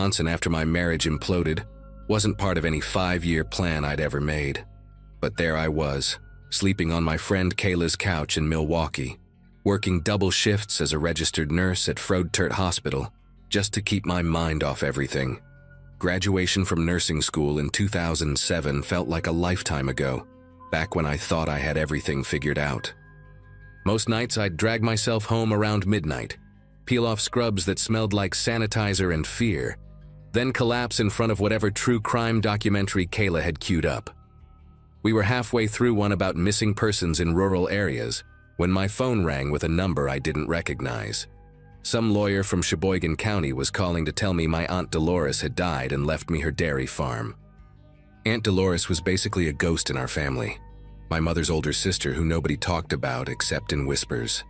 Wisconsin after my marriage imploded wasn't part of any 5-year plan I'd ever made. But there I was, sleeping on my friend Kayla's couch in Milwaukee, working double shifts as a registered nurse at Froedtert Hospital just to keep my mind off everything. Graduation from nursing school in 2007 felt like a lifetime ago, back when I thought I had everything figured out. Most nights I'd drag myself home around midnight, peel off scrubs that smelled like sanitizer and fear, then collapse in front of whatever true crime documentary Kayla had queued up. We were halfway through one about missing persons in rural areas when my phone rang with a number I didn't recognize. Some lawyer from Sheboygan County was calling to tell me my Aunt Dolores had died and left me her dairy farm. Aunt Dolores was basically a ghost in our family, my mother's older sister who nobody talked about except in whispers.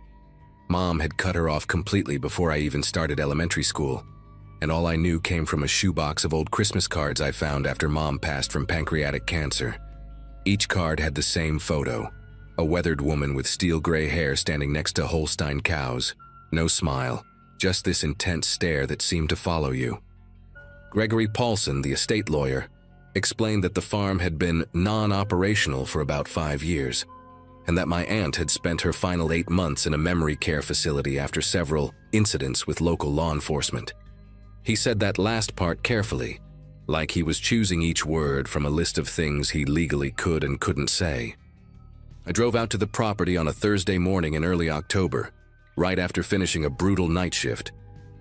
Mom had cut her off completely before I even started elementary school, and all I knew came from a shoebox of old Christmas cards I found after Mom passed from pancreatic cancer. Each card had the same photo, a weathered woman with steel gray hair standing next to Holstein cows. No smile, just this intense stare that seemed to follow you. Gregory Paulson, the estate lawyer, explained that the farm had been non-operational for about 5 years, and that my aunt had spent her final 8 months in a memory care facility after several incidents with local law enforcement. He said that last part carefully, like he was choosing each word from a list of things he legally could and couldn't say. I drove out to the property on a Thursday morning in early October, right after finishing a brutal night shift,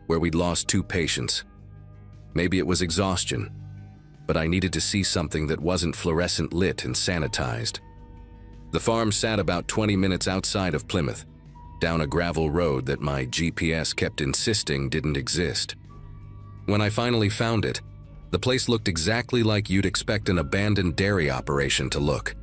where we'd lost 2 patients. Maybe it was exhaustion, but I needed to see something that wasn't fluorescent lit and sanitized. The farm sat about 20 minutes outside of Plymouth, down a gravel road that my GPS kept insisting didn't exist. When I finally found it, the place looked exactly like you'd expect an abandoned dairy operation to look.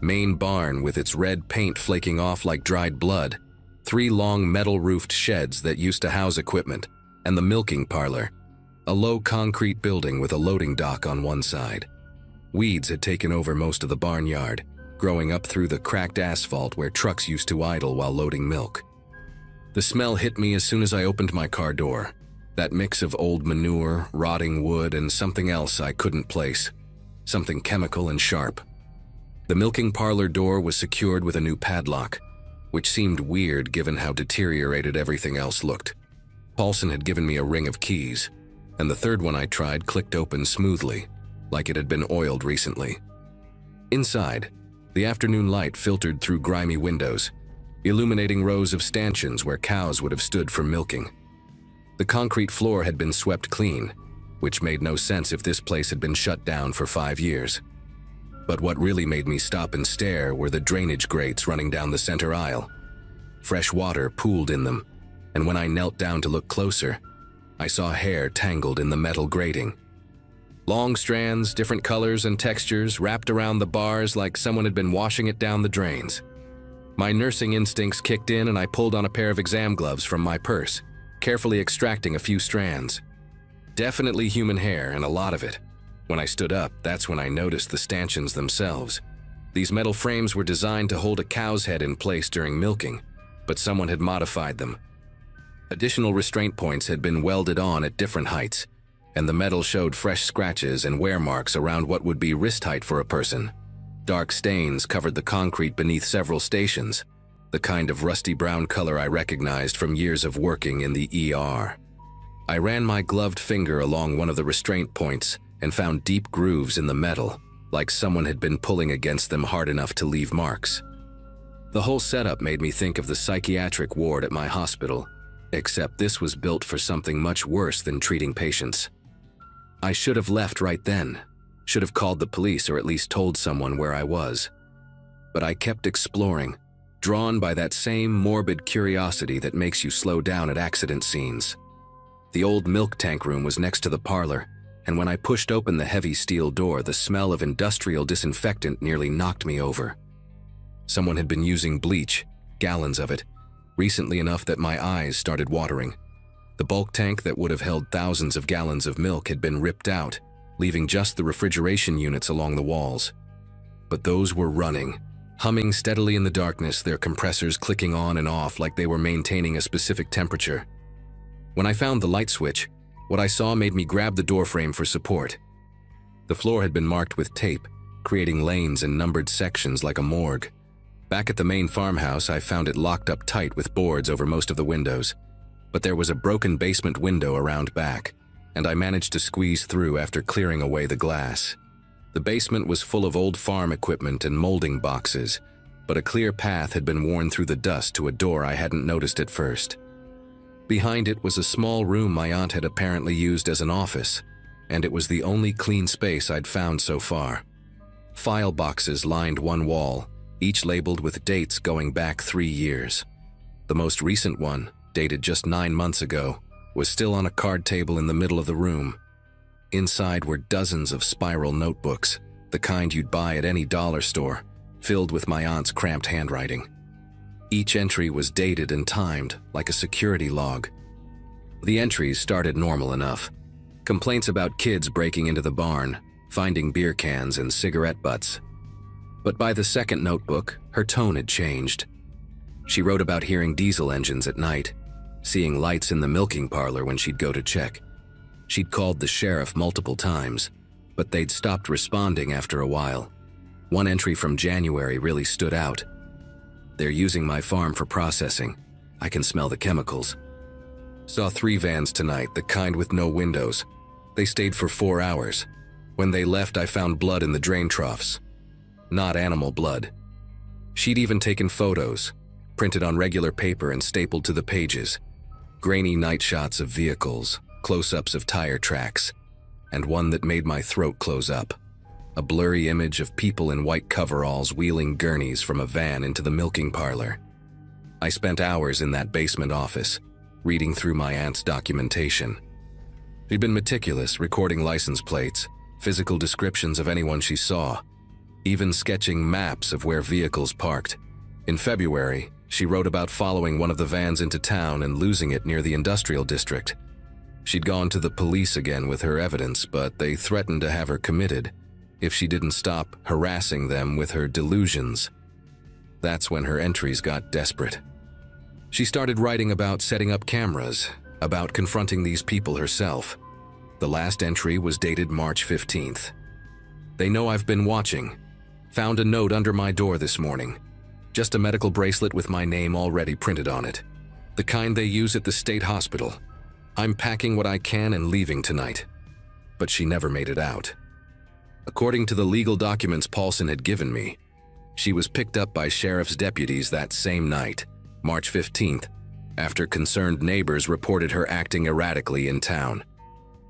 Main barn with its red paint flaking off like dried blood, 3 long metal-roofed sheds that used to house equipment, and the milking parlor, a low concrete building with a loading dock on one side. Weeds had taken over most of the barnyard, growing up through the cracked asphalt where trucks used to idle while loading milk. The smell hit me as soon as I opened my car door, that mix of old manure, rotting wood, and something else I couldn't place, something chemical and sharp. The milking parlor door was secured with a new padlock, which seemed weird given how deteriorated everything else looked. Paulson had given me a ring of keys, and the third one I tried clicked open smoothly, like it had been oiled recently. Inside, the afternoon light filtered through grimy windows, illuminating rows of stanchions where cows would have stood for milking. The concrete floor had been swept clean, which made no sense if this place had been shut down for 5 years. But what really made me stop and stare were the drainage grates running down the center aisle. Fresh water pooled in them, and when I knelt down to look closer, I saw hair tangled in the metal grating. Long strands, different colors and textures, wrapped around the bars like someone had been washing it down the drains. My nursing instincts kicked in and I pulled on a pair of exam gloves from my purse, carefully extracting a few strands. Definitely human hair, and a lot of it. When I stood up, that's when I noticed the stanchions themselves. These metal frames were designed to hold a cow's head in place during milking, but someone had modified them. Additional restraint points had been welded on at different heights, and the metal showed fresh scratches and wear marks around what would be wrist height for a person. Dark stains covered the concrete beneath several stations, the kind of rusty brown color I recognized from years of working in the ER. I ran my gloved finger along one of the restraint points and found deep grooves in the metal, like someone had been pulling against them hard enough to leave marks. The whole setup made me think of the psychiatric ward at my hospital, except this was built for something much worse than treating patients. I should have left right then, should have called the police or at least told someone where I was. But I kept exploring, drawn by that same morbid curiosity that makes you slow down at accident scenes. The old milk tank room was next to the parlor, and when I pushed open the heavy steel door, the smell of industrial disinfectant nearly knocked me over. Someone had been using bleach, gallons of it, recently enough that my eyes started watering. The bulk tank that would have held thousands of gallons of milk had been ripped out, leaving just the refrigeration units along the walls. But those were running, humming steadily in the darkness, their compressors clicking on and off like they were maintaining a specific temperature. When I found the light switch, What I saw made me grab the doorframe for support. The floor had been marked with tape, creating lanes and numbered sections like a morgue. Back at the main farmhouse, I found it locked up tight with boards over most of the windows. But there was a broken basement window around back, and I managed to squeeze through after clearing away the glass. The basement was full of old farm equipment and molding boxes, but a clear path had been worn through the dust to a door I hadn't noticed at first. Behind it was a small room my aunt had apparently used as an office, and it was the only clean space I'd found so far. File boxes lined one wall, each labeled with dates going back 3 years. The most recent one, dated just 9 months ago, was still on a card table in the middle of the room. Inside were dozens of spiral notebooks, the kind you'd buy at any dollar store, filled with my aunt's cramped handwriting. Each entry was dated and timed, like a security log. The entries started normal enough. Complaints about kids breaking into the barn, finding beer cans and cigarette butts. But by the second notebook, her tone had changed. She wrote about hearing diesel engines at night, seeing lights in the milking parlor when she'd go to check. She'd called the sheriff multiple times, but they'd stopped responding after a while. One entry from January really stood out. "They're using my farm for processing. I can smell the chemicals. Saw 3 vans tonight, the kind with no windows. They stayed for 4 hours. When they left, I found blood in the drain troughs. Not animal blood." She'd even taken photos, printed on regular paper and stapled to the pages. Grainy night shots of vehicles, close-ups of tire tracks, and one that made my throat close up. A blurry image of people in white coveralls wheeling gurneys from a van into the milking parlor. I spent hours in that basement office, reading through my aunt's documentation. She'd been meticulous, recording license plates, physical descriptions of anyone she saw, even sketching maps of where vehicles parked. In February, she wrote about following one of the vans into town and losing it near the industrial district. She'd gone to the police again with her evidence, but they threatened to have her committed if she didn't stop harassing them with her delusions. That's when her entries got desperate. She started writing about setting up cameras, about confronting these people herself. The last entry was dated March 15th. "They know I've been watching. Found a note under my door this morning. Just a medical bracelet with my name already printed on it. The kind they use at the state hospital. I'm packing what I can and leaving tonight." But she never made it out. According to the legal documents Paulson had given me, she was picked up by sheriff's deputies that same night, March 15th, after concerned neighbors reported her acting erratically in town.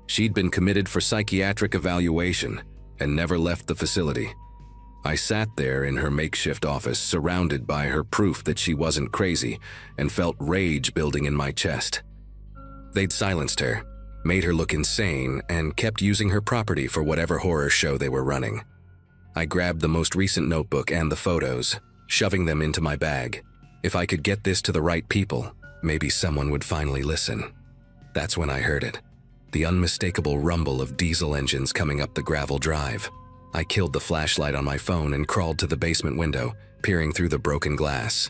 She'd been committed for psychiatric evaluation and never left the facility. I sat there in her makeshift office, surrounded by her proof that she wasn't crazy, and felt rage building in my chest. They'd silenced her, made her look insane, and kept using her property for whatever horror show they were running. I grabbed the most recent notebook and the photos, shoving them into my bag. If I could get this to the right people, maybe someone would finally listen. That's when I heard it. The unmistakable rumble of diesel engines coming up the gravel drive. I killed the flashlight on my phone and crawled to the basement window, peering through the broken glass.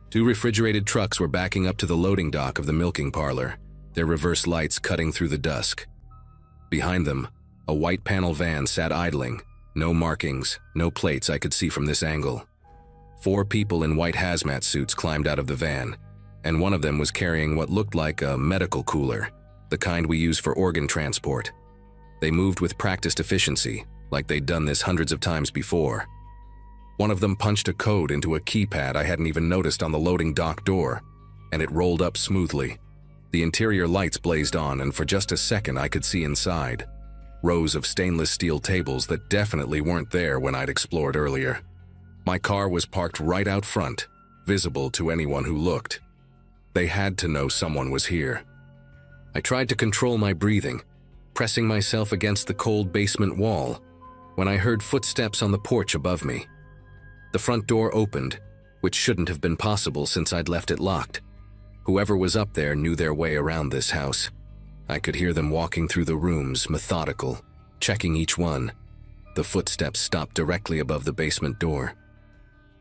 2 refrigerated trucks were backing up to the loading dock of the milking parlor, their reverse lights cutting through the dusk. Behind them, a white panel van sat idling, no markings, no plates I could see from this angle. 4 people in white hazmat suits climbed out of the van, and one of them was carrying what looked like a medical cooler, the kind we use for organ transport. They moved with practiced efficiency, like they'd done this hundreds of times before. One of them punched a code into a keypad I hadn't even noticed on the loading dock door, and it rolled up smoothly. The interior lights blazed on, and for just a second I could see inside. Rows of stainless steel tables that definitely weren't there when I'd explored earlier. My car was parked right out front, visible to anyone who looked. They had to know someone was here. I tried to control my breathing, pressing myself against the cold basement wall, when I heard footsteps on the porch above me. The front door opened, which shouldn't have been possible since I'd left it locked. Whoever was up there knew their way around this house. I could hear them walking through the rooms, methodical, checking each one. The footsteps stopped directly above the basement door.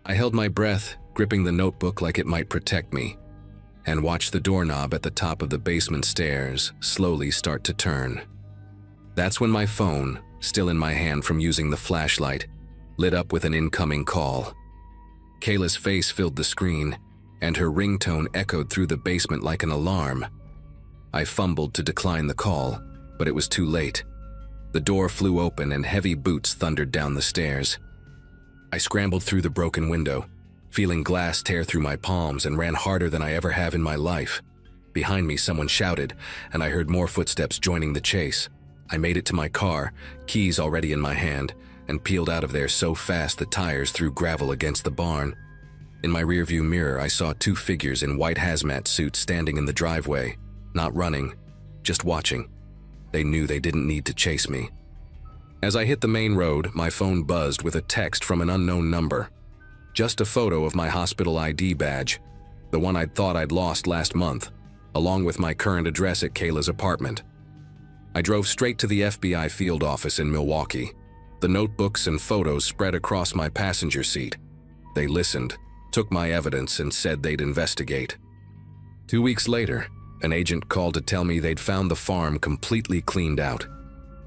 I held my breath, gripping the notebook like it might protect me. and watched the doorknob at the top of the basement stairs slowly start to turn. That's when my phone, still in my hand from using the flashlight, lit up with an incoming call. Kayla's face filled the screen, and her ringtone echoed through the basement like an alarm. I fumbled to decline the call, but it was too late. The door flew open and heavy boots thundered down the stairs. I scrambled through the broken window, feeling glass tear through my palms, and ran harder than I ever have in my life. Behind me, someone shouted, and I heard more footsteps joining the chase. I made it to my car, keys already in my hand, and peeled out of there so fast the tires threw gravel against the barn. In my rearview mirror, I saw two figures in white hazmat suits standing in the driveway, not running, just watching. They knew they didn't need to chase me. As I hit the main road, my phone buzzed with a text from an unknown number. Just a photo of my hospital ID badge, the one I'd thought I'd lost last month, along with my current address at Kayla's apartment. I drove straight to the FBI field office in Milwaukee. The notebooks and photos spread across my passenger seat. They listened, took my evidence, and said they'd investigate. 2 weeks later, an agent called to tell me they'd found the farm completely cleaned out.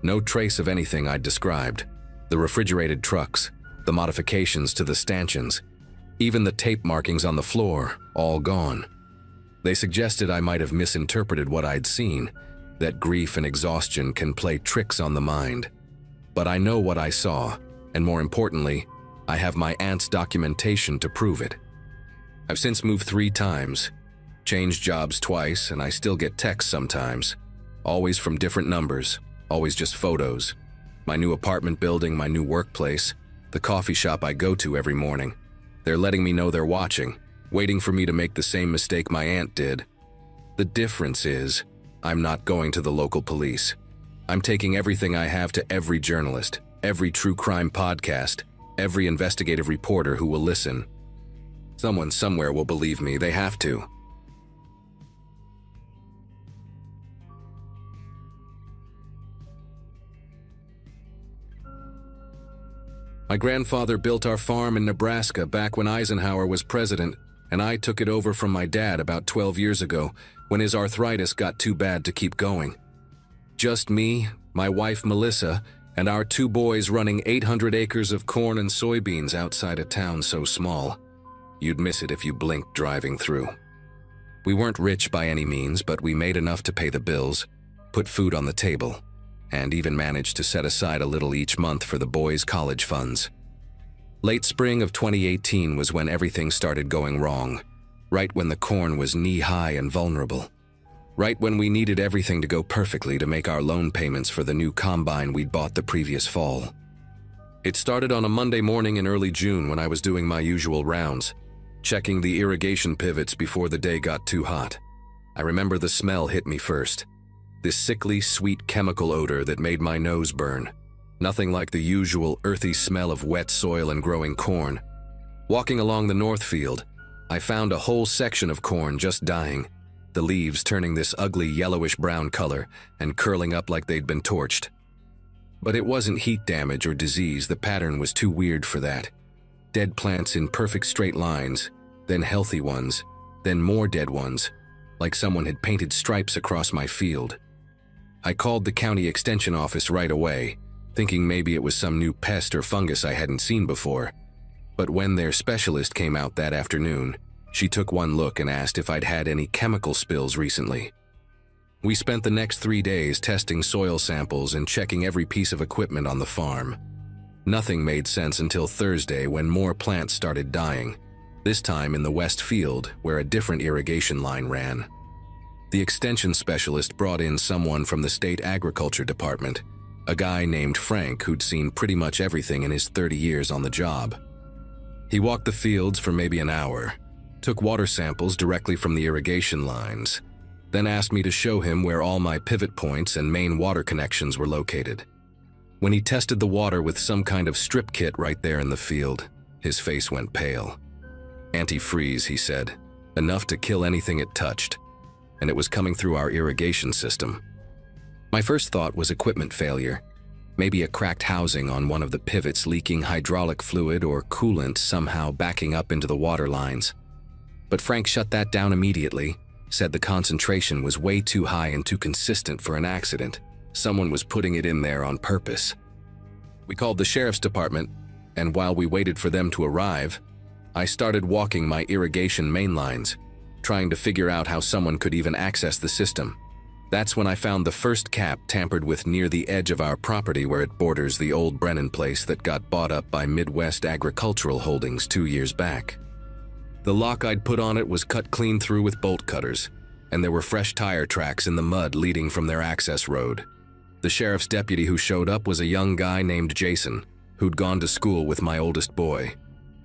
No trace of anything I'd described. The refrigerated trucks, the modifications to the stanchions, even the tape markings on the floor, all gone. They suggested I might have misinterpreted what I'd seen, that grief and exhaustion can play tricks on the mind. But I know what I saw, and more importantly, I have my aunt's documentation to prove it. I've since moved 3 times, changed jobs twice, and I still get texts sometimes, always from different numbers, always just photos. My new apartment building, my new workplace, the coffee shop I go to every morning. They're letting me know they're watching, waiting for me to make the same mistake my aunt did. The difference is, I'm not going to the local police. I'm taking everything I have to every journalist, every true crime podcast, every investigative reporter who will listen. Someone somewhere will believe me, they have to. My grandfather built our farm in Nebraska back when Eisenhower was president, and I took it over from my dad about 12 years ago when his arthritis got too bad to keep going. Just me, my wife Melissa, and our 2 boys running 800 acres of corn and soybeans outside a town so small. You'd miss it if you blinked driving through. We weren't rich by any means, but we made enough to pay the bills, put food on the table, and even managed to set aside a little each month for the boys' college funds. Late spring of 2018 was when everything started going wrong, right when the corn was knee-high and vulnerable, right when we needed everything to go perfectly to make our loan payments for the new combine we'd bought the previous fall. It started on a Monday morning in early June when I was doing my usual rounds, checking the irrigation pivots before the day got too hot. I remember the smell hit me first. This sickly, sweet chemical odor that made my nose burn. Nothing like the usual earthy smell of wet soil and growing corn. Walking along the north field, I found a whole section of corn just dying, the leaves turning this ugly yellowish-brown color and curling up like they'd been torched. But it wasn't heat damage or disease, the pattern was too weird for that. Dead plants in perfect straight lines, then healthy ones, then more dead ones, like someone had painted stripes across my field. I called the county extension office right away, thinking maybe it was some new pest or fungus I hadn't seen before. But when their specialist came out that afternoon, she took one look and asked if I'd had any chemical spills recently. We spent the next 3 days testing soil samples and checking every piece of equipment on the farm. Nothing made sense until Thursday when more plants started dying, this time in the west field where a different irrigation line ran. The extension specialist brought in someone from the state agriculture department, a guy named Frank who'd seen pretty much everything in his 30 years on the job. He walked the fields for maybe an hour, took water samples directly from the irrigation lines, then asked me to show him where all my pivot points and main water connections were located. When he tested the water with some kind of strip kit right there in the field, his face went pale. Antifreeze, he said, enough to kill anything it touched, and it was coming through our irrigation system. My first thought was equipment failure, maybe a cracked housing on one of the pivots leaking hydraulic fluid or coolant somehow backing up into the water lines. But Frank shut that down immediately, said the concentration was way too high and too consistent for an accident. Someone was putting it in there on purpose. We called the sheriff's department, and while we waited for them to arrive, I started walking my irrigation main lines, trying to figure out how someone could even access the system. That's when I found the first cap tampered with near the edge of our property where it borders the old Brennan place that got bought up by Midwest Agricultural Holdings 2 years back. The lock I'd put on it was cut clean through with bolt cutters, and there were fresh tire tracks in the mud leading from their access road. The sheriff's deputy who showed up was a young guy named Jason, who'd gone to school with my oldest boy.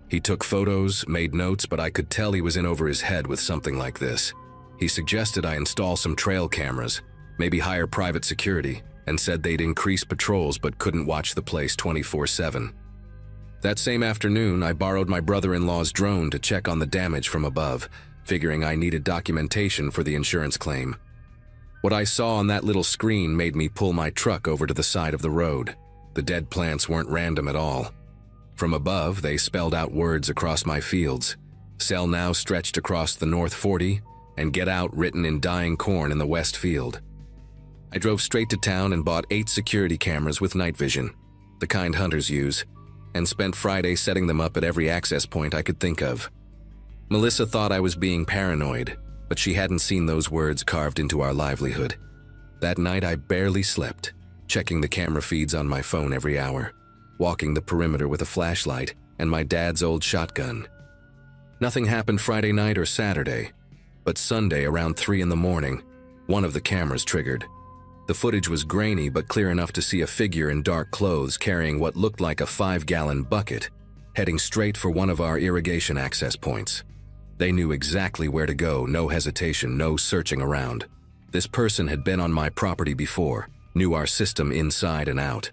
He took photos, made notes, but I could tell he was in over his head with something like this. He suggested I install some trail cameras, maybe hire private security, and said they'd increase patrols but couldn't watch the place 24/7. That same afternoon, I borrowed my brother-in-law's drone to check on the damage from above, figuring I needed documentation for the insurance claim. What I saw on that little screen made me pull my truck over to the side of the road. The dead plants weren't random at all. From above, they spelled out words across my fields. Sell now stretched across the North 40, and get out written in dying corn in the west field. I drove straight to town and bought 8 security cameras with night vision, the kind hunters use, and spent Friday setting them up at every access point I could think of. Melissa thought I was being paranoid, but she hadn't seen those words carved into our livelihood. That night I barely slept, checking the camera feeds on my phone every hour, walking the perimeter with a flashlight and my dad's old shotgun. Nothing happened Friday night or Saturday, but Sunday around 3 in the morning, one of the cameras triggered. The footage was grainy but clear enough to see a figure in dark clothes carrying what looked like a 5-gallon bucket, heading straight for one of our irrigation access points. They knew exactly where to go, no hesitation, no searching around. This person had been on my property before, knew our system inside and out.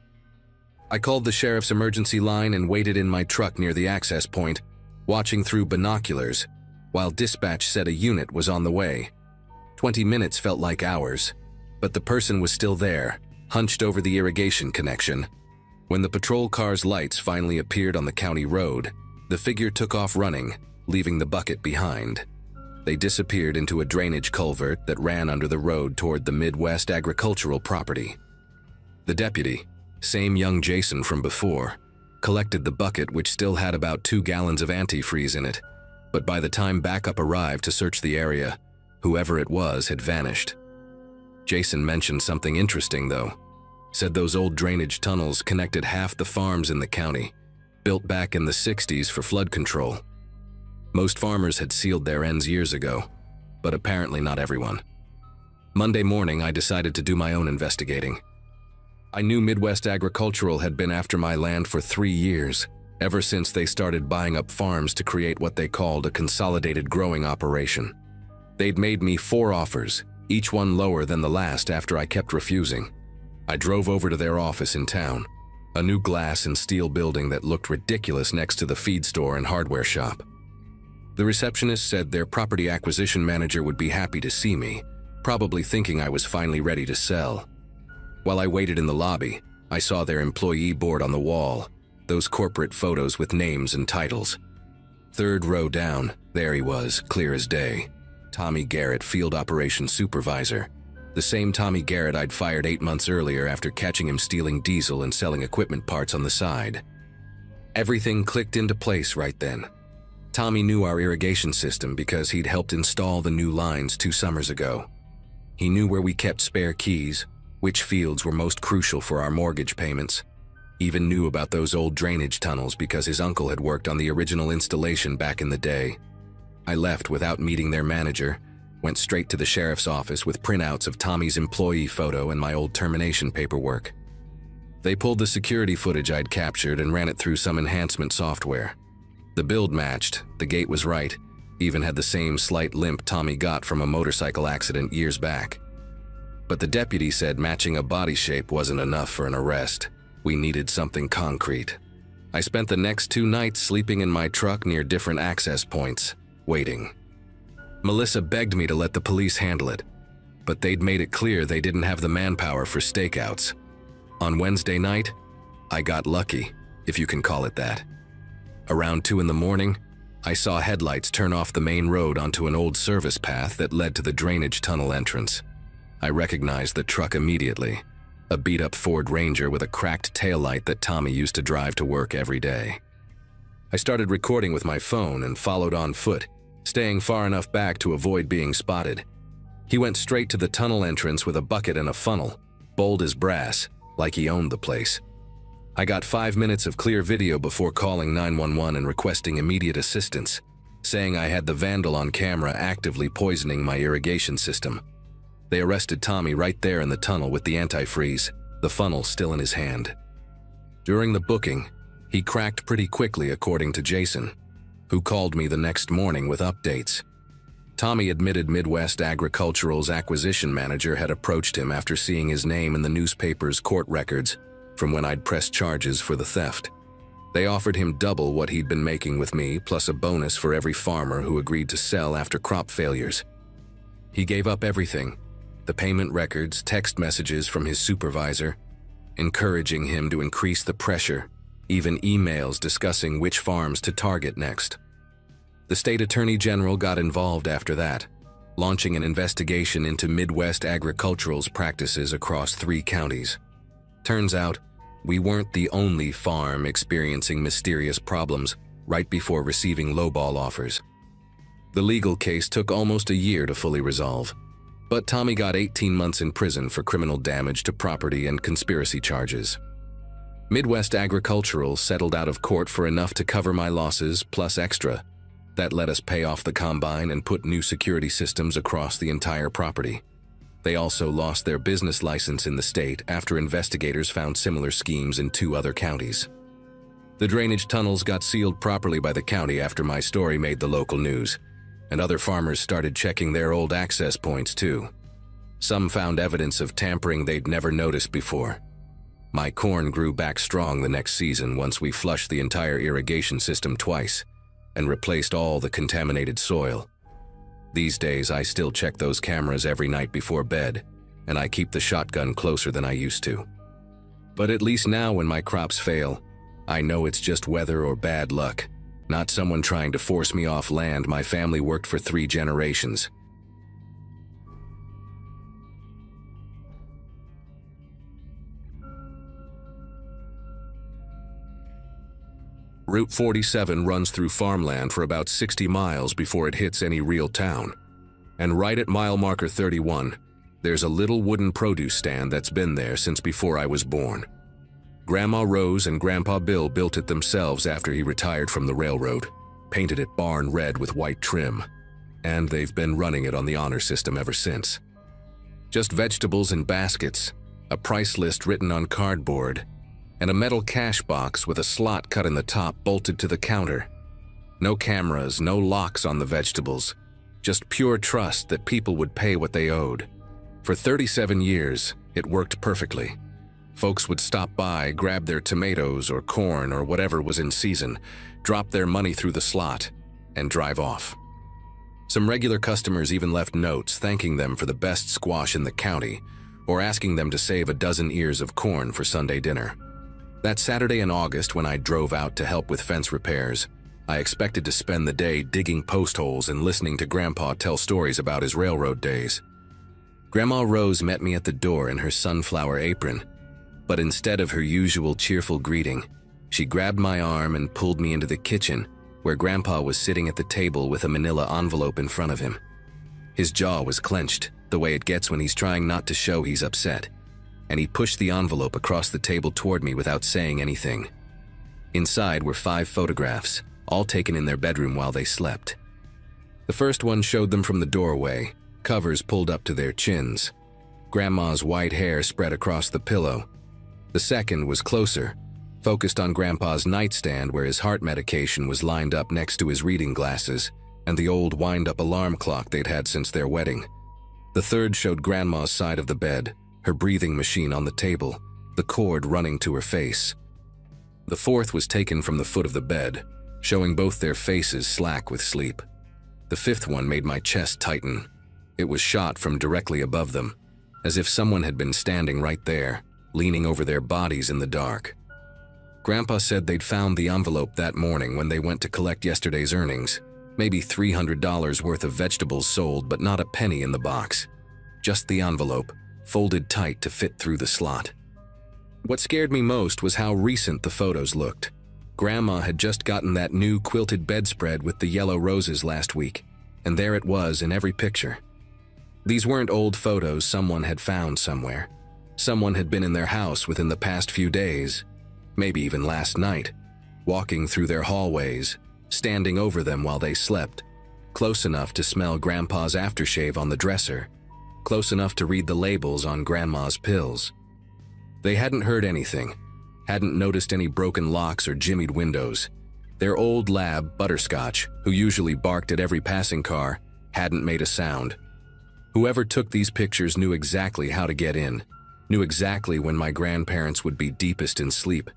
I called the sheriff's emergency line and waited in my truck near the access point, watching through binoculars, while dispatch said a unit was on the way. 20 minutes felt like hours, but the person was still there, hunched over the irrigation connection. When the patrol car's lights finally appeared on the county road, the figure took off running, leaving the bucket behind. They disappeared into a drainage culvert that ran under the road toward the Midwest Agricultural property. The deputy, same young Jason from before, collected the bucket, which still had about 2 gallons of antifreeze in it, but by the time backup arrived to search the area, whoever it was had vanished. Jason mentioned something interesting though. Said those old drainage tunnels connected half the farms in the county, built back in the 60s for flood control. Most farmers had sealed their ends years ago, but apparently not everyone. Monday morning, I decided to do my own investigating. I knew Midwest Agricultural had been after my land for 3 years, ever since they started buying up farms to create what they called a consolidated growing operation. They'd made me 4 offers, each one lower than the last after I kept refusing. I drove over to their office in town, a new glass and steel building that looked ridiculous next to the feed store and hardware shop. The receptionist said their property acquisition manager would be happy to see me, probably thinking I was finally ready to sell. While I waited in the lobby, I saw their employee board on the wall, those corporate photos with names and titles. 3rd row down, there he was, clear as day. Tommy Garrett, Field Operations Supervisor. The same Tommy Garrett I'd fired 8 months earlier after catching him stealing diesel and selling equipment parts on the side. Everything clicked into place right then. Tommy knew our irrigation system because he'd helped install the new lines 2 summers ago. He knew where we kept spare keys, which fields were most crucial for our mortgage payments. Even knew about those old drainage tunnels because his uncle had worked on the original installation back in the day. I left without meeting their manager, went straight to the sheriff's office with printouts of Tommy's employee photo and my old termination paperwork. They pulled the security footage I'd captured and ran it through some enhancement software. The build matched, the gait was right, even had the same slight limp Tommy got from a motorcycle accident years back. But the deputy said matching a body shape wasn't enough for an arrest. We needed something concrete. I spent the next 2 nights sleeping in my truck near different access points, waiting. Melissa begged me to let the police handle it, but they'd made it clear they didn't have the manpower for stakeouts. On Wednesday night, I got lucky, if you can call it that. Around 2 in the morning, I saw headlights turn off the main road onto an old service path that led to the drainage tunnel entrance. I recognized the truck immediately, a beat-up Ford Ranger with a cracked taillight that Tommy used to drive to work every day. I started recording with my phone and followed on foot, staying far enough back to avoid being spotted. He went straight to the tunnel entrance with a bucket and a funnel, bold as brass, like he owned the place. I got 5 minutes of clear video before calling 911 and requesting immediate assistance, saying I had the vandal on camera actively poisoning my irrigation system. They arrested Tommy right there in the tunnel with the antifreeze, the funnel still in his hand. During the booking, he cracked pretty quickly according to Jason, who called me the next morning with updates. Tommy admitted Midwest Agricultural's acquisition manager had approached him after seeing his name in the newspaper's court records from when I'd pressed charges for the theft. They offered him double what he'd been making with me, plus a bonus for every farmer who agreed to sell after crop failures. He gave up everything, the payment records, text messages from his supervisor, encouraging him to increase the pressure, even emails discussing which farms to target next. The state attorney general got involved after that, launching an investigation into Midwest Agricultural's practices across 3 counties. Turns out, we weren't the only farm experiencing mysterious problems right before receiving lowball offers. The legal case took almost a year to fully resolve, but Tommy got 18 months in prison for criminal damage to property and conspiracy charges. Midwest Agricultural settled out of court for enough to cover my losses plus extra. That let us pay off the combine and put new security systems across the entire property. They also lost their business license in the state after investigators found similar schemes in 2 other counties. The drainage tunnels got sealed properly by the county after my story made the local news, and other farmers started checking their old access points too. Some found evidence of tampering they'd never noticed before. My corn grew back strong the next season once we flushed the entire irrigation system twice and replaced all the contaminated soil. These days, I still check those cameras every night before bed, and I keep the shotgun closer than I used to. But at least now when my crops fail, I know it's just weather or bad luck, not someone trying to force me off land my family worked for 3 generations. Route 47 runs through farmland for about 60 miles before it hits any real town. And right at mile marker 31, there's a little wooden produce stand that's been there since before I was born. Grandma Rose and Grandpa Bill built it themselves after he retired from the railroad, painted it barn red with white trim, and they've been running it on the honor system ever since. Just vegetables in baskets, a price list written on cardboard, and a metal cash box with a slot cut in the top bolted to the counter. No cameras, no locks on the vegetables, just pure trust that people would pay what they owed. For 37 years, it worked perfectly. Folks would stop by, grab their tomatoes or corn or whatever was in season, drop their money through the slot, and drive off. Some regular customers even left notes thanking them for the best squash in the county or asking them to save a dozen ears of corn for Sunday dinner. That Saturday in August when I drove out to help with fence repairs, I expected to spend the day digging post holes and listening to Grandpa tell stories about his railroad days. Grandma Rose met me at the door in her sunflower apron, but instead of her usual cheerful greeting, she grabbed my arm and pulled me into the kitchen where Grandpa was sitting at the table with a manila envelope in front of him. His jaw was clenched, the way it gets when he's trying not to show he's upset, and he pushed the envelope across the table toward me without saying anything. Inside were 5 photographs, all taken in their bedroom while they slept. The first one showed them from the doorway, covers pulled up to their chins. Grandma's white hair spread across the pillow. The second was closer, focused on Grandpa's nightstand where his heart medication was lined up next to his reading glasses and the old wind-up alarm clock they'd had since their wedding. The third showed Grandma's side of the bed, her breathing machine on the table, the cord running to her face. The fourth was taken from the foot of the bed, showing both their faces slack with sleep. The fifth one made my chest tighten. It was shot from directly above them, as if someone had been standing right there, leaning over their bodies in the dark. Grandpa said they'd found the envelope that morning when they went to collect yesterday's earnings. Maybe $300 worth of vegetables sold, but not a penny in the box. Just the envelope, folded tight to fit through the slot. What scared me most was how recent the photos looked. Grandma had just gotten that new quilted bedspread with the yellow roses last week, and there it was in every picture. These weren't old photos someone had found somewhere. Someone had been in their house within the past few days, maybe even last night, walking through their hallways, standing over them while they slept, close enough to smell Grandpa's aftershave on the dresser, close enough to read the labels on Grandma's pills. They hadn't heard anything, hadn't noticed any broken locks or jimmied windows. Their old lab, Butterscotch, who usually barked at every passing car, hadn't made a sound. Whoever took these pictures knew exactly how to get in, knew exactly when my grandparents would be deepest in sleep,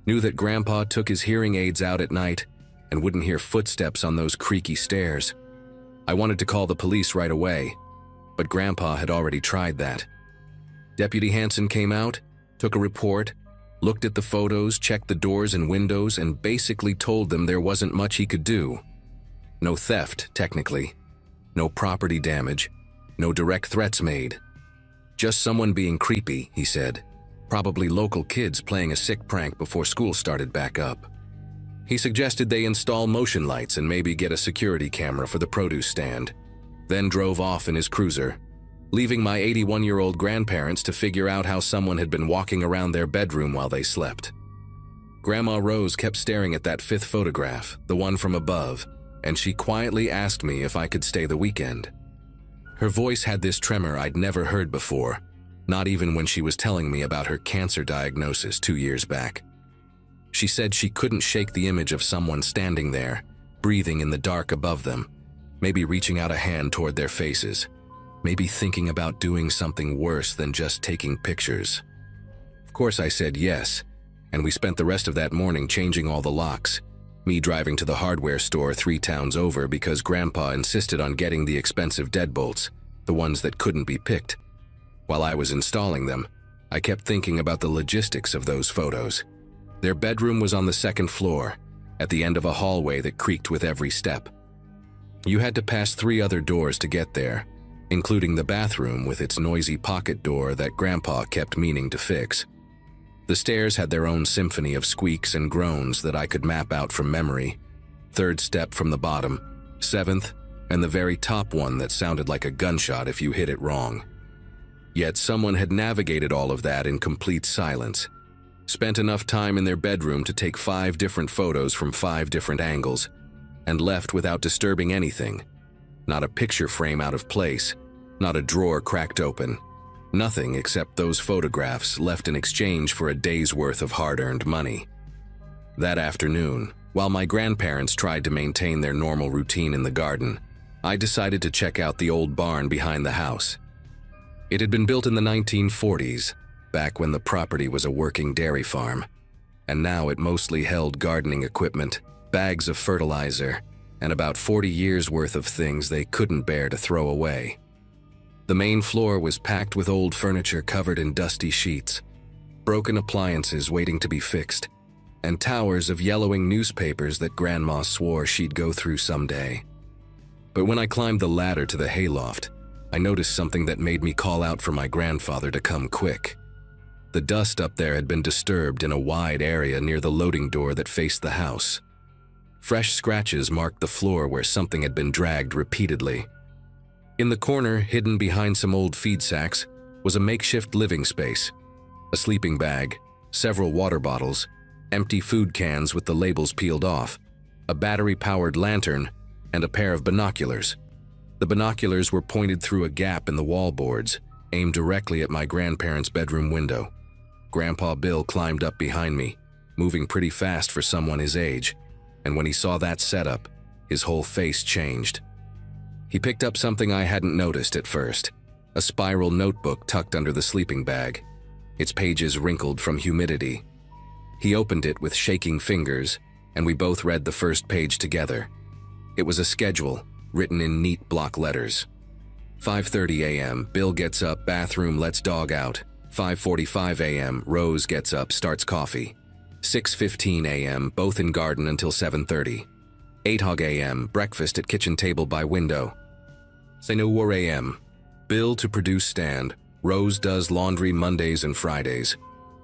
knew that Grandpa took his hearing aids out at night and wouldn't hear footsteps on those creaky stairs. I wanted to call the police right away, but Grandpa had already tried that. Deputy Hanson came out, took a report, looked at the photos, checked the doors and windows, and basically told them there wasn't much he could do. No theft, technically. No property damage. No direct threats made. Just someone being creepy, he said. Probably local kids playing a sick prank before school started back up. He suggested they install motion lights and maybe get a security camera for the produce stand, then drove off in his cruiser, leaving my 81-year-old grandparents to figure out how someone had been walking around their bedroom while they slept. Grandma Rose kept staring at that fifth photograph, the one from above, and she quietly asked me if I could stay the weekend. Her voice had this tremor I'd never heard before, not even when she was telling me about her cancer diagnosis 2 years back. She said she couldn't shake the image of someone standing there, breathing in the dark above them, maybe reaching out a hand toward their faces, maybe thinking about doing something worse than just taking pictures. Of course I said yes, and we spent the rest of that morning changing all the locks, me driving to the hardware store 3 towns over because Grandpa insisted on getting the expensive deadbolts, the ones that couldn't be picked. While I was installing them, I kept thinking about the logistics of those photos. Their bedroom was on the 2nd floor, at the end of a hallway that creaked with every step. You had to pass 3 other doors to get there, including the bathroom with its noisy pocket door that Grandpa kept meaning to fix. The stairs had their own symphony of squeaks and groans that I could map out from memory. 3rd step from the bottom, 7th, and the very top one that sounded like a gunshot if you hit it wrong. Yet someone had navigated all of that in complete silence, spent enough time in their bedroom to take 5 different photos from 5 different angles, and left without disturbing anything. Not a picture frame out of place, not a drawer cracked open. Nothing except those photographs left in exchange for a day's worth of hard-earned money. That afternoon, while my grandparents tried to maintain their normal routine in the garden, I decided to check out the old barn behind the house. It had been built in the 1940s, back when the property was a working dairy farm, and now it mostly held gardening equipment, bags of fertilizer, and about 40 years' worth of things they couldn't bear to throw away. The main floor was packed with old furniture covered in dusty sheets, broken appliances waiting to be fixed, and towers of yellowing newspapers that Grandma swore she'd go through someday. But when I climbed the ladder to the hayloft, I noticed something that made me call out for my grandfather to come quick. The dust up there had been disturbed in a wide area near the loading door that faced the house. Fresh scratches marked the floor where something had been dragged repeatedly. In the corner, hidden behind some old feed sacks, was a makeshift living space. A sleeping bag, several water bottles, empty food cans with the labels peeled off, a battery-powered lantern, and a pair of binoculars. The binoculars were pointed through a gap in the wall boards, aimed directly at my grandparents' bedroom window. Grandpa Bill climbed up behind me, moving pretty fast for someone his age, and when he saw that setup, his whole face changed. He picked up something I hadn't noticed at first, a spiral notebook tucked under the sleeping bag, its pages wrinkled from humidity. He opened it with shaking fingers, and we both read the first page together. It was a schedule, written in neat block letters. 5:30 a.m., Bill gets up, bathroom, lets dog out. 5:45 a.m., Rose gets up, starts coffee. 6:15 a.m., both in garden until 7:30. 8 a.m., breakfast at kitchen table by window. 9 a.m., bill to produce stand. Rose does laundry Mondays and Fridays.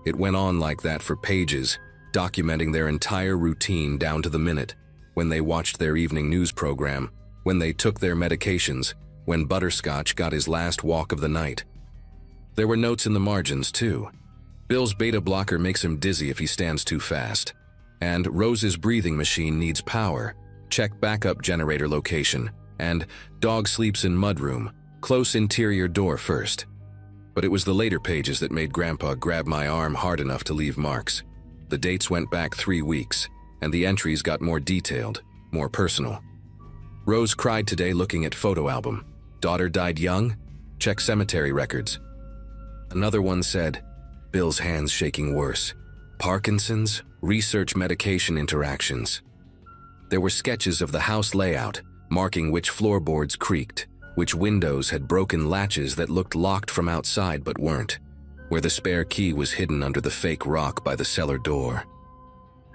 It went on like that for pages, documenting their entire routine down to the minute, when they watched their evening news program, when they took their medications, when Butterscotch got his last walk of the night. There were notes in the margins, too. Bill's beta blocker makes him dizzy if he stands too fast. And Rose's breathing machine needs power. Check backup generator location. And dog sleeps in mudroom. Close interior door first. But it was the later pages that made Grandpa grab my arm hard enough to leave marks. The dates went back 3 weeks, and the entries got more detailed, more personal. Rose cried today looking at photo album. Daughter died young? Check cemetery records. Another one said, Bill's hands shaking worse. Parkinson's? Research medication interactions. There were sketches of the house layout, marking which floorboards creaked, which windows had broken latches that looked locked from outside but weren't, where the spare key was hidden under the fake rock by the cellar door.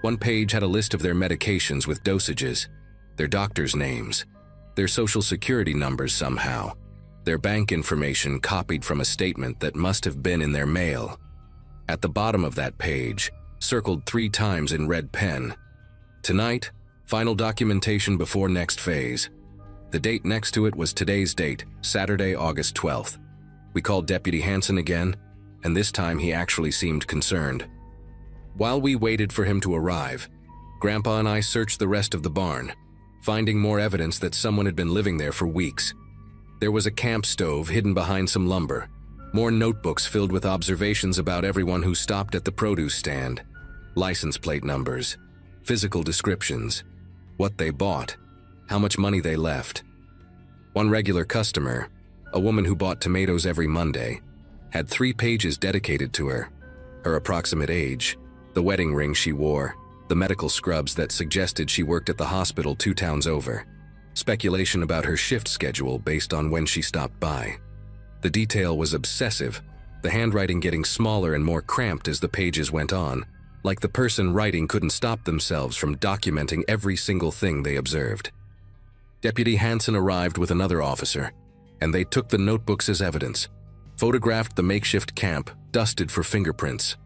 One page had a list of their medications with dosages, their doctors' names, their social security numbers somehow, their bank information copied from a statement that must have been in their mail. At the bottom of that page, circled 3 times in red pen, tonight, final documentation before next phase. The date next to it was today's date, Saturday, August 12th. We called Deputy Hanson again, and this time he actually seemed concerned. While we waited for him to arrive, Grandpa and I searched the rest of the barn, finding more evidence that someone had been living there for weeks. There was a camp stove hidden behind some lumber, more notebooks filled with observations about everyone who stopped at the produce stand, license plate numbers, physical descriptions, what they bought, how much money they left. One regular customer, a woman who bought tomatoes every Monday, had 3 pages dedicated to her: her approximate age, the wedding ring she wore, the medical scrubs that suggested she worked at the hospital 2 towns over, speculation about her shift schedule based on when she stopped by. The detail was obsessive, the handwriting getting smaller and more cramped as the pages went on, like the person writing couldn't stop themselves from documenting every single thing they observed. Deputy Hanson arrived with another officer, and they took the notebooks as evidence, photographed the makeshift camp, dusted for fingerprints.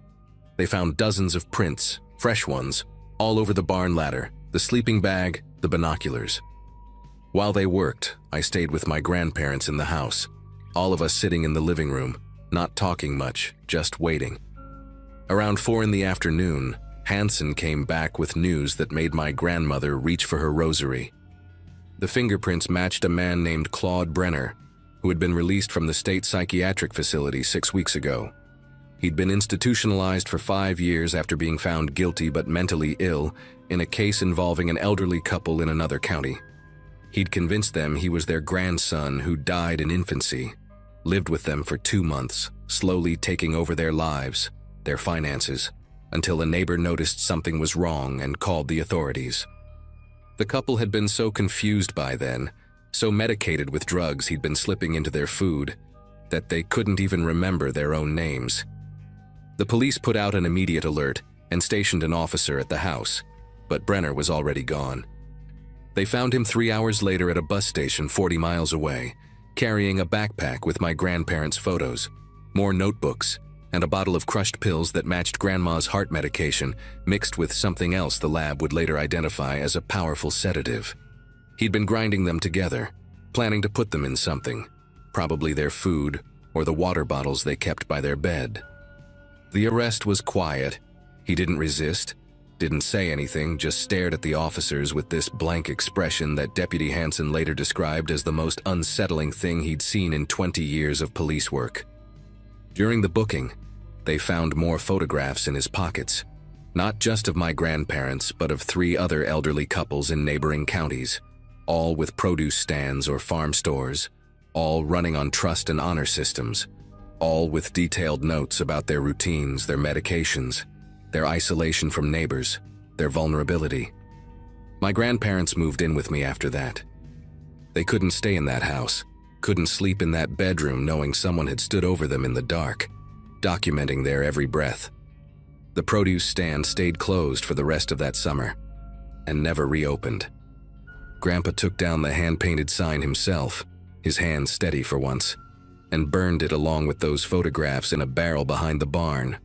They found dozens of prints, fresh ones, all over the barn ladder, the sleeping bag, the binoculars. While they worked, I stayed with my grandparents in the house, all of us sitting in the living room, not talking much, just waiting. Around 4 in the afternoon, Hanson came back with news that made my grandmother reach for her rosary. The fingerprints matched a man named Claude Brenner, who had been released from the state psychiatric facility 6 weeks ago. He'd been institutionalized for 5 years after being found guilty but mentally ill in a case involving an elderly couple in another county. He'd convinced them he was their grandson who died in infancy, lived with them for 2 months, slowly taking over their lives, their finances, until a neighbor noticed something was wrong and called the authorities. The couple had been so confused by then, so medicated with drugs he'd been slipping into their food, that they couldn't even remember their own names. The police put out an immediate alert and stationed an officer at the house, but Brenner was already gone. They found him 3 hours later at a bus station 40 miles away, carrying a backpack with my grandparents' photos, more notebooks, and a bottle of crushed pills that matched Grandma's heart medication mixed with something else the lab would later identify as a powerful sedative. He'd been grinding them together, planning to put them in something, probably their food or the water bottles they kept by their bed. The arrest was quiet. He didn't resist, didn't say anything, just stared at the officers with this blank expression that Deputy Hanson later described as the most unsettling thing he'd seen in 20 years of police work. During the booking, they found more photographs in his pockets, not just of my grandparents, but of 3 other elderly couples in neighboring counties, all with produce stands or farm stores, all running on trust and honor systems, all with detailed notes about their routines, their medications, their isolation from neighbors, their vulnerability. My grandparents moved in with me after that. They couldn't stay in that house, couldn't sleep in that bedroom knowing someone had stood over them in the dark, documenting their every breath. The produce stand stayed closed for the rest of that summer and never reopened. Grandpa took down the hand-painted sign himself, his hand steady for once, and burned it along with those photographs in a barrel behind the barn.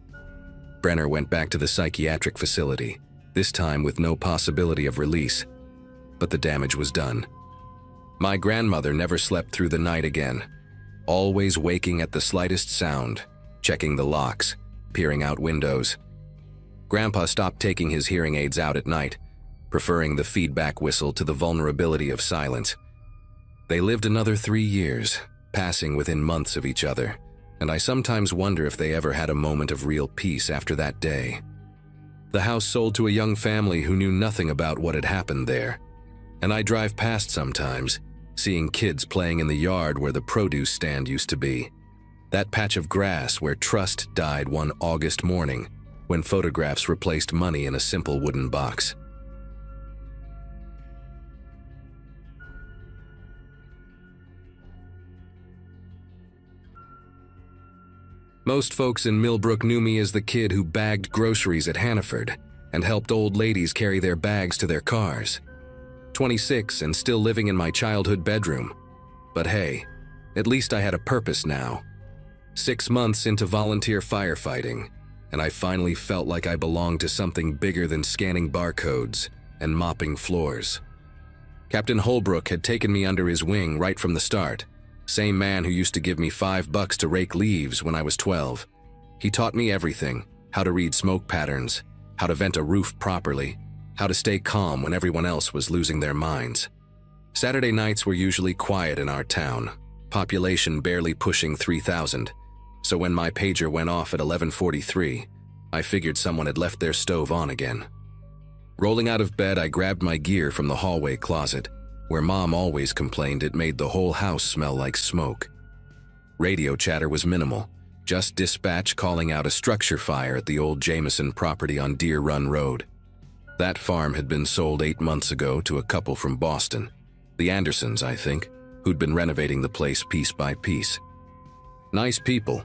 Brenner went back to the psychiatric facility, this time with no possibility of release, but the damage was done. My grandmother never slept through the night again, always waking at the slightest sound, checking the locks, peering out windows. Grandpa stopped taking his hearing aids out at night, preferring the feedback whistle to the vulnerability of silence. They lived another 3 years, passing within months of each other, and I sometimes wonder if they ever had a moment of real peace after that day. The house sold to a young family who knew nothing about what had happened there, and I drive past sometimes, seeing kids playing in the yard where the produce stand used to be. That patch of grass where trust died one August morning when photographs replaced money in a simple wooden box. Most folks in Millbrook knew me as the kid who bagged groceries at Hannaford and helped old ladies carry their bags to their cars. 26 and still living in my childhood bedroom. But hey, at least I had a purpose now. 6 months into volunteer firefighting, and I finally felt like I belonged to something bigger than scanning barcodes and mopping floors. Captain Holbrook had taken me under his wing right from the start. Same man who used to give me $5 to rake leaves when I was 12. He taught me everything: how to read smoke patterns, how to vent a roof properly, how to stay calm when everyone else was losing their minds. Saturday nights were usually quiet in our town, population barely pushing 3,000, so when my pager went off at 11:43, I figured someone had left their stove on again. Rolling out of bed, I grabbed my gear from the hallway closet, where Mom always complained it made the whole house smell like smoke. Radio chatter was minimal, just dispatch calling out a structure fire at the old Jameson property on Deer Run Road. That farm had been sold 8 months ago to a couple from Boston, the Andersons, I think, who'd been renovating the place piece by piece. Nice people,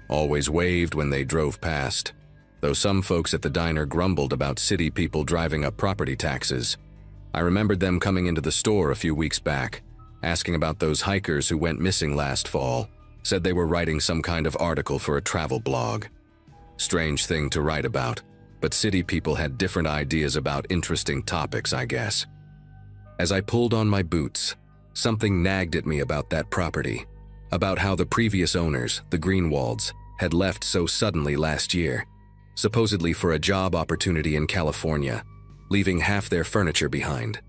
always waved when they drove past, though some folks at the diner grumbled about city people driving up property taxes. I remembered them coming into the store a few weeks back, asking about those hikers who went missing last fall, said they were writing some kind of article for a travel blog. Strange thing to write about, but city people had different ideas about interesting topics, I guess. As I pulled on my boots, something nagged at me about that property, about how the previous owners, the Greenwalds, had left so suddenly last year, supposedly for a job opportunity in California, leaving half their furniture behind.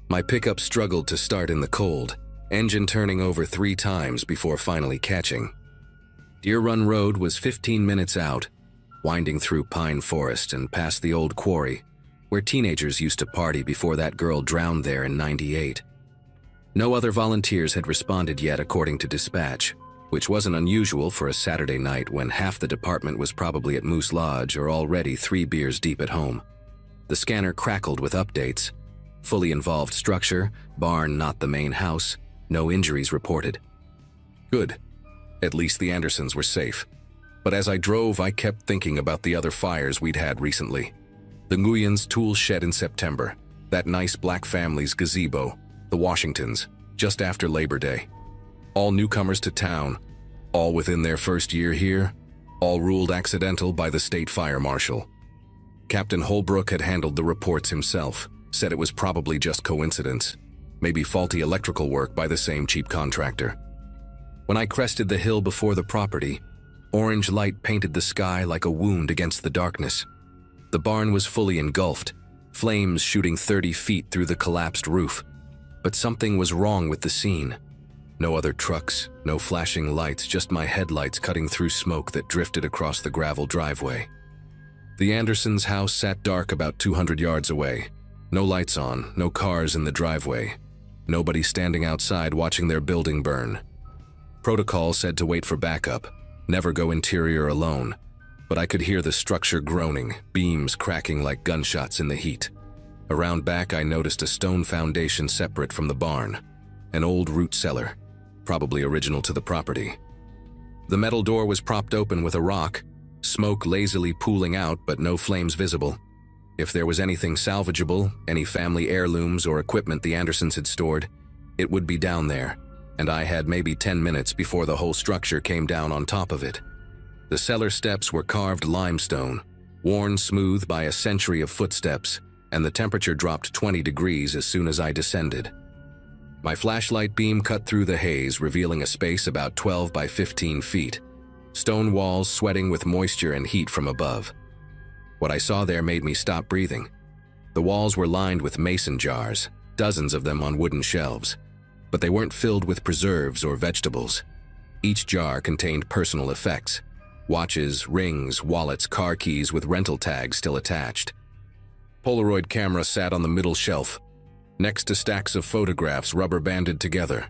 My pickup struggled to start in the cold, engine turning over 3 times before finally catching. Deer Run Road was 15 minutes out, winding through pine forest and past the old quarry, where teenagers used to party before that girl drowned there in '98. No other volunteers had responded yet, according to dispatch, which wasn't unusual for a Saturday night when half the department was probably at Moose Lodge or already 3 beers deep at home. The scanner crackled with updates. Fully involved structure, barn not the main house, no injuries reported. Good. At least the Andersons were safe. But as I drove, I kept thinking about the other fires we'd had recently. The Nguyens' tool shed in September, that nice black family's gazebo, the Washingtons, just after Labor Day. All newcomers to town, all within their first year here, all ruled accidental by the state fire marshal. Captain Holbrook had handled the reports himself, said it was probably just coincidence, maybe faulty electrical work by the same cheap contractor. When I crested the hill before the property, orange light painted the sky like a wound against the darkness. The barn was fully engulfed, flames shooting 30 feet through the collapsed roof. But something was wrong with the scene. No other trucks, no flashing lights, just my headlights cutting through smoke that drifted across the gravel driveway. The Andersons' house sat dark about 200 yards away. No lights on, no cars in the driveway. Nobody standing outside watching their building burn. Protocol said to wait for backup, never go interior alone, but I could hear the structure groaning, beams cracking like gunshots in the heat. Around back, I noticed a stone foundation separate from the barn, an old root cellar, probably original to the property. The metal door was propped open with a rock, smoke lazily pooling out but no flames visible. If there was anything salvageable, any family heirlooms or equipment the Andersons had stored, it would be down there, and I had maybe 10 minutes before the whole structure came down on top of it. The cellar steps were carved limestone, worn smooth by a century of footsteps, and the temperature dropped 20 degrees as soon as I descended. My flashlight beam cut through the haze, revealing a space about 12 by 15 feet, stone walls sweating with moisture and heat from above. What I saw there made me stop breathing. The walls were lined with mason jars, dozens of them on wooden shelves, but they weren't filled with preserves or vegetables. Each jar contained personal effects: watches, rings, wallets, car keys with rental tags still attached. Polaroid camera sat on the middle shelf, next to stacks of photographs rubber-banded together.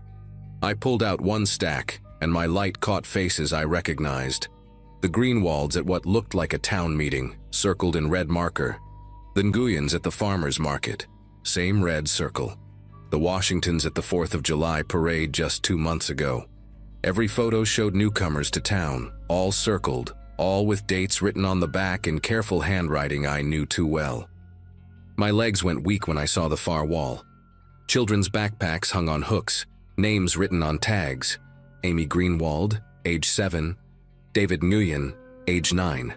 I pulled out one stack, and my light caught faces I recognized. The Greenwalds at what looked like a town meeting, circled in red marker. The Nguyens at the farmer's market, same red circle. The Washingtons at the 4th of July parade just 2 months ago. Every photo showed newcomers to town, all circled, all with dates written on the back in careful handwriting I knew too well. My legs went weak when I saw the far wall. Children's backpacks hung on hooks, names written on tags. Amy Greenwald, age 7, David Nguyen, age 9.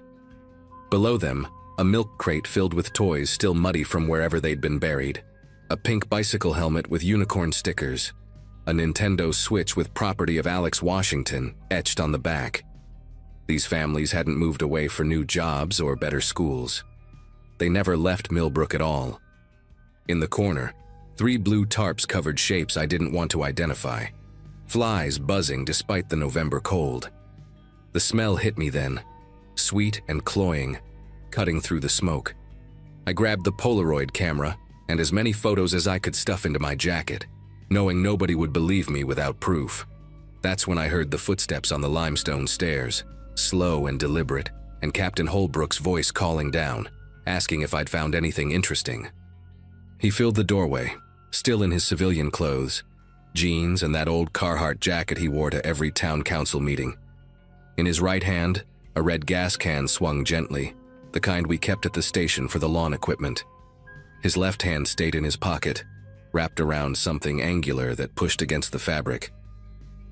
Below them, a milk crate filled with toys still muddy from wherever they'd been buried. A pink bicycle helmet with unicorn stickers. A Nintendo Switch with property of Alex Washington etched on the back. These families hadn't moved away for new jobs or better schools. They never left Millbrook at all. In the corner, 3 blue tarps covered shapes I didn't want to identify. Flies buzzing despite the November cold. The smell hit me then, sweet and cloying, cutting through the smoke. I grabbed the Polaroid camera and as many photos as I could stuff into my jacket, knowing nobody would believe me without proof. That's when I heard the footsteps on the limestone stairs, slow and deliberate, and Captain Holbrook's voice calling down, asking if I'd found anything interesting. He filled the doorway, still in his civilian clothes, jeans and that old Carhartt jacket he wore to every town council meeting. In his right hand, a red gas can swung gently, the kind we kept at the station for the lawn equipment. His left hand stayed in his pocket, wrapped around something angular that pushed against the fabric.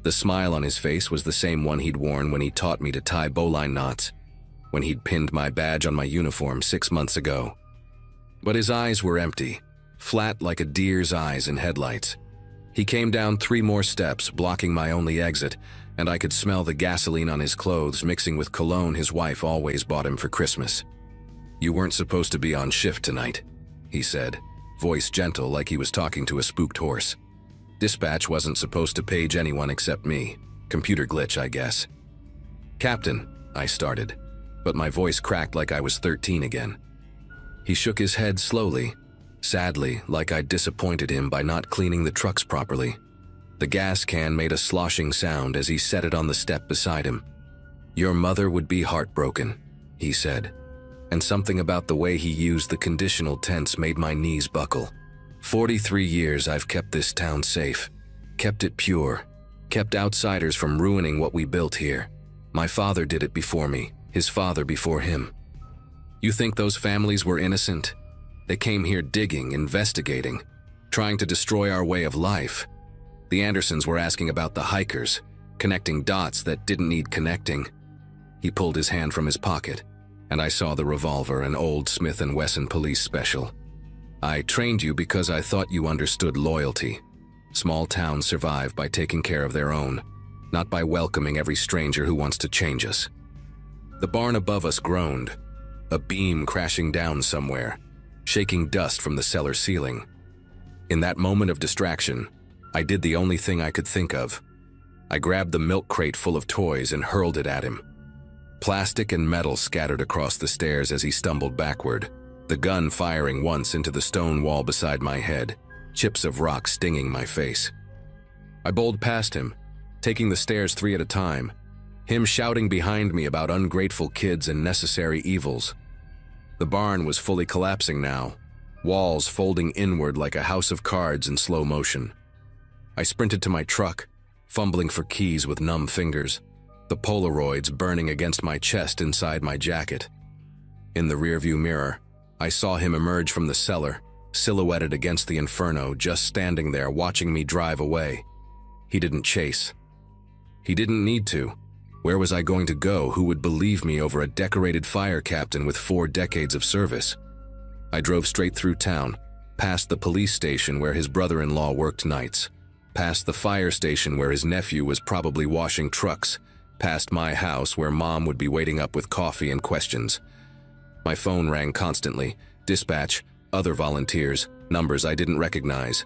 The smile on his face was the same one he'd worn when he taught me to tie bowline knots, when he'd pinned my badge on my uniform 6 months ago. But his eyes were empty, flat like a deer's eyes in headlights. He came down 3 more steps, blocking my only exit, and I could smell the gasoline on his clothes mixing with cologne his wife always bought him for Christmas. "You weren't supposed to be on shift tonight," he said, voice gentle like he was talking to a spooked horse. "Dispatch wasn't supposed to page anyone except me. Computer glitch, I guess." "Captain," I started, but my voice cracked like I was 13 again. He shook his head slowly, sadly, like I'd disappointed him by not cleaning the trucks properly. The gas can made a sloshing sound as he set it on the step beside him. "Your mother would be heartbroken," he said, and something about the way he used the conditional tense made my knees buckle. 43 years I've kept this town safe, kept it pure, kept outsiders from ruining what we built here. My father did it before me, his father before him. You think those families were innocent? They came here digging, investigating, trying to destroy our way of life. The Andersons were asking about the hikers, connecting dots that didn't need connecting. He pulled his hand from his pocket, and I saw the revolver, an old Smith & Wesson police special. "I trained you because I thought you understood loyalty. Small towns survive by taking care of their own, not by welcoming every stranger who wants to change us." The barn above us groaned, a beam crashing down somewhere, shaking dust from the cellar ceiling. In that moment of distraction, I did the only thing I could think of. I grabbed the milk crate full of toys and hurled it at him. Plastic and metal scattered across the stairs as he stumbled backward, the gun firing once into the stone wall beside my head, chips of rock stinging my face. I bowled past him, taking the stairs 3 at a time, him shouting behind me about ungrateful kids and necessary evils. The barn was fully collapsing now, walls folding inward like a house of cards in slow motion. I sprinted to my truck, fumbling for keys with numb fingers. the Polaroids burning against my chest inside my jacket. In the rearview mirror, I saw him emerge from the cellar, silhouetted against the inferno, just standing there watching me drive away. He didn't chase. He didn't need to. Where was I going to go? Who would believe me over a decorated fire captain with 4 decades of service? I drove straight through town, past the police station where his brother-in-law worked nights, past the fire station where his nephew was probably washing trucks, past my house where Mom would be waiting up with coffee and questions. My phone rang constantly. Dispatch, other volunteers, numbers I didn't recognize.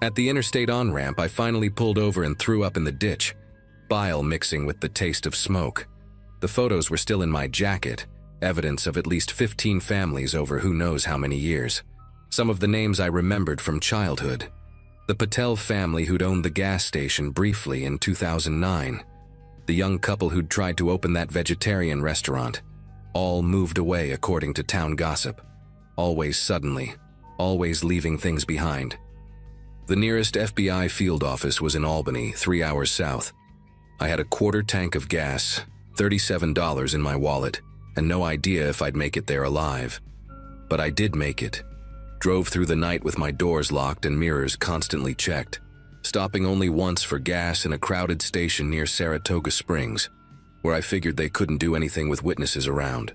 At the interstate on-ramp, I finally pulled over and threw up in the ditch, bile mixing with the taste of smoke. The photos were still in my jacket, evidence of at least 15 families over who knows how many years. Some of the names I remembered from childhood. The Patel family who'd owned the gas station briefly in 2009. The young couple who'd tried to open that vegetarian restaurant. All moved away according to town gossip. Always suddenly, always leaving things behind. The nearest FBI field office was in Albany, 3 hours south. I had a quarter tank of gas, $37 in my wallet, and no idea if I'd make it there alive. But I did make it. Drove through the night with my doors locked and mirrors constantly checked, stopping only once for gas in a crowded station near Saratoga Springs, where I figured they couldn't do anything with witnesses around.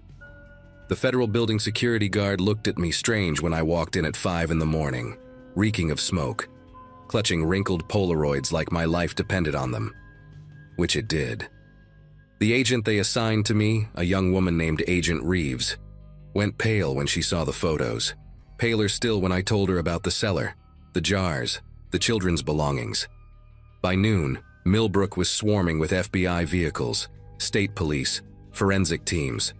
The federal building security guard looked at me strange when I walked in at 5 in the morning, reeking of smoke, clutching wrinkled Polaroids like my life depended on them. Which it did. The agent they assigned to me, a young woman named Agent Reeves, went pale when she saw the photos. Paler still when I told her about the cellar, the jars, the children's belongings. By noon, Millbrook was swarming with FBI vehicles, state police, forensic teams.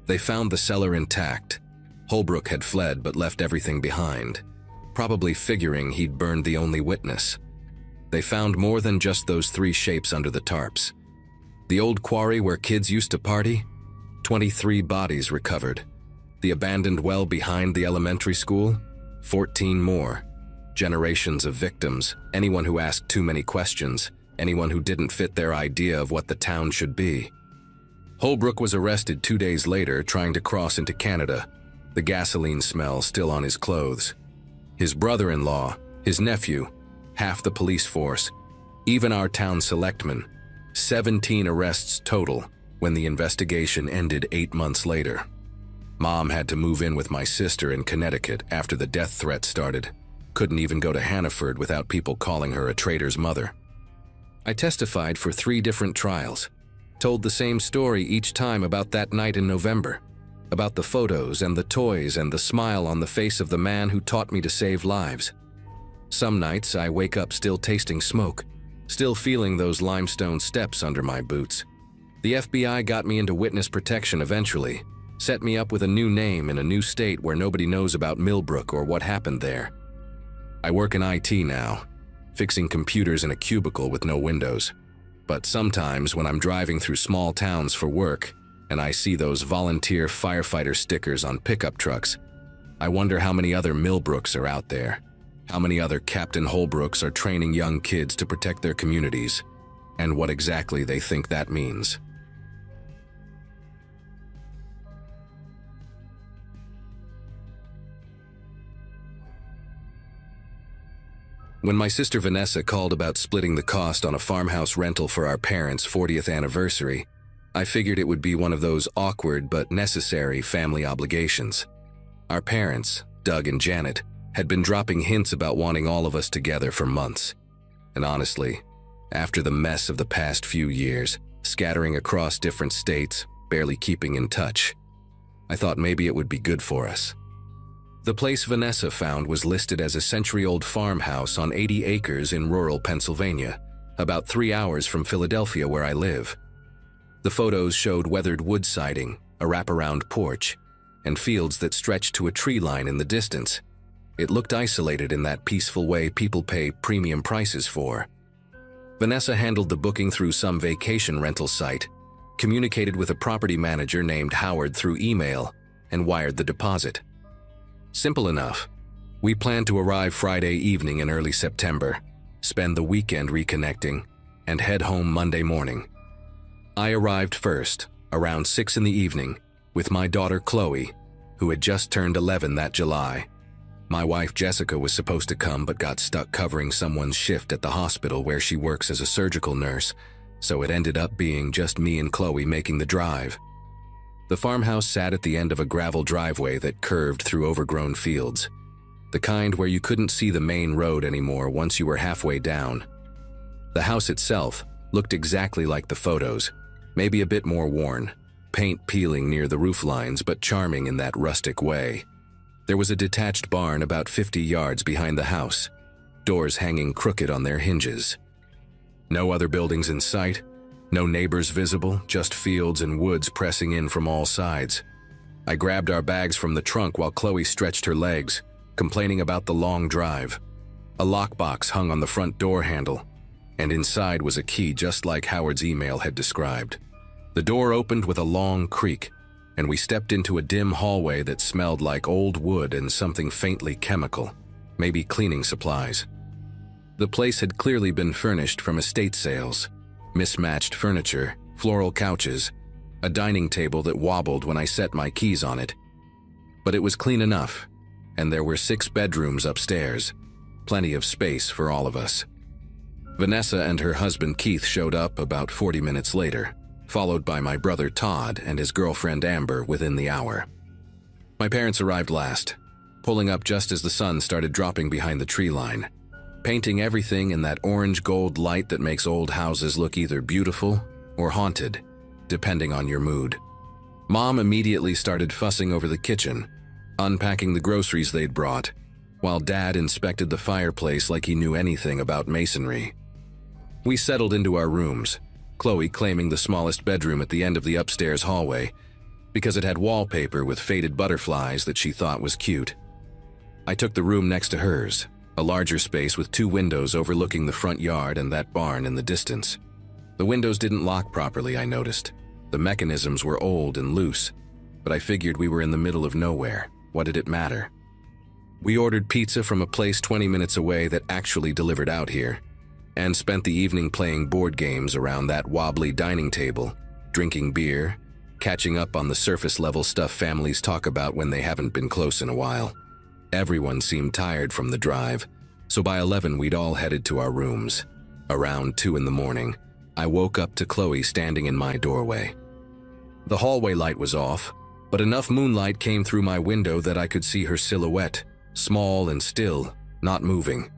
They found the cellar intact. Holbrook had fled but left everything behind, probably figuring he'd burned the only witness. They found more than just those 3 shapes under the tarps. The old quarry where kids used to party? 23 bodies recovered. The abandoned well behind the elementary school? 14 more. Generations of victims, anyone who asked too many questions, anyone who didn't fit their idea of what the town should be. Holbrook was arrested 2 days later trying to cross into Canada, the gasoline smell still on his clothes. His brother-in-law, his nephew, half the police force, even our town selectmen, 17 arrests total when the investigation ended 8 months later. Mom had to move in with my sister in Connecticut after the death threat started. Couldn't even go to Hannaford without people calling her a traitor's mother. I testified for 3 different trials, told the same story each time about that night in November, about the photos and the toys and the smile on the face of the man who taught me to save lives. Some nights I wake up still tasting smoke, still feeling those limestone steps under my boots. The FBI got me into witness protection eventually, set me up with a new name in a new state where nobody knows about Millbrook or what happened there. I work in IT now, fixing computers in a cubicle with no windows. But sometimes when I'm driving through small towns for work and I see those volunteer firefighter stickers on pickup trucks, I wonder how many other Millbrooks are out there. How many other Captain Holbrooks are training young kids to protect their communities, and what exactly they think that means. When my sister Vanessa called about splitting the cost on a farmhouse rental for our parents' 40th anniversary, I figured it would be one of those awkward but necessary family obligations. Our parents, Doug and Janet, had been dropping hints about wanting all of us together for months. And honestly, after the mess of the past few years, scattering across different states, barely keeping in touch, I thought maybe it would be good for us. The place Vanessa found was listed as a century-old farmhouse on 80 acres in rural Pennsylvania, about 3 hours from Philadelphia where I live. The photos showed weathered wood siding, a wraparound porch, and fields that stretched to a tree line in the distance. It looked isolated in that peaceful way people pay premium prices for. Vanessa handled the booking through some vacation rental site, communicated with a property manager named Howard through email, and wired the deposit. Simple enough. We planned to arrive Friday evening in early September, spend the weekend reconnecting, and head home Monday morning. I arrived first, around 6 in the evening, with my daughter Chloe, who had just turned 11 that July. My wife Jessica was supposed to come but got stuck covering someone's shift at the hospital where she works as a surgical nurse, so it ended up being just me and Chloe making the drive. The farmhouse sat at the end of a gravel driveway that curved through overgrown fields, the kind where you couldn't see the main road anymore once you were halfway down. The house itself looked exactly like the photos, maybe a bit more worn, paint peeling near the roof lines but charming in that rustic way. There was a detached barn about 50 yards behind the house, doors hanging crooked on their hinges. No other buildings in sight, no neighbors visible, just fields and woods pressing in from all sides. I grabbed our bags from the trunk while Chloe stretched her legs, complaining about the long drive. A lockbox hung on the front door handle, and inside was a key just like Howard's email had described. The door opened with a long creak, and we stepped into a dim hallway that smelled like old wood and something faintly chemical, maybe cleaning supplies. The place had clearly been furnished from estate sales. Mismatched furniture, floral couches, a dining table that wobbled when I set my keys on it. But it was clean enough, and there were 6 bedrooms upstairs, plenty of space for all of us. Vanessa and her husband Keith showed up about 40 minutes later, followed by my brother Todd and his girlfriend Amber within the hour. My parents arrived last, pulling up just as the sun started dropping behind the tree line, painting everything in that orange-gold light that makes old houses look either beautiful or haunted, depending on your mood. Mom immediately started fussing over the kitchen, unpacking the groceries they'd brought, while Dad inspected the fireplace like he knew anything about masonry. We settled into our rooms, Chloe claiming the smallest bedroom at the end of the upstairs hallway because it had wallpaper with faded butterflies that she thought was cute. I took the room next to hers, a larger space with 2 windows overlooking the front yard and that barn in the distance. The windows didn't lock properly, I noticed. The mechanisms were old and loose, but I figured we were in the middle of nowhere. What did it matter? We ordered pizza from a place 20 minutes away that actually delivered out here, and spent the evening playing board games around that wobbly dining table, drinking beer, catching up on the surface-level stuff families talk about when they haven't been close in a while. Everyone seemed tired from the drive, so by 11 we'd all headed to our rooms. Around 2 in the morning, I woke up to Chloe standing in my doorway. The hallway light was off, but enough moonlight came through my window that I could see her silhouette, small and still, not moving.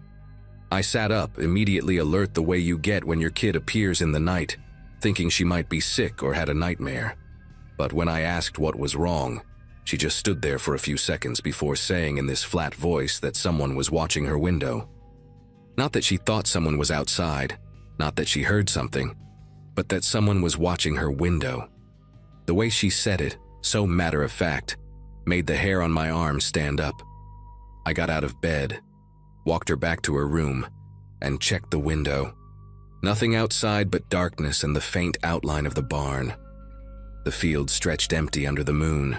I sat up, immediately alert the way you get when your kid appears in the night, thinking she might be sick or had a nightmare. But when I asked what was wrong, she just stood there for a few seconds before saying in this flat voice that someone was watching her window. Not that she thought someone was outside, not that she heard something, but that someone was watching her window. The way she said it, so matter-of-fact, made the hair on my arm stand up. I got out of bed, walked her back to her room, and checked the window. Nothing outside but darkness and the faint outline of the barn. The field stretched empty under the moon.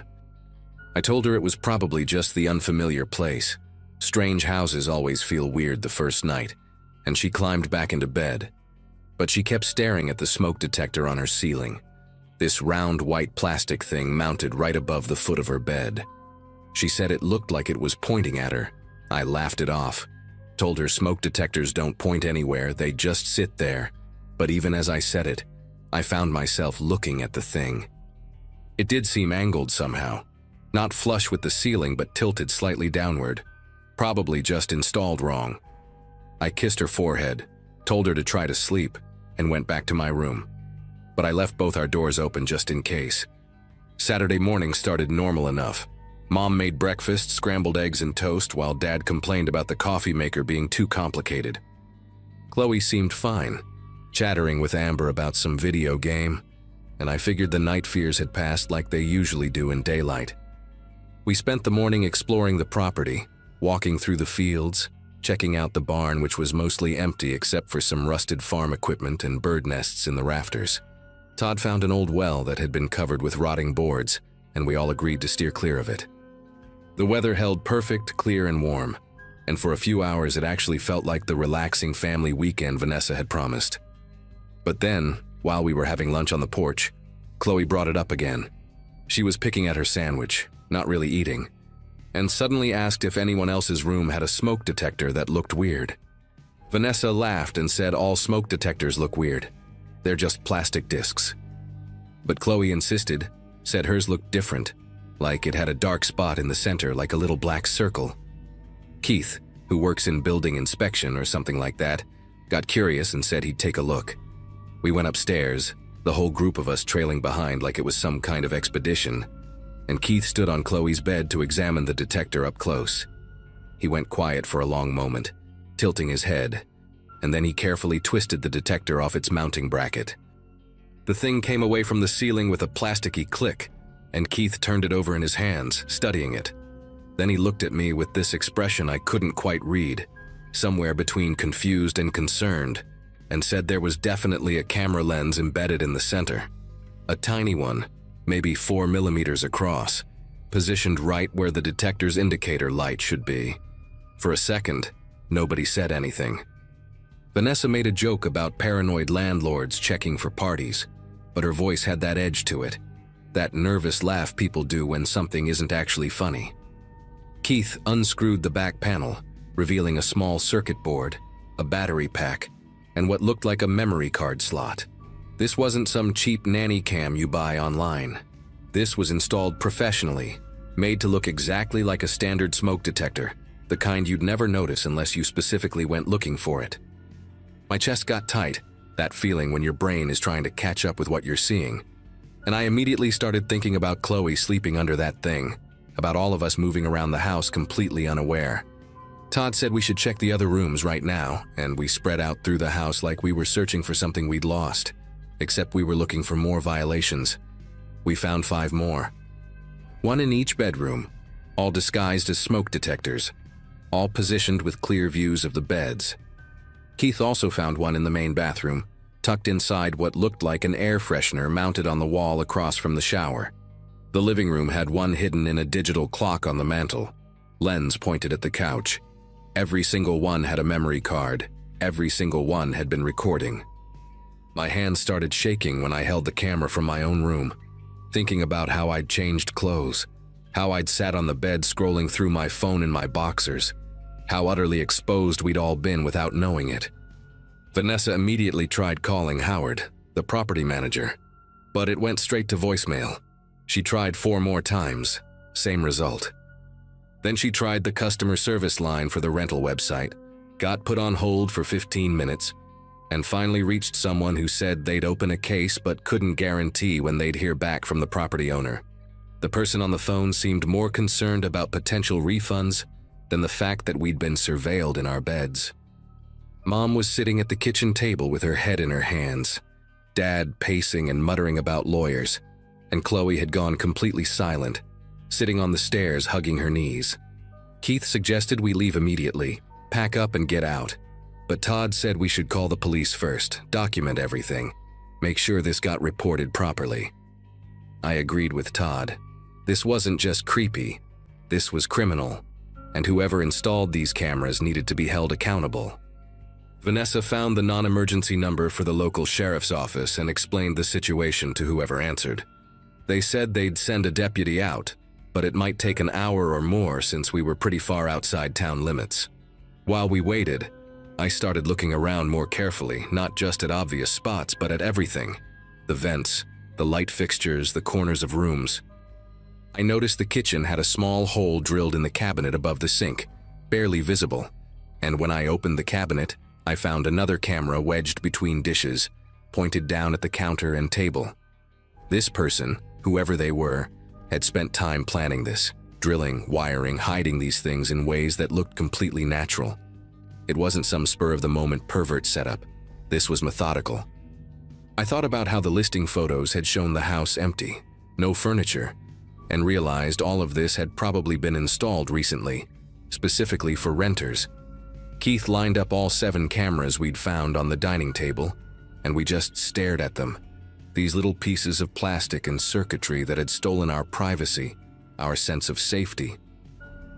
I told her it was probably just the unfamiliar place. Strange houses always feel weird the first night, and she climbed back into bed. But she kept staring at the smoke detector on her ceiling, this round white plastic thing mounted right above the foot of her bed. She said it looked like it was pointing at her. I laughed it off, told her smoke detectors don't point anywhere, they just sit there. But even as I said it, I found myself looking at the thing. It did seem angled somehow, not flush with the ceiling but tilted slightly downward, probably just installed wrong. I kissed her forehead, told her to try to sleep, and went back to my room. But I left both our doors open just in case. Saturday morning started normal enough. Mom made breakfast, scrambled eggs and toast, while Dad complained about the coffee maker being too complicated. Chloe seemed fine, chattering with Amber about some video game, and I figured the night fears had passed like they usually do in daylight. We spent the morning exploring the property, walking through the fields, checking out the barn, which was mostly empty except for some rusted farm equipment and bird nests in the rafters. Todd found an old well that had been covered with rotting boards, and we all agreed to steer clear of it. The weather held perfect, clear, and warm, and for a few hours it actually felt like the relaxing family weekend Vanessa had promised. But then, While we were having lunch on the porch, Chloe brought it up again. She was picking at her sandwich, not really eating, and suddenly asked if anyone else's room had a smoke detector that looked weird. Vanessa laughed and said all smoke detectors look weird. They're just plastic discs. But Chloe insisted, said hers looked different, like it had a dark spot in the center like a little black circle. Keith, who works in building inspection or something like that, got curious and said he'd take a look. We went upstairs, the whole group of us trailing behind like it was some kind of expedition, and Keith stood on Chloe's bed to examine the detector up close. He went quiet for a long moment, tilting his head, and then he carefully twisted the detector off its mounting bracket. The thing came away from the ceiling with a plasticky click, and Keith turned it over in his hands, studying it. Then he looked at me with this expression I couldn't quite read, somewhere between confused and concerned, and said there was definitely a camera lens embedded in the center. A tiny one, maybe 4 millimeters across, positioned right where the detector's indicator light should be. For a second, nobody said anything. Vanessa made a joke about paranoid landlords checking for parties, but her voice had that edge to it, that nervous laugh people do when something isn't actually funny. Keith unscrewed the back panel, revealing a small circuit board, a battery pack, and what looked like a memory card slot. This wasn't some cheap nanny cam you buy online. This was installed professionally, made to look exactly like a standard smoke detector, the kind you'd never notice unless you specifically went looking for it. My chest got tight, that feeling when your brain is trying to catch up with what you're seeing, and I immediately started thinking about Chloe sleeping under that thing, about all of us moving around the house completely unaware. Todd said we should check the other rooms right now, and we spread out through the house like we were searching for something we'd lost, except we were looking for more violations. We found 5 more. 1 in each bedroom, all disguised as smoke detectors, all positioned with clear views of the beds. Keith also found 1 in the main bathroom, tucked inside what looked like an air freshener mounted on the wall across from the shower. The living room had 1 hidden in a digital clock on the mantel, lens pointed at the couch. Every single one had a memory card. Every single one had been recording. My hands started shaking when I held the camera from my own room, thinking about how I'd changed clothes, how I'd sat on the bed scrolling through my phone in my boxers, how utterly exposed we'd all been without knowing it. Vanessa immediately tried calling Howard, the property manager, but it went straight to voicemail. She tried 4 more times, same result. Then she tried the customer service line for the rental website, got put on hold for 15 minutes, and finally reached someone who said they'd open a case but couldn't guarantee when they'd hear back from the property owner. The person on the phone seemed more concerned about potential refunds than the fact that we'd been surveilled in our beds. Mom was sitting at the kitchen table with her head in her hands, Dad pacing and muttering about lawyers, and Chloe had gone completely silent, sitting on the stairs hugging her knees. Keith suggested we leave immediately, pack up and get out, but Todd said we should call the police first, document everything, make sure this got reported properly. I agreed with Todd. This wasn't just creepy, this was criminal, and whoever installed these cameras needed to be held accountable. Vanessa found the non-emergency number for the local sheriff's office and explained the situation to whoever answered. They said they'd send a deputy out, but it might take an hour or more since we were pretty far outside town limits. While we waited, I started looking around more carefully, not just at obvious spots, but at everything. The vents, the light fixtures, the corners of rooms. I noticed the kitchen had a small hole drilled in the cabinet above the sink, barely visible, and when I opened the cabinet, I found another camera wedged between dishes, pointed down at the counter and table. This person, whoever they were, had spent time planning this, drilling, wiring, hiding these things in ways that looked completely natural. It wasn't some spur-of-the-moment pervert setup. This was methodical. I thought about how the listing photos had shown the house empty, no furniture, and realized all of this had probably been installed recently, specifically for renters. Keith lined up all 7 cameras we'd found on the dining table, and we just stared at them. These little pieces of plastic and circuitry that had stolen our privacy, our sense of safety.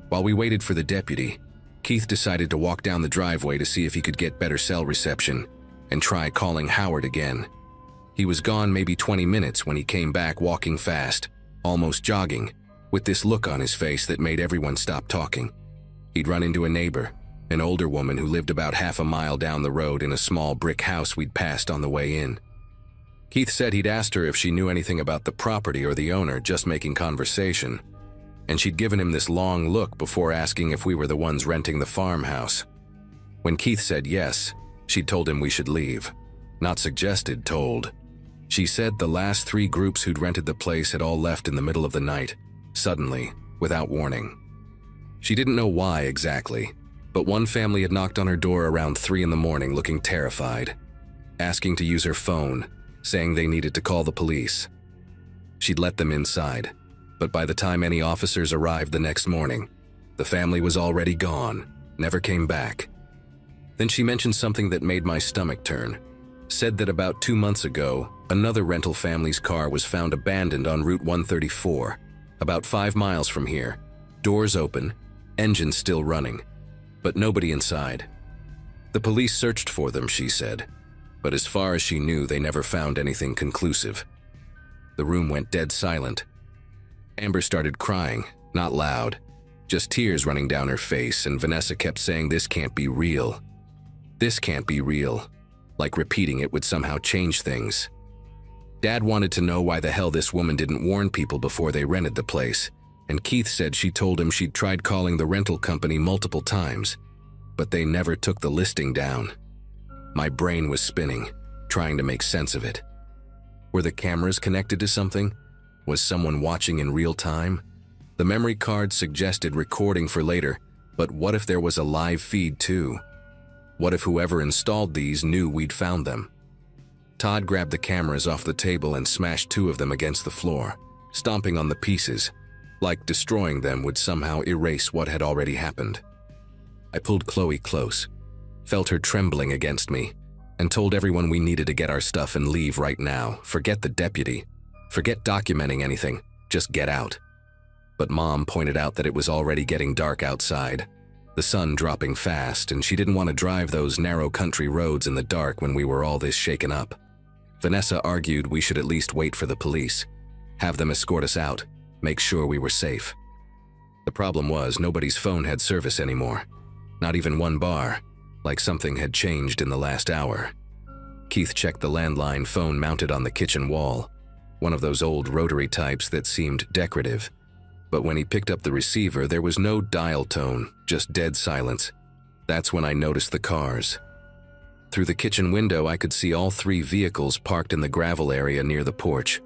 While we waited for the deputy, Keith decided to walk down the driveway to see if he could get better cell reception and try calling Howard again. He was gone maybe 20 minutes when he came back walking fast, almost jogging, with this look on his face that made everyone stop talking. He'd run into a neighbor, an older woman who lived about half a mile down the road in a small brick house we'd passed on the way in. Keith said he'd asked her if she knew anything about the property or the owner, just making conversation, and she'd given him this long look before asking if we were the ones renting the farmhouse. When Keith said yes, she'd told him we should leave. Not suggested, told. She said the last 3 groups who'd rented the place had all left in the middle of the night, suddenly, without warning. She didn't know why exactly, but one family had knocked on her door around 3 in the morning looking terrified, asking to use her phone, saying they needed to call the police. She'd let them inside, but by the time any officers arrived the next morning, the family was already gone, never came back. Then she mentioned something that made my stomach turn. Said that about 2 months ago, another rental family's car was found abandoned on Route 134, about 5 miles from here, doors open, engine still running, but nobody inside. The police searched for them, she said, but as far as she knew, they never found anything conclusive. The room went dead silent. Amber started crying, not loud, just tears running down her face, and Vanessa kept saying, "This can't be real. This can't be real," like repeating it would somehow change things. Dad wanted to know why the hell this woman didn't warn people before they rented the place, and Keith said she told him she'd tried calling the rental company multiple times, but they never took the listing down. My brain was spinning, trying to make sense of it. Were the cameras connected to something? Was someone watching in real time? The memory card suggested recording for later, but what if there was a live feed too? What if whoever installed these knew we'd found them? Todd grabbed the cameras off the table and smashed 2 of them against the floor, stomping on the pieces, like destroying them would somehow erase what had already happened. I pulled Chloe close, felt her trembling against me, and told everyone we needed to get our stuff and leave right now. Forget the deputy. Forget documenting anything. Just get out. But Mom pointed out that it was already getting dark outside, the sun dropping fast, and she didn't want to drive those narrow country roads in the dark when we were all this shaken up. Vanessa argued we should at least wait for the police, have them escort us out, make sure we were safe. The problem was nobody's phone had service anymore, not even one bar, like something had changed in the last hour. Keith checked the landline phone mounted on the kitchen wall, one of those old rotary types that seemed decorative. But when he picked up the receiver, there was no dial tone, just dead silence. That's when I noticed the cars. Through the kitchen window, I could see all 3 vehicles parked in the gravel area near the porch,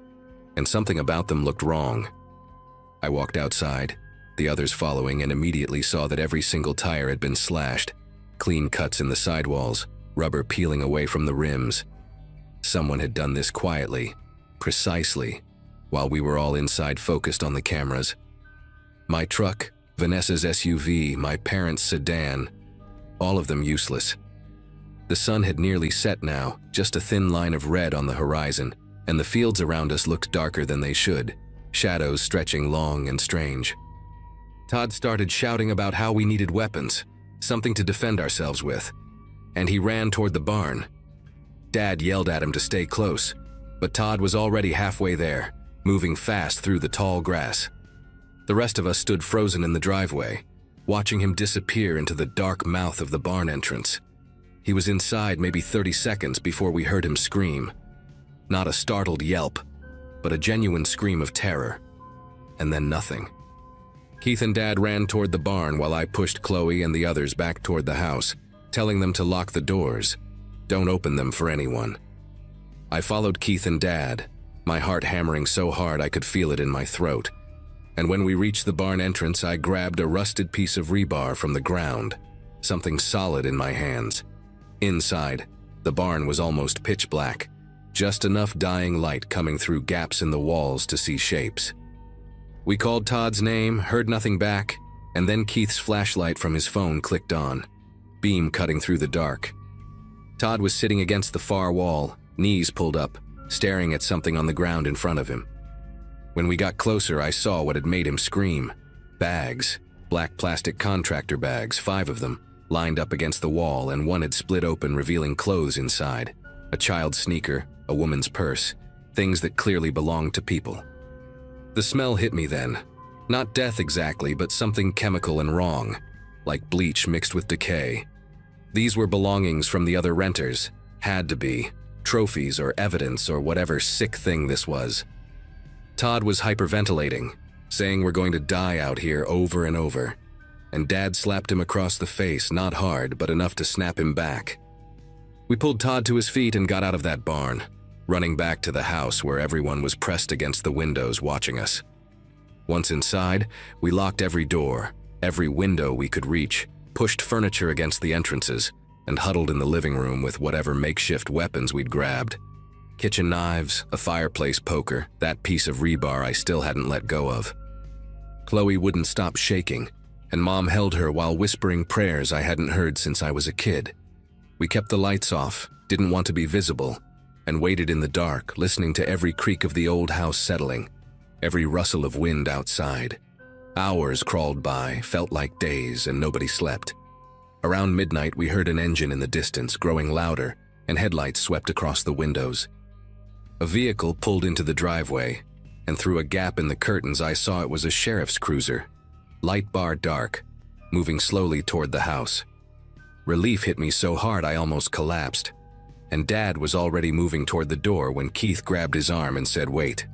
and something about them looked wrong. I walked outside, the others following, and immediately saw that every single tire had been slashed, clean cuts in the sidewalls, rubber peeling away from the rims. Someone had done this quietly, precisely, while we were all inside focused on the cameras. My truck, Vanessa's SUV, my parents' sedan, all of them useless. The sun had nearly set now, just a thin line of red on the horizon, and the fields around us looked darker than they should, shadows stretching long and strange. Todd started shouting about how we needed weapons, something to defend ourselves with, and he ran toward the barn. Dad yelled at him to stay close, but Todd was already halfway there, moving fast through the tall grass. The rest of us stood frozen in the driveway, watching him disappear into the dark mouth of the barn entrance. He was inside maybe 30 seconds before we heard him scream. Not a startled yelp, but a genuine scream of terror. And then nothing. Keith and Dad ran toward the barn while I pushed Chloe and the others back toward the house, telling them to lock the doors. Don't open them for anyone. I followed Keith and Dad, my heart hammering so hard I could feel it in my throat. And when we reached the barn entrance, I grabbed a rusted piece of rebar from the ground, something solid in my hands. Inside, the barn was almost pitch black, just enough dying light coming through gaps in the walls to see shapes. We called Todd's name, heard nothing back, and then Keith's flashlight from his phone clicked on, beam cutting through the dark. Todd was sitting against the far wall, knees pulled up, staring at something on the ground in front of him. When we got closer, I saw what had made him scream. Bags, black plastic contractor bags, 5 of them, lined up against the wall, and one had split open, revealing clothes inside. A child's sneaker, a woman's purse, things that clearly belonged to people. The smell hit me then. Not death exactly, but something chemical and wrong, like bleach mixed with decay. These were belongings from the other renters, had to be, trophies or evidence or whatever sick thing this was. Todd was hyperventilating, saying we're going to die out here over and over, and Dad slapped him across the face, not hard, but enough to snap him back. We pulled Todd to his feet and got out of that barn, running back to the house where everyone was pressed against the windows watching us. Once inside, we locked every door, every window we could reach, pushed furniture against the entrances, and huddled in the living room with whatever makeshift weapons we'd grabbed. Kitchen knives, a fireplace poker, that piece of rebar I still hadn't let go of. Chloe wouldn't stop shaking, and Mom held her while whispering prayers I hadn't heard since I was a kid. We kept the lights off, didn't want to be visible, and waited in the dark, listening to every creak of the old house settling, every rustle of wind outside. Hours crawled by, felt like days, and nobody slept. Around midnight, we heard an engine in the distance, growing louder, and headlights swept across the windows. A vehicle pulled into the driveway, and through a gap in the curtains I saw it was a sheriff's cruiser, light bar dark, moving slowly toward the house. Relief hit me so hard I almost collapsed, and Dad was already moving toward the door when Keith grabbed his arm and said, "Wait."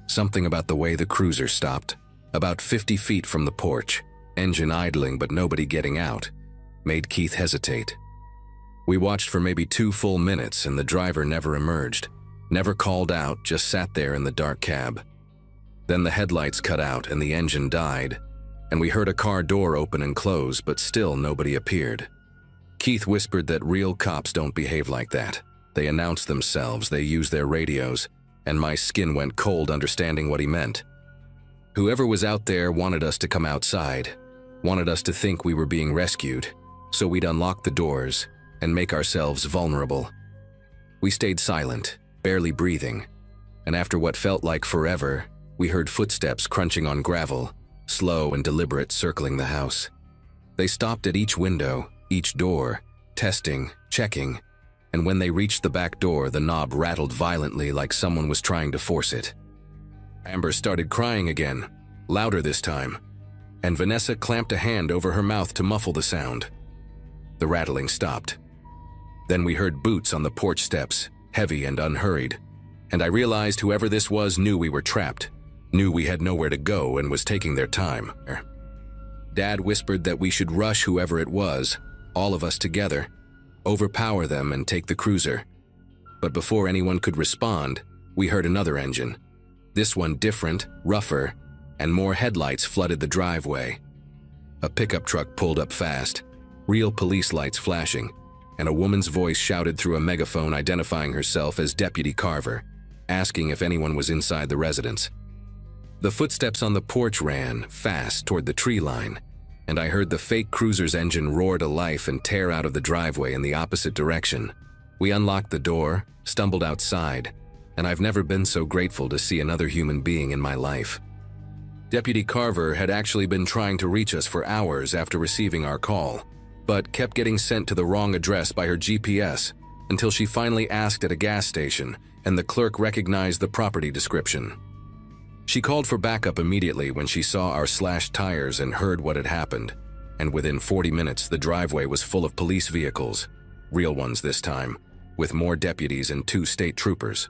Something about the way the cruiser stopped, about 50 feet from the porch, engine idling but nobody getting out, made Keith hesitate. We watched for maybe 2 full minutes and the driver never emerged. Never called out, just sat there in the dark cab. Then the headlights cut out and the engine died, and we heard a car door open and close, but still nobody appeared. Keith whispered that real cops don't behave like that. They announce themselves, they use their radios, and my skin went cold understanding what he meant. Whoever was out there wanted us to come outside, wanted us to think we were being rescued, so we'd unlock the doors and make ourselves vulnerable. We stayed silent, barely breathing, and after what felt like forever, we heard footsteps crunching on gravel, slow and deliberate, circling the house. They stopped at each window, each door, testing, checking, and when they reached the back door, the knob rattled violently like someone was trying to force it. Amber started crying again, louder this time, and Vanessa clamped a hand over her mouth to muffle the sound. The rattling stopped. Then we heard boots on the porch steps, heavy and unhurried, and I realized whoever this was knew we were trapped, knew we had nowhere to go and was taking their time. Dad whispered that we should rush whoever it was, all of us together, overpower them and take the cruiser. But before anyone could respond, we heard another engine. This one different, rougher, and more headlights flooded the driveway. A pickup truck pulled up fast, real police lights flashing, and a woman's voice shouted through a megaphone identifying herself as Deputy Carver, asking if anyone was inside the residence. The footsteps on the porch ran fast toward the tree line, and I heard the fake cruiser's engine roar to life and tear out of the driveway in the opposite direction. We unlocked the door, stumbled outside, and I've never been so grateful to see another human being in my life. Deputy Carver had actually been trying to reach us for hours after receiving our call, but kept getting sent to the wrong address by her GPS until she finally asked at a gas station and the clerk recognized the property description. She called for backup immediately when she saw our slashed tires and heard what had happened, and within 40 minutes the driveway was full of police vehicles, real ones this time, with more deputies and 2 state troopers.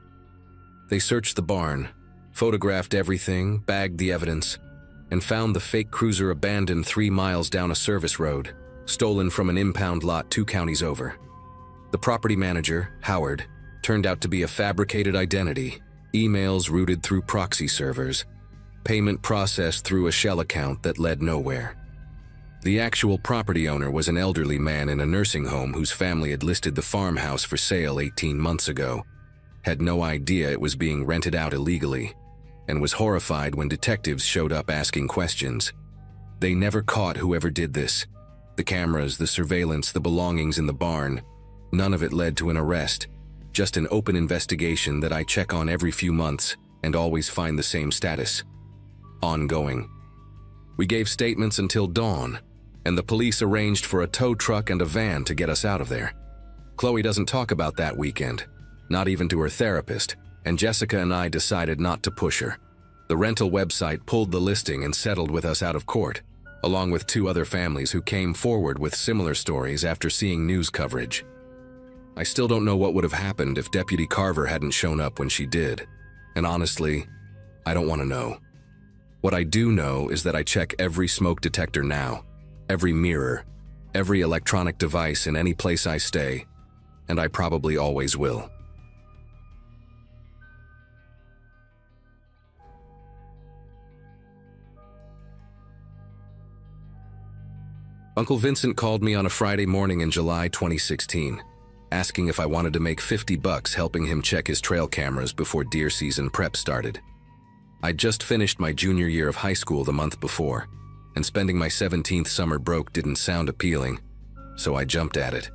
They searched the barn, photographed everything, bagged the evidence, and found the fake cruiser abandoned 3 miles down a service road, stolen from an impound lot 2 counties over. The property manager, Howard, turned out to be a fabricated identity, emails routed through proxy servers, payment processed through a shell account that led nowhere. The actual property owner was an elderly man in a nursing home whose family had listed the farmhouse for sale 18 months ago, had no idea it was being rented out illegally, and was horrified when detectives showed up asking questions. They never caught whoever did this. The cameras, the surveillance, the belongings in the barn, none of it led to an arrest, just an open investigation that I check on every few months and always find the same status: ongoing. We gave statements until dawn, and the police arranged for a tow truck and a van to get us out of there. Chloe doesn't talk about that weekend. not even to her therapist, and Jessica and I decided not to push her. The rental website pulled the listing and settled with us out of court, along with 2 other families who came forward with similar stories after seeing news coverage. I still don't know what would have happened if Deputy Carver hadn't shown up when she did, and honestly, I don't want to know. What I do know is that I check every smoke detector now, every mirror, every electronic device in any place I stay, and I probably always will. Uncle Vincent called me on a Friday morning in July 2016, asking if I wanted to make $50 helping him check his trail cameras before deer season prep started. I'd just finished my junior year of high school the month before, and spending my 17th summer broke didn't sound appealing, so I jumped at it.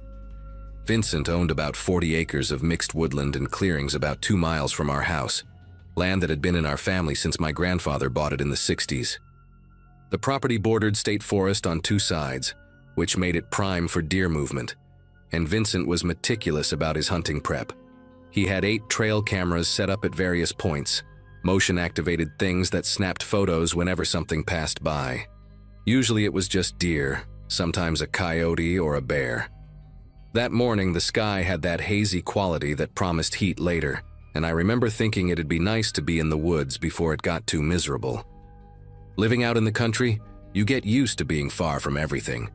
Vincent owned about 40 acres of mixed woodland and clearings about 2 miles from our house, land that had been in our family since my grandfather bought it in the 60s. The property bordered state forest on 2 sides, which made it prime for deer movement, and Vincent was meticulous about his hunting prep. He had 8 trail cameras set up at various points, motion-activated things that snapped photos whenever something passed by. Usually it was just deer, sometimes a coyote or a bear. That morning, the sky had that hazy quality that promised heat later, and I remember thinking it'd be nice to be in the woods before it got too miserable. Living out in the country, you get used to being far from everything.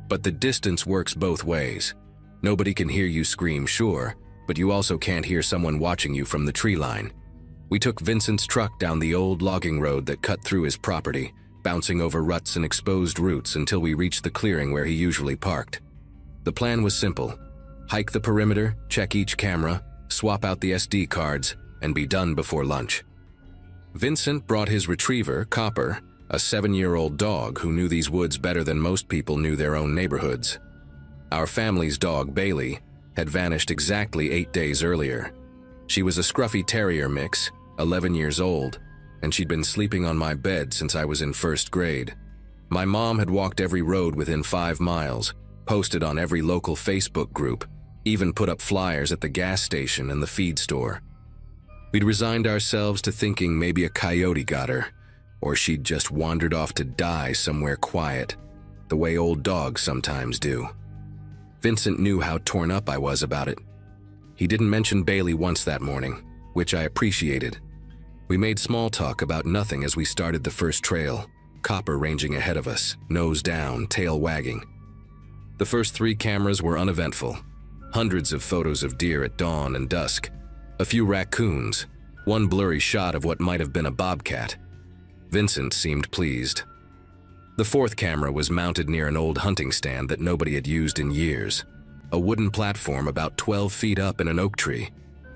But the distance works both ways. Nobody can hear you scream, sure, but you also can't hear someone watching you from the tree line. We took Vincent's truck down the old logging road that cut through his property, bouncing over ruts and exposed roots until we reached the clearing where he usually parked. The plan was simple: hike the perimeter, check each camera, swap out the SD cards, and be done before lunch. Vincent brought his retriever, Copper, a 7-year-old dog who knew these woods better than most people knew their own neighborhoods. Our family's dog, Bailey, had vanished exactly 8 days earlier. She was a scruffy terrier mix, 11 years old, and she'd been sleeping on my bed since I was in 1st grade. My mom had walked every road within 5 miles, posted on every local Facebook group, even put up flyers at the gas station and the feed store. We'd resigned ourselves to thinking maybe a coyote got her, or she'd just wandered off to die somewhere quiet, the way old dogs sometimes do. Vincent knew how torn up I was about it. He didn't mention Bailey once that morning, which I appreciated. We made small talk about nothing as we started the first trail, Copper ranging ahead of us, nose down, tail wagging. The first 3 cameras were uneventful. Hundreds of photos of deer at dawn and dusk, a few raccoons, one blurry shot of what might have been a bobcat. Vincent seemed pleased. The 4th camera was mounted near an old hunting stand that nobody had used in years, a wooden platform about 12 feet up in an oak tree,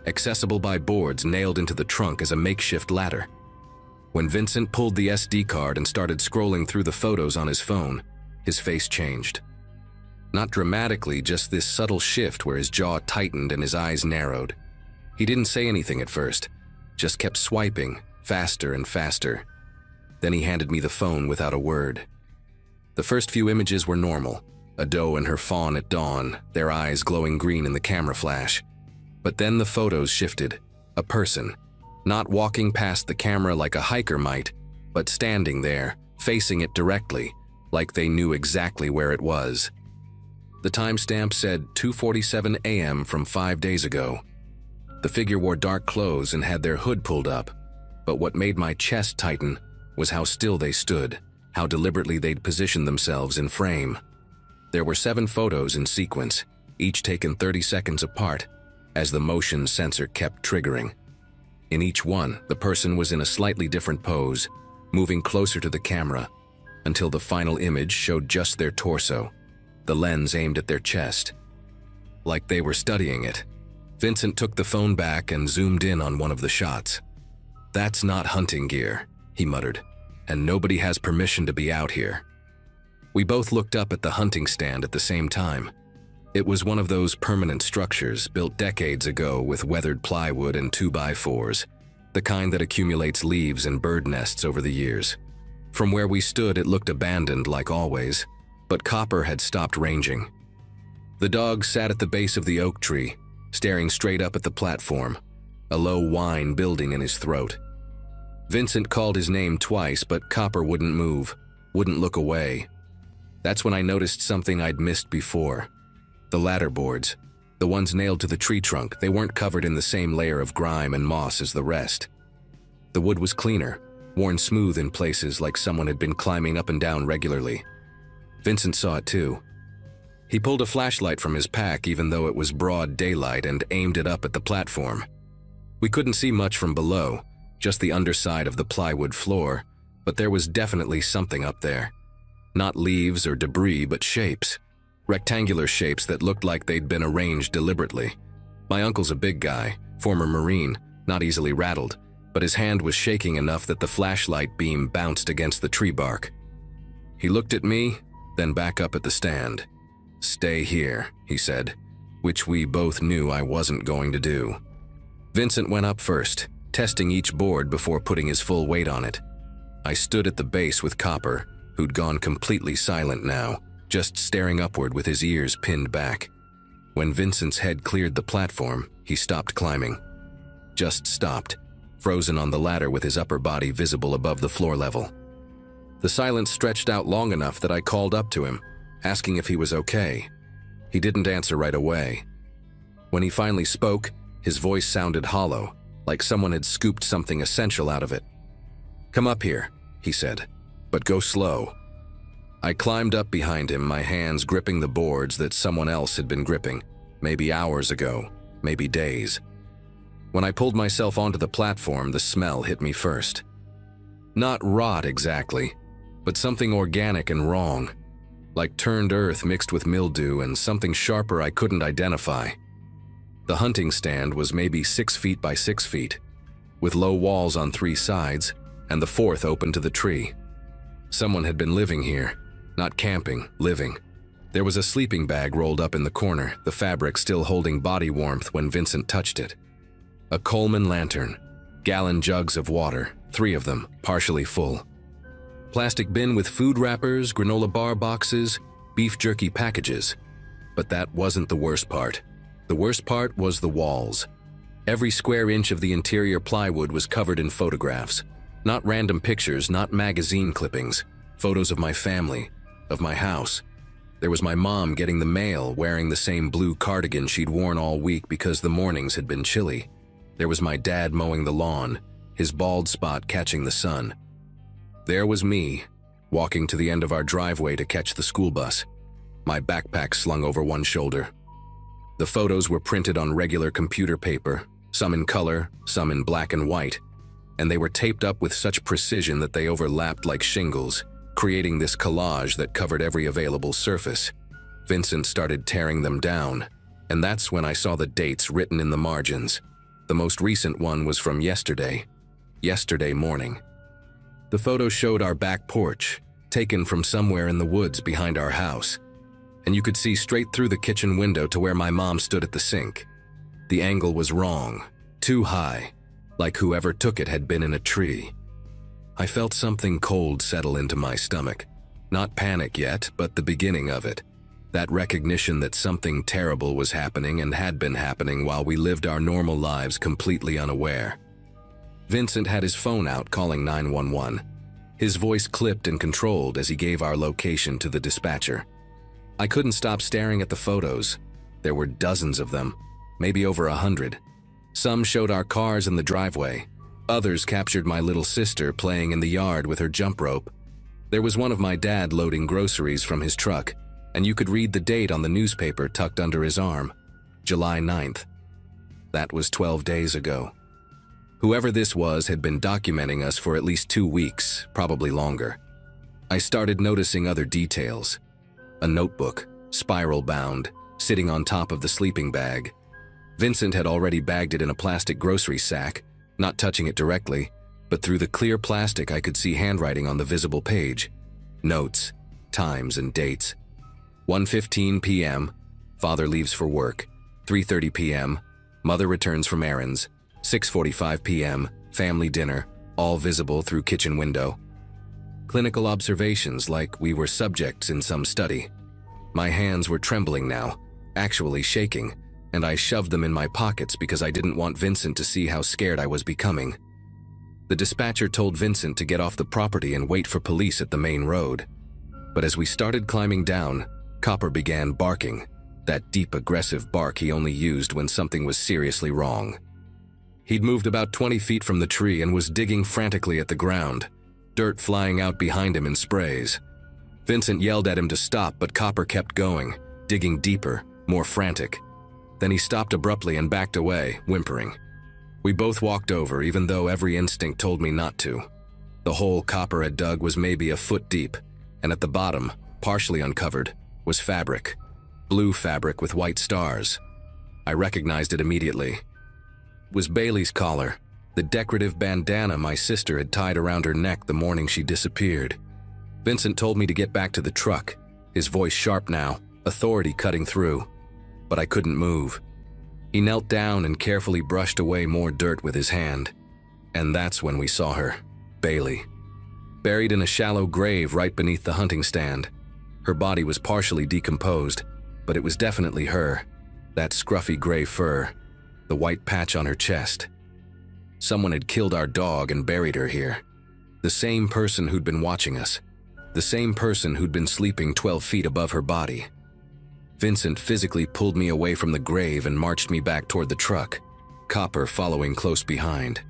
accessible by boards nailed into the trunk as a makeshift ladder. When Vincent pulled the SD card and started scrolling through the photos on his phone, his face changed. Not dramatically, just this subtle shift where his jaw tightened and his eyes narrowed. He didn't say anything at first, just kept swiping, faster and faster. Then he handed me the phone without a word. The first few images were normal, a doe and her fawn at dawn, their eyes glowing green in the camera flash. But then the photos shifted. A person, not walking past the camera like a hiker might, but standing there, facing it directly, like they knew exactly where it was. The timestamp said 2:47 a.m. from 5 days ago. The figure wore dark clothes and had their hood pulled up, but what made my chest tighten was how still they stood, how deliberately they'd positioned themselves in frame. There were 7 photos in sequence, each taken 30 seconds apart, as the motion sensor kept triggering. In each one, the person was in a slightly different pose, moving closer to the camera, until the final image showed just their torso, the lens aimed at their chest. Like they were studying it. Vincent took the phone back and zoomed in on one of the shots. "That's not hunting gear," he muttered, "and nobody has permission to be out here." We both looked up at the hunting stand at the same time. It was one of those permanent structures built decades ago with weathered plywood and 2x4s, the kind that accumulates leaves and bird nests over the years. From where we stood, it looked abandoned like always, but Copper had stopped ranging. The dog sat at the base of the oak tree, staring straight up at the platform, a low whine building in his throat. Vincent called his name twice, but Copper wouldn't move, wouldn't look away. That's when I noticed something I'd missed before. The ladder boards, the ones nailed to the tree trunk, they weren't covered in the same layer of grime and moss as the rest. The wood was cleaner, worn smooth in places like someone had been climbing up and down regularly. Vincent saw it too. He pulled a flashlight from his pack even though it was broad daylight and aimed it up at the platform. We couldn't see much from below, just the underside of the plywood floor, but there was definitely something up there. Not leaves or debris, but shapes. Rectangular shapes that looked like they'd been arranged deliberately. My uncle's a big guy, former Marine, not easily rattled, but his hand was shaking enough that the flashlight beam bounced against the tree bark. He looked at me, then back up at the stand. "Stay here," he said, which we both knew I wasn't going to do. Vincent went up first, testing each board before putting his full weight on it. I stood at the base with Copper, who'd gone completely silent now, just staring upward with his ears pinned back. When Vincent's head cleared the platform, he stopped climbing. Just stopped, frozen on the ladder with his upper body visible above the floor level. The silence stretched out long enough that I called up to him, asking if he was okay. He didn't answer right away. When he finally spoke, his voice sounded hollow, like someone had scooped something essential out of it. "Come up here," he said, "but go slow." I climbed up behind him, my hands gripping the boards that someone else had been gripping, maybe hours ago, maybe days. When I pulled myself onto the platform, the smell hit me first. Not rot exactly, but something organic and wrong, like turned earth mixed with mildew and something sharper I couldn't identify. The hunting stand was maybe 6 feet by 6 feet, with low walls on 3 sides, and the 4th open to the tree. Someone had been living here, not camping, living. There was a sleeping bag rolled up in the corner, the fabric still holding body warmth when Vincent touched it. A Coleman lantern, gallon jugs of water, 3 of them, partially full. Plastic bin with food wrappers, granola bar boxes, beef jerky packages. But that wasn't the worst part. The worst part was the walls. Every square inch of the interior plywood was covered in photographs. Not random pictures, not magazine clippings. Photos of my family, of my house. There was my mom getting the mail, wearing the same blue cardigan she'd worn all week because the mornings had been chilly. There was my dad mowing the lawn, his bald spot catching the sun. There was me, walking to the end of our driveway to catch the school bus, my backpack slung over one shoulder. The photos were printed on regular computer paper, some in color, some in black and white, and they were taped up with such precision that they overlapped like shingles, creating this collage that covered every available surface. Vincent started tearing them down, and that's when I saw the dates written in the margins. The most recent one was from yesterday morning. The photo showed our back porch, taken from somewhere in the woods behind our house, and you could see straight through the kitchen window to where my mom stood at the sink. The angle was wrong, too high, like whoever took it had been in a tree. I felt something cold settle into my stomach. Not panic yet, but the beginning of it. That recognition that something terrible was happening and had been happening while we lived our normal lives completely unaware. Vincent had his phone out calling 911. His voice clipped and controlled as he gave our location to the dispatcher. I couldn't stop staring at the photos. There were dozens of them, maybe over 100. Some showed our cars in the driveway. Others captured my little sister playing in the yard with her jump rope. There was one of my dad loading groceries from his truck, and you could read the date on the newspaper tucked under his arm, July 9th. That was 12 days ago. Whoever this was had been documenting us for at least 2 weeks, probably longer. I started noticing other details. A notebook, spiral-bound, sitting on top of the sleeping bag. Vincent had already bagged it in a plastic grocery sack, not touching it directly, but through the clear plastic I could see handwriting on the visible page. Notes, times and dates. 1:15 p.m., father leaves for work. 3:30 p.m., mother returns from errands. 6:45 p.m., family dinner, all visible through kitchen window. Clinical observations like we were subjects in some study. My hands were trembling now, actually shaking, and I shoved them in my pockets because I didn't want Vincent to see how scared I was becoming. The dispatcher told Vincent to get off the property and wait for police at the main road. But as we started climbing down, Copper began barking, that deep, aggressive bark he only used when something was seriously wrong. He'd moved about 20 feet from the tree and was digging frantically at the ground, dirt flying out behind him in sprays. Vincent yelled at him to stop, but Copper kept going, digging deeper, more frantic. Then he stopped abruptly and backed away, whimpering. We both walked over, even though every instinct told me not to. The hole Copper had dug was maybe a foot deep, and at the bottom, partially uncovered, was fabric. Blue fabric with white stars. I recognized it immediately. It was Bailey's collar, the decorative bandana my sister had tied around her neck the morning she disappeared. Vincent told me to get back to the truck, his voice sharp now, authority cutting through. But I couldn't move. He knelt down and carefully brushed away more dirt with his hand. And that's when we saw her, Bailey. Buried in a shallow grave right beneath the hunting stand. Her body was partially decomposed, but it was definitely her. That scruffy gray fur, the white patch on her chest. Someone had killed our dog and buried her here. The same person who'd been watching us. The same person who'd been sleeping 12 feet above her body. Vincent physically pulled me away from the grave and marched me back toward the truck, Copper following close behind.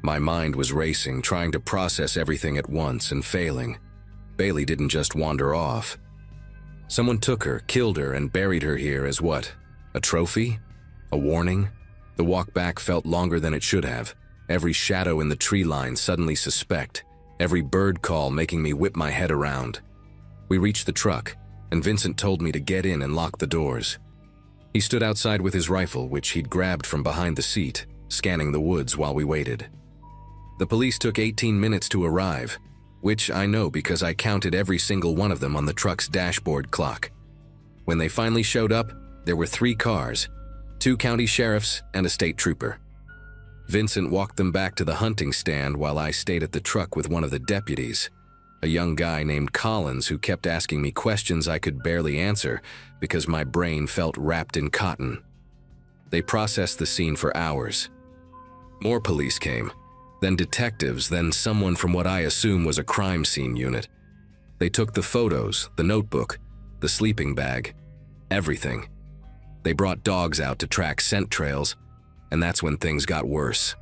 My mind was racing, trying to process everything at once and failing. Bailey didn't just wander off. Someone took her, killed her, and buried her here as what? A trophy? A warning? The walk back felt longer than it should have. Every shadow in the tree line suddenly suspect. Every bird call making me whip my head around. We reached the truck, and Vincent told me to get in and lock the doors. He stood outside with his rifle, which he'd grabbed from behind the seat, scanning the woods while we waited. The police took 18 minutes to arrive, which I know because I counted every single one of them on the truck's dashboard clock. When they finally showed up, there were 3 cars, 2 county sheriffs and a state trooper. Vincent walked them back to the hunting stand while I stayed at the truck with one of the deputies, a young guy named Collins who kept asking me questions I could barely answer because my brain felt wrapped in cotton. They processed the scene for hours. More police came, then detectives, then someone from what I assume was a crime scene unit. They took the photos, the notebook, the sleeping bag, everything. They brought dogs out to track scent trails, and that's when things got worse.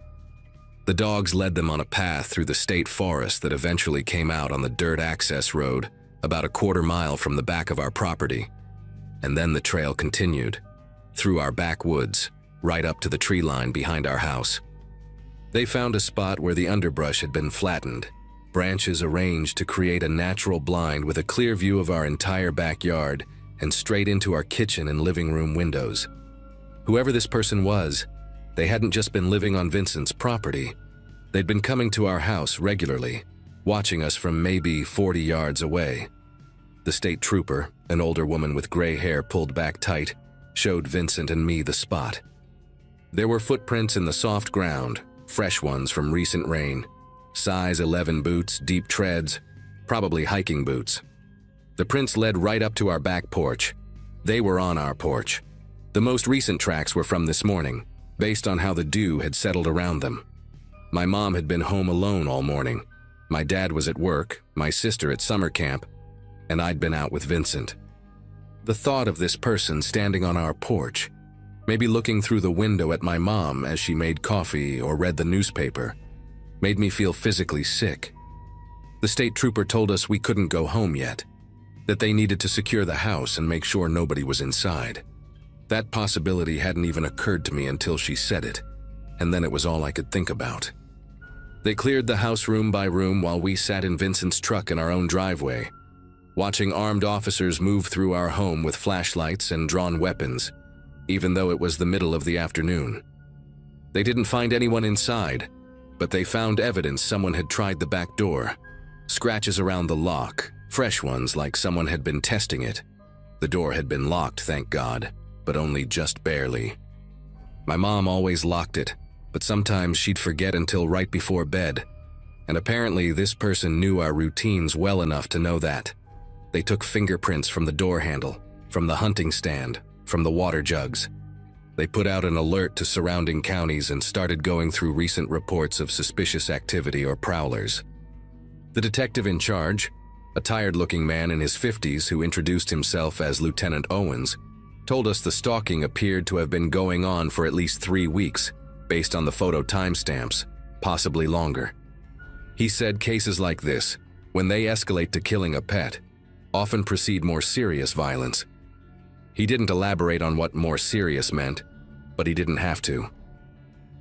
The dogs led them on a path through the state forest that eventually came out on the dirt access road about a quarter mile from the back of our property. And then the trail continued, through our backwoods, right up to the tree line behind our house. They found a spot where the underbrush had been flattened, branches arranged to create a natural blind with a clear view of our entire backyard and straight into our kitchen and living room windows. Whoever this person was, they hadn't just been living on Vincent's property. They'd been coming to our house regularly, watching us from maybe 40 yards away. The state trooper, an older woman with gray hair pulled back tight, showed Vincent and me the spot. There were footprints in the soft ground, fresh ones from recent rain. Size 11 boots, deep treads, probably hiking boots. The prints led right up to our back porch. They were on our porch. The most recent tracks were from this morning, based on how the dew had settled around them. My mom had been home alone all morning. My dad was at work, my sister at summer camp, and I'd been out with Vincent. The thought of this person standing on our porch, maybe looking through the window at my mom as she made coffee or read the newspaper, made me feel physically sick. The state trooper told us we couldn't go home yet, that they needed to secure the house and make sure nobody was inside. That possibility hadn't even occurred to me until she said it, and then it was all I could think about. They cleared the house room by room while we sat in Vincent's truck in our own driveway, watching armed officers move through our home with flashlights and drawn weapons, even though it was the middle of the afternoon. They didn't find anyone inside, but they found evidence someone had tried the back door. Scratches around the lock, fresh ones like someone had been testing it. The door had been locked, thank God, but only just barely. My mom always locked it, but sometimes she'd forget until right before bed, and apparently this person knew our routines well enough to know that. They took fingerprints from the door handle, from the hunting stand, from the water jugs. They put out an alert to surrounding counties and started going through recent reports of suspicious activity or prowlers. The detective in charge, a tired-looking man in his 50s who introduced himself as Lieutenant Owens, told us the stalking appeared to have been going on for at least 3 weeks, based on the photo timestamps, possibly longer. He said cases like this, when they escalate to killing a pet, often precede more serious violence. He didn't elaborate on what more serious meant, but he didn't have to.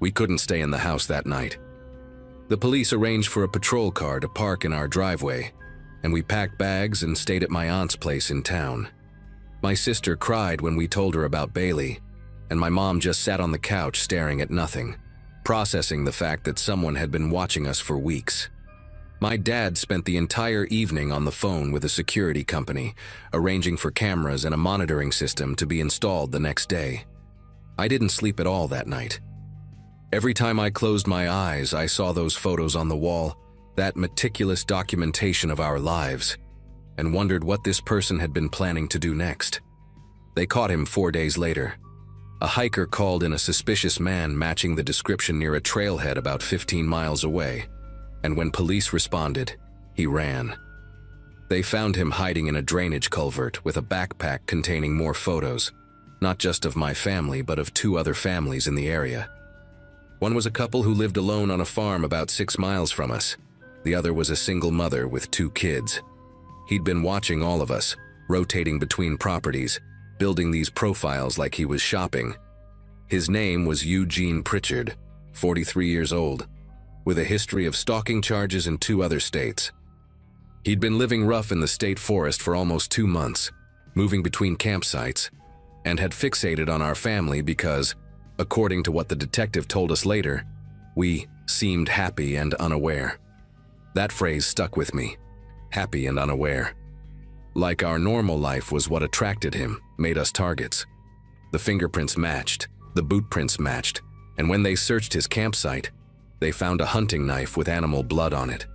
We couldn't stay in the house that night. The police arranged for a patrol car to park in our driveway, and we packed bags and stayed at my aunt's place in town. My sister cried when we told her about Bailey, and my mom just sat on the couch staring at nothing, processing the fact that someone had been watching us for weeks. My dad spent the entire evening on the phone with a security company, arranging for cameras and a monitoring system to be installed the next day. I didn't sleep at all that night. Every time I closed my eyes, I saw those photos on the wall, that meticulous documentation of our lives, and wondered what this person had been planning to do next. They caught him 4 days later. A hiker called in a suspicious man matching the description near a trailhead about 15 miles away, and when police responded, he ran. They found him hiding in a drainage culvert with a backpack containing more photos, not just of my family but of 2 other families in the area. One was a couple who lived alone on a farm about 6 miles from us. The other was a single mother with 2 kids. He'd been watching all of us, rotating between properties, building these profiles like he was shopping. His name was Eugene Pritchard, 43 years old, with a history of stalking charges in 2 other states. He'd been living rough in the state forest for almost 2 months, moving between campsites, and had fixated on our family because, according to what the detective told us later, we seemed happy and unaware. That phrase stuck with me, happy and unaware. Like our normal life was what attracted him, made us targets. The fingerprints matched, the boot prints matched, and when they searched his campsite, they found a hunting knife with animal blood on it.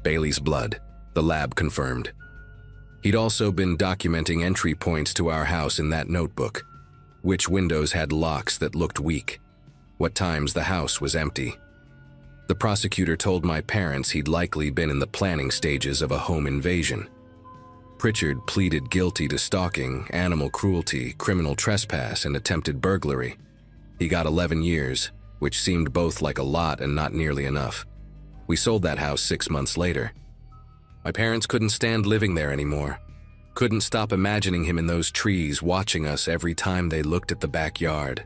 Bailey's blood, the lab confirmed. He'd also been documenting entry points to our house in that notebook, which windows had locks that looked weak, what times the house was empty. The prosecutor told my parents he'd likely been in the planning stages of a home invasion. Pritchard pleaded guilty to stalking, animal cruelty, criminal trespass, and attempted burglary. He got 11 years, which seemed both like a lot and not nearly enough. We sold that house 6 months later. My parents couldn't stand living there anymore. Couldn't stop imagining him in those trees watching us every time they looked at the backyard.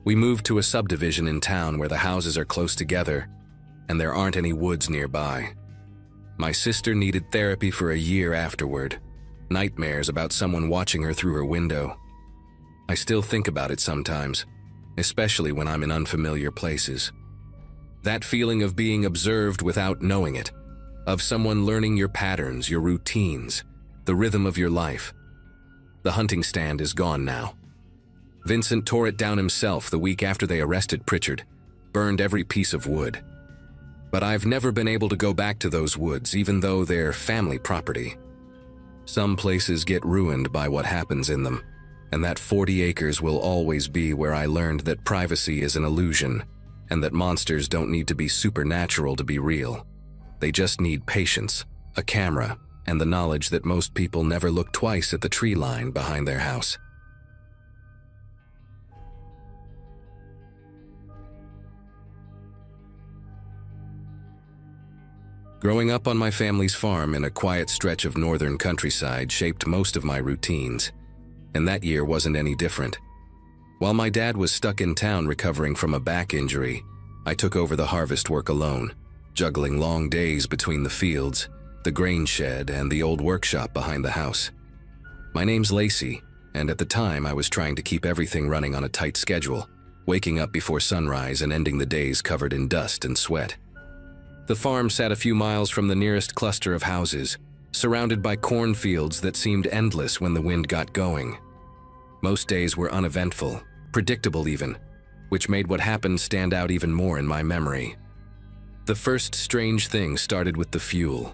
We moved to a subdivision in town where the houses are close together and there aren't any woods nearby. My sister needed therapy for a year afterward, nightmares about someone watching her through her window. I still think about it sometimes, especially when I'm in unfamiliar places. That feeling of being observed without knowing it, of someone learning your patterns, your routines, the rhythm of your life. The hunting stand is gone now. Vincent tore it down himself the week after they arrested Pritchard, burned every piece of wood. But I've never been able to go back to those woods, even though they're family property. Some places get ruined by what happens in them, and that 40 acres will always be where I learned that privacy is an illusion, and that monsters don't need to be supernatural to be real. They just need patience, a camera, and the knowledge that most people never look twice at the tree line behind their house. Growing up on my family's farm in a quiet stretch of northern countryside shaped most of my routines, and that year wasn't any different. While my dad was stuck in town recovering from a back injury, I took over the harvest work alone, juggling long days between the fields, the grain shed, and the old workshop behind the house. My name's Lacey, and at the time I was trying to keep everything running on a tight schedule, waking up before sunrise and ending the days covered in dust and sweat. The farm sat a few miles from the nearest cluster of houses, surrounded by cornfields that seemed endless when the wind got going. Most days were uneventful, predictable even, which made what happened stand out even more in my memory. The first strange thing started with the fuel.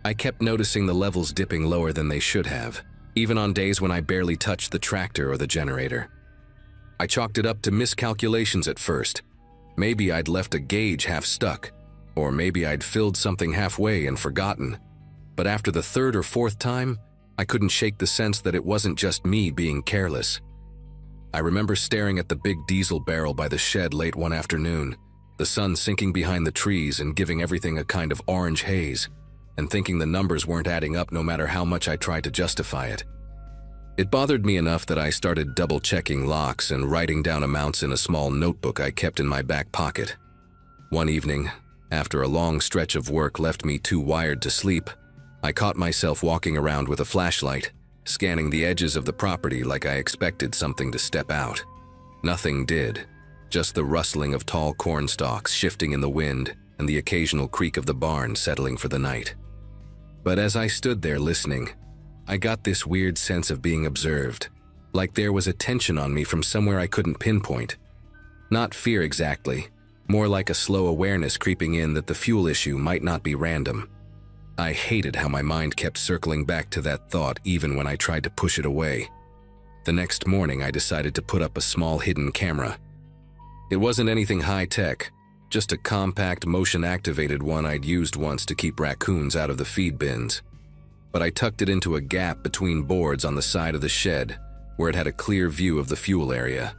I kept noticing the levels dipping lower than they should have, even on days when I barely touched the tractor or the generator. I chalked it up to miscalculations at first. Maybe I'd left a gauge half stuck, or maybe I'd filled something halfway and forgotten. But after the third or fourth time, I couldn't shake the sense that it wasn't just me being careless. I remember staring at the big diesel barrel by the shed late one afternoon, the sun sinking behind the trees and giving everything a kind of orange haze, and thinking the numbers weren't adding up no matter how much I tried to justify it. It bothered me enough that I started double-checking locks and writing down amounts in a small notebook I kept in my back pocket. One evening, after a long stretch of work left me too wired to sleep, I caught myself walking around with a flashlight, scanning the edges of the property like I expected something to step out. Nothing did, just the rustling of tall corn stalks shifting in the wind and the occasional creak of the barn settling for the night. But as I stood there listening, I got this weird sense of being observed, like there was attention on me from somewhere I couldn't pinpoint. Not fear exactly, more like a slow awareness creeping in that the fuel issue might not be random. I hated how my mind kept circling back to that thought even when I tried to push it away. The next morning I decided to put up a small hidden camera. It wasn't anything high-tech, just a compact motion-activated one I'd used once to keep raccoons out of the feed bins. But I tucked it into a gap between boards on the side of the shed, where it had a clear view of the fuel area.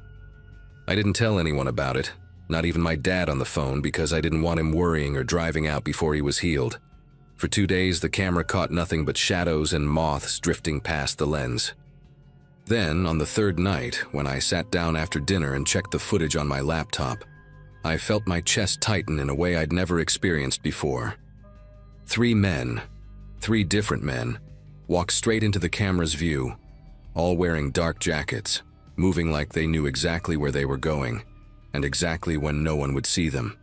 I didn't tell anyone about it, not even my dad on the phone, because I didn't want him worrying or driving out before he was healed. For 2 days, the camera caught nothing but shadows and moths drifting past the lens. Then, on the third night, when I sat down after dinner and checked the footage on my laptop, I felt my chest tighten in a way I'd never experienced before. 3 men, 3 different men, walked straight into the camera's view, all wearing dark jackets, moving like they knew exactly where they were going, and exactly when no one would see them.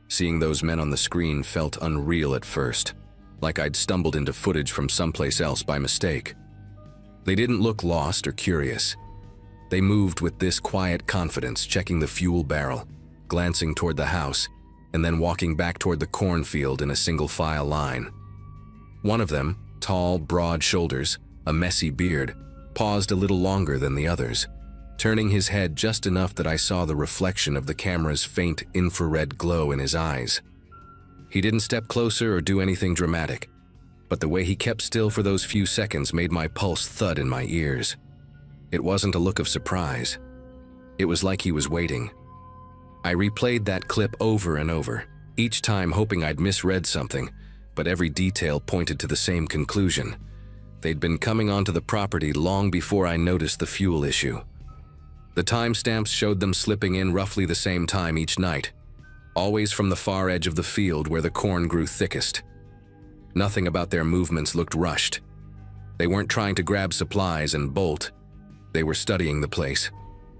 Seeing those men on the screen felt unreal at first, like I'd stumbled into footage from someplace else by mistake. They didn't look lost or curious. They moved with this quiet confidence, checking the fuel barrel, glancing toward the house, and then walking back toward the cornfield in a single-file line. One of them, tall, broad shoulders, a messy beard, paused a little longer than the others, turning his head just enough that I saw the reflection of the camera's faint infrared glow in his eyes. He didn't step closer or do anything dramatic, but the way he kept still for those few seconds made my pulse thud in my ears. It wasn't a look of surprise. It was like he was waiting. I replayed that clip over and over, each time hoping I'd misread something, but every detail pointed to the same conclusion. They'd been coming onto the property long before I noticed the fuel issue. The timestamps showed them slipping in roughly the same time each night, always from the far edge of the field where the corn grew thickest. Nothing about their movements looked rushed. They weren't trying to grab supplies and bolt. They were studying the place.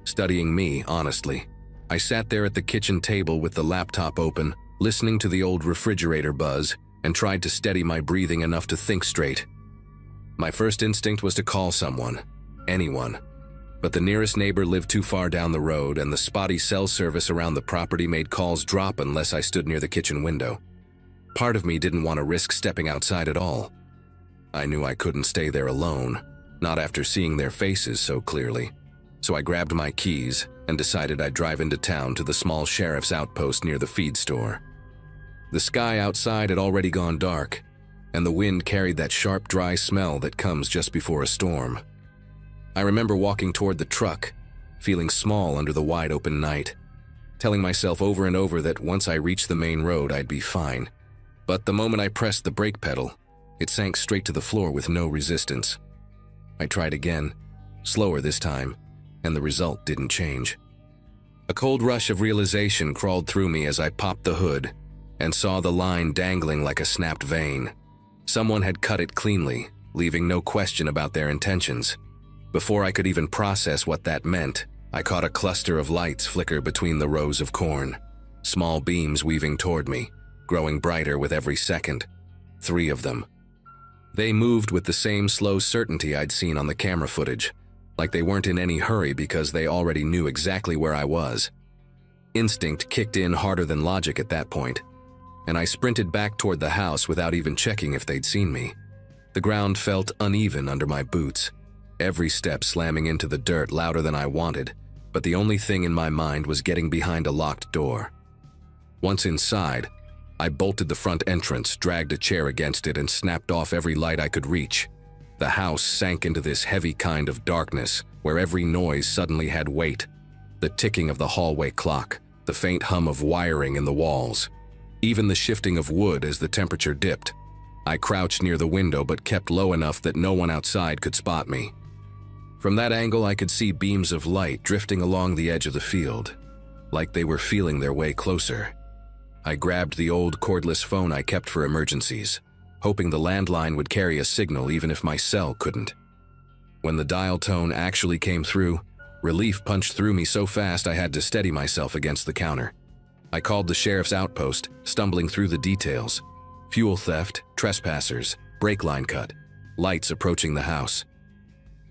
Studying me, honestly. I sat there at the kitchen table with the laptop open, listening to the old refrigerator buzz, and tried to steady my breathing enough to think straight. My first instinct was to call someone, anyone. But the nearest neighbor lived too far down the road, and the spotty cell service around the property made calls drop unless I stood near the kitchen window. Part of me didn't want to risk stepping outside at all. I knew I couldn't stay there alone, not after seeing their faces so clearly. So I grabbed my keys and decided I'd drive into town to the small sheriff's outpost near the feed store. The sky outside had already gone dark, and the wind carried that sharp, dry smell that comes just before a storm. I remember walking toward the truck, feeling small under the wide-open night, telling myself over and over that once I reached the main road, I'd be fine. But the moment I pressed the brake pedal, it sank straight to the floor with no resistance. I tried again, slower this time, and the result didn't change. A cold rush of realization crawled through me as I popped the hood and saw the line dangling like a snapped vein. Someone had cut it cleanly, leaving no question about their intentions. Before I could even process what that meant, I caught a cluster of lights flicker between the rows of corn, small beams weaving toward me, growing brighter with every second. 3 of them. They moved with the same slow certainty I'd seen on the camera footage, like they weren't in any hurry because they already knew exactly where I was. Instinct kicked in harder than logic at that point, and I sprinted back toward the house without even checking if they'd seen me. The ground felt uneven under my boots, every step slamming into the dirt louder than I wanted, but the only thing in my mind was getting behind a locked door. Once inside, I bolted the front entrance, dragged a chair against it, and snapped off every light I could reach. The house sank into this heavy kind of darkness where every noise suddenly had weight. The ticking of the hallway clock, the faint hum of wiring in the walls, even the shifting of wood as the temperature dipped. I crouched near the window but kept low enough that no one outside could spot me. From that angle, I could see beams of light drifting along the edge of the field, like they were feeling their way closer. I grabbed the old cordless phone I kept for emergencies, hoping the landline would carry a signal even if my cell couldn't. When the dial tone actually came through, relief punched through me so fast I had to steady myself against the counter. I called the sheriff's outpost, stumbling through the details. Fuel theft, trespassers, brake line cut, lights approaching the house.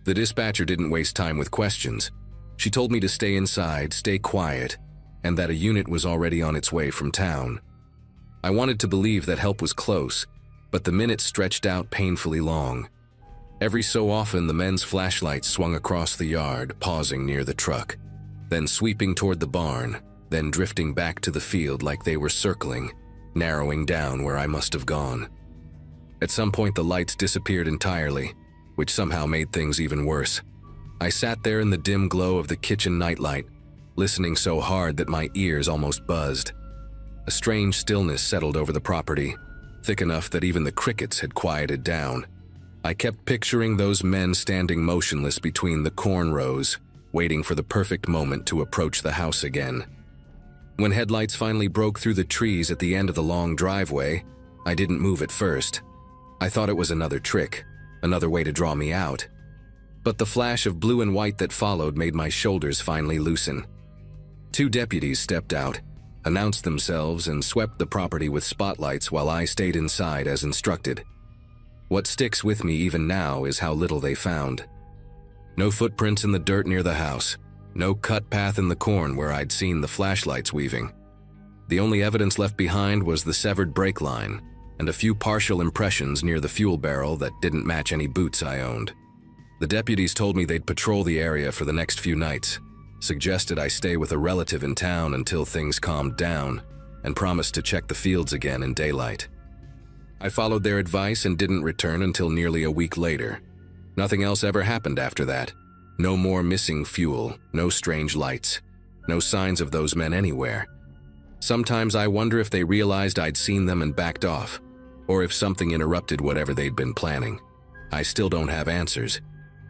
The dispatcher didn't waste time with questions. She told me to stay inside, stay quiet, and that a unit was already on its way from town. I wanted to believe that help was close, but the minutes stretched out painfully long. Every so often, the men's flashlights swung across the yard, pausing near the truck, then sweeping toward the barn, then drifting back to the field like they were circling, narrowing down where I must have gone. At some point, the lights disappeared entirely, which somehow made things even worse. I sat there in the dim glow of the kitchen nightlight, listening so hard that my ears almost buzzed. A strange stillness settled over the property, thick enough that even the crickets had quieted down. I kept picturing those men standing motionless between the corn rows, waiting for the perfect moment to approach the house again. When headlights finally broke through the trees at the end of the long driveway, I didn't move at first. I thought it was another trick, another way to draw me out. But the flash of blue and white that followed made my shoulders finally loosen. 2 deputies stepped out, announced themselves, and swept the property with spotlights while I stayed inside as instructed. What sticks with me even now is how little they found. No footprints in the dirt near the house, no cut path in the corn where I'd seen the flashlights weaving. The only evidence left behind was the severed brake line and a few partial impressions near the fuel barrel that didn't match any boots I owned. The deputies told me they'd patrol the area for the next few nights, suggested I stay with a relative in town until things calmed down, and promised to check the fields again in daylight. I followed their advice and didn't return until nearly a week later. Nothing else ever happened after that. No more missing fuel, no strange lights, no signs of those men anywhere. Sometimes I wonder if they realized I'd seen them and backed off, or if something interrupted whatever they'd been planning. I still don't have answers,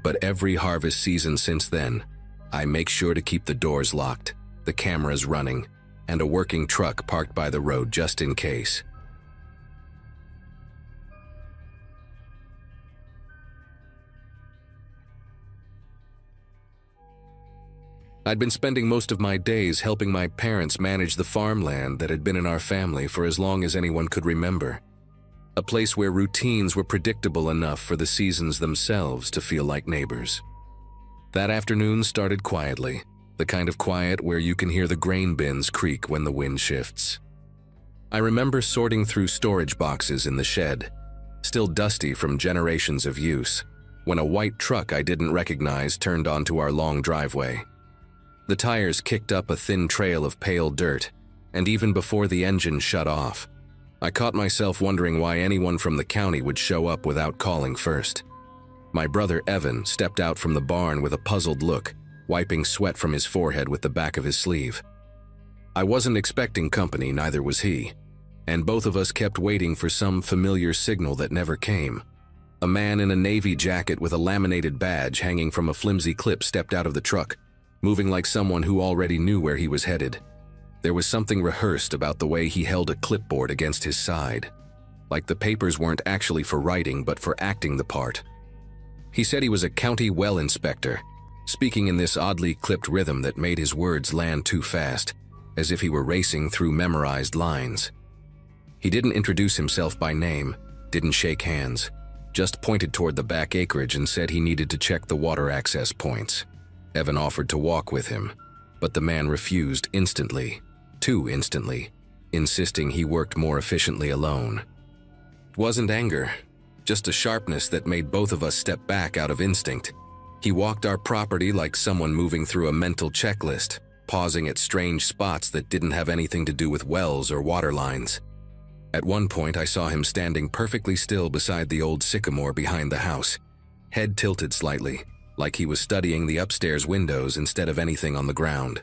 but every harvest season since then, I make sure to keep the doors locked, the cameras running, and a working truck parked by the road just in case. I'd been spending most of my days helping my parents manage the farmland that had been in our family for as long as anyone could remember. A place where routines were predictable enough for the seasons themselves to feel like neighbors. That afternoon started quietly, the kind of quiet where you can hear the grain bins creak when the wind shifts. I remember sorting through storage boxes in the shed, still dusty from generations of use, when a white truck I didn't recognize turned onto our long driveway. The tires kicked up a thin trail of pale dirt, and even before the engine shut off, I caught myself wondering why anyone from the county would show up without calling first. My brother Evan stepped out from the barn with a puzzled look, wiping sweat from his forehead with the back of his sleeve. I wasn't expecting company, neither was he, and both of us kept waiting for some familiar signal that never came. A man in a navy jacket with a laminated badge hanging from a flimsy clip stepped out of the truck, moving like someone who already knew where he was headed. There was something rehearsed about the way he held a clipboard against his side, like the papers weren't actually for writing but for acting the part. He said he was a county well inspector, speaking in this oddly clipped rhythm that made his words land too fast, as if he were racing through memorized lines. He didn't introduce himself by name, didn't shake hands, just pointed toward the back acreage and said he needed to check the water access points. Evan offered to walk with him, but the man refused instantly, too instantly, insisting he worked more efficiently alone. It wasn't anger, just a sharpness that made both of us step back out of instinct. He walked our property like someone moving through a mental checklist, pausing at strange spots that didn't have anything to do with wells or water lines. At one point, I saw him standing perfectly still beside the old sycamore behind the house, head tilted slightly, like he was studying the upstairs windows instead of anything on the ground.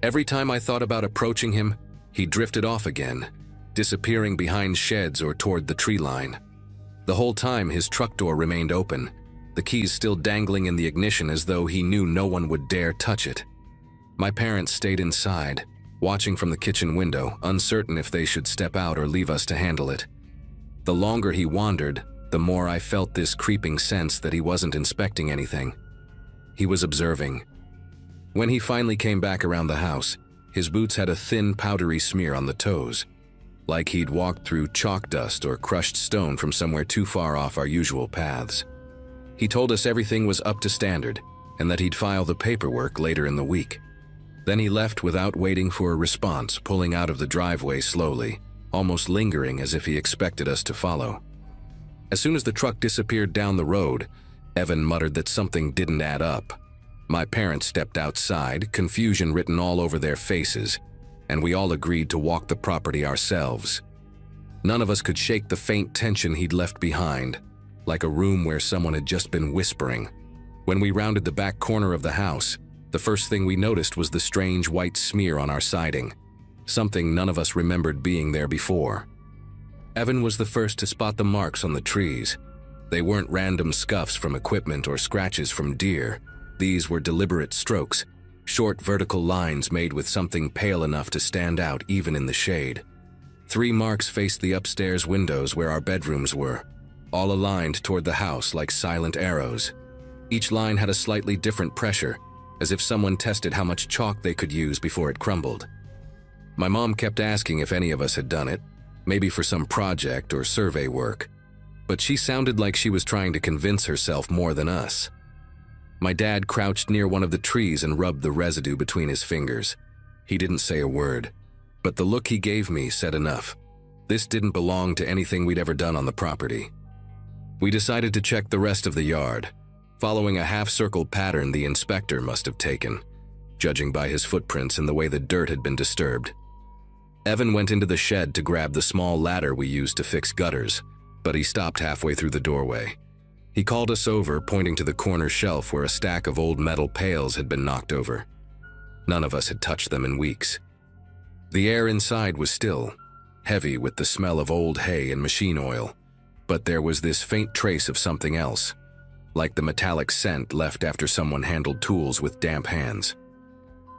Every time I thought about approaching him, he drifted off again, disappearing behind sheds or toward the tree line. The whole time, his truck door remained open, the keys still dangling in the ignition as though he knew no one would dare touch it. My parents stayed inside, watching from the kitchen window, uncertain if they should step out or leave us to handle it. The longer he wandered, the more I felt this creeping sense that he wasn't inspecting anything. He was observing. When he finally came back around the house, his boots had a thin, powdery smear on the toes, like he'd walked through chalk dust or crushed stone from somewhere too far off our usual paths. He told us everything was up to standard and that he'd file the paperwork later in the week. Then he left without waiting for a response, pulling out of the driveway slowly, almost lingering as if he expected us to follow. As soon as the truck disappeared down the road, Evan muttered that something didn't add up. My parents stepped outside, confusion written all over their faces, and we all agreed to walk the property ourselves. None of us could shake the faint tension he'd left behind, like a room where someone had just been whispering. When we rounded the back corner of the house, the first thing we noticed was the strange white smear on our siding, something none of us remembered being there before. Evan was the first to spot the marks on the trees. They weren't random scuffs from equipment or scratches from deer. These were deliberate strokes, short vertical lines made with something pale enough to stand out even in the shade. 3 marks faced the upstairs windows where our bedrooms were, all aligned toward the house like silent arrows. Each line had a slightly different pressure, as if someone tested how much chalk they could use before it crumbled. My mom kept asking if any of us had done it, maybe for some project or survey work, but she sounded like she was trying to convince herself more than us. My dad crouched near one of the trees and rubbed the residue between his fingers. He didn't say a word, but the look he gave me said enough. This didn't belong to anything we'd ever done on the property. We decided to check the rest of the yard, following a half-circle pattern the inspector must have taken, judging by his footprints and the way the dirt had been disturbed. Evan went into the shed to grab the small ladder we used to fix gutters, but he stopped halfway through the doorway. He called us over, pointing to the corner shelf where a stack of old metal pails had been knocked over. None of us had touched them in weeks. The air inside was still, heavy with the smell of old hay and machine oil, but there was this faint trace of something else, like the metallic scent left after someone handled tools with damp hands.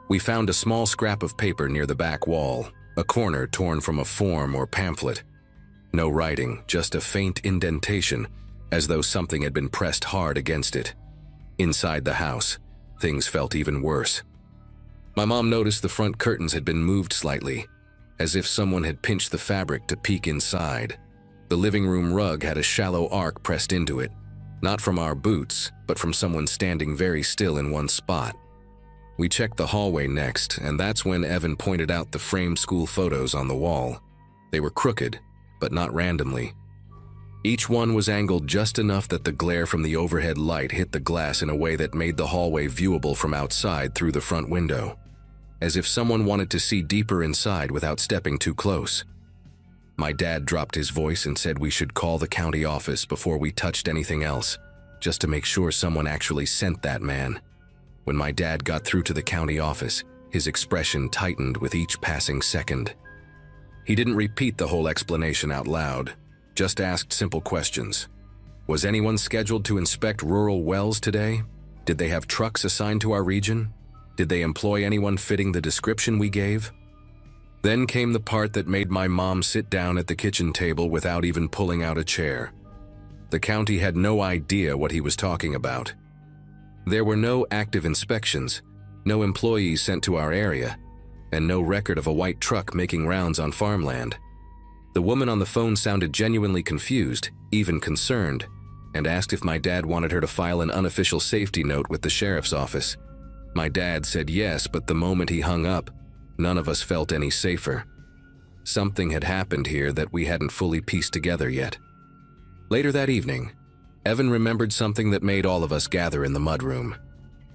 We found a small scrap of paper near the back wall, a corner torn from a form or pamphlet. No writing, just a faint indentation, as though something had been pressed hard against it. Inside the house, things felt even worse. My mom noticed the front curtains had been moved slightly, as if someone had pinched the fabric to peek inside. The living room rug had a shallow arc pressed into it, not from our boots, but from someone standing very still in one spot. We checked the hallway next, and that's when Evan pointed out the framed school photos on the wall. They were crooked, but not randomly. Each one was angled just enough that the glare from the overhead light hit the glass in a way that made the hallway viewable from outside through the front window, as if someone wanted to see deeper inside without stepping too close. My dad dropped his voice and said we should call the county office before we touched anything else, just to make sure someone actually sent that man. When my dad got through to the county office, his expression tightened with each passing second. He didn't repeat the whole explanation out loud, just asked simple questions. Was anyone scheduled to inspect rural wells today? Did they have trucks assigned to our region? Did they employ anyone fitting the description we gave? Then came the part that made my mom sit down at the kitchen table without even pulling out a chair. The county had no idea what he was talking about. There were no active inspections, no employees sent to our area, and no record of a white truck making rounds on farmland. The woman on the phone sounded genuinely confused, even concerned, and asked if my dad wanted her to file an unofficial safety note with the sheriff's office. My dad said yes, but the moment he hung up, none of us felt any safer. Something had happened here that we hadn't fully pieced together yet. Later that evening, Evan remembered something that made all of us gather in the mudroom.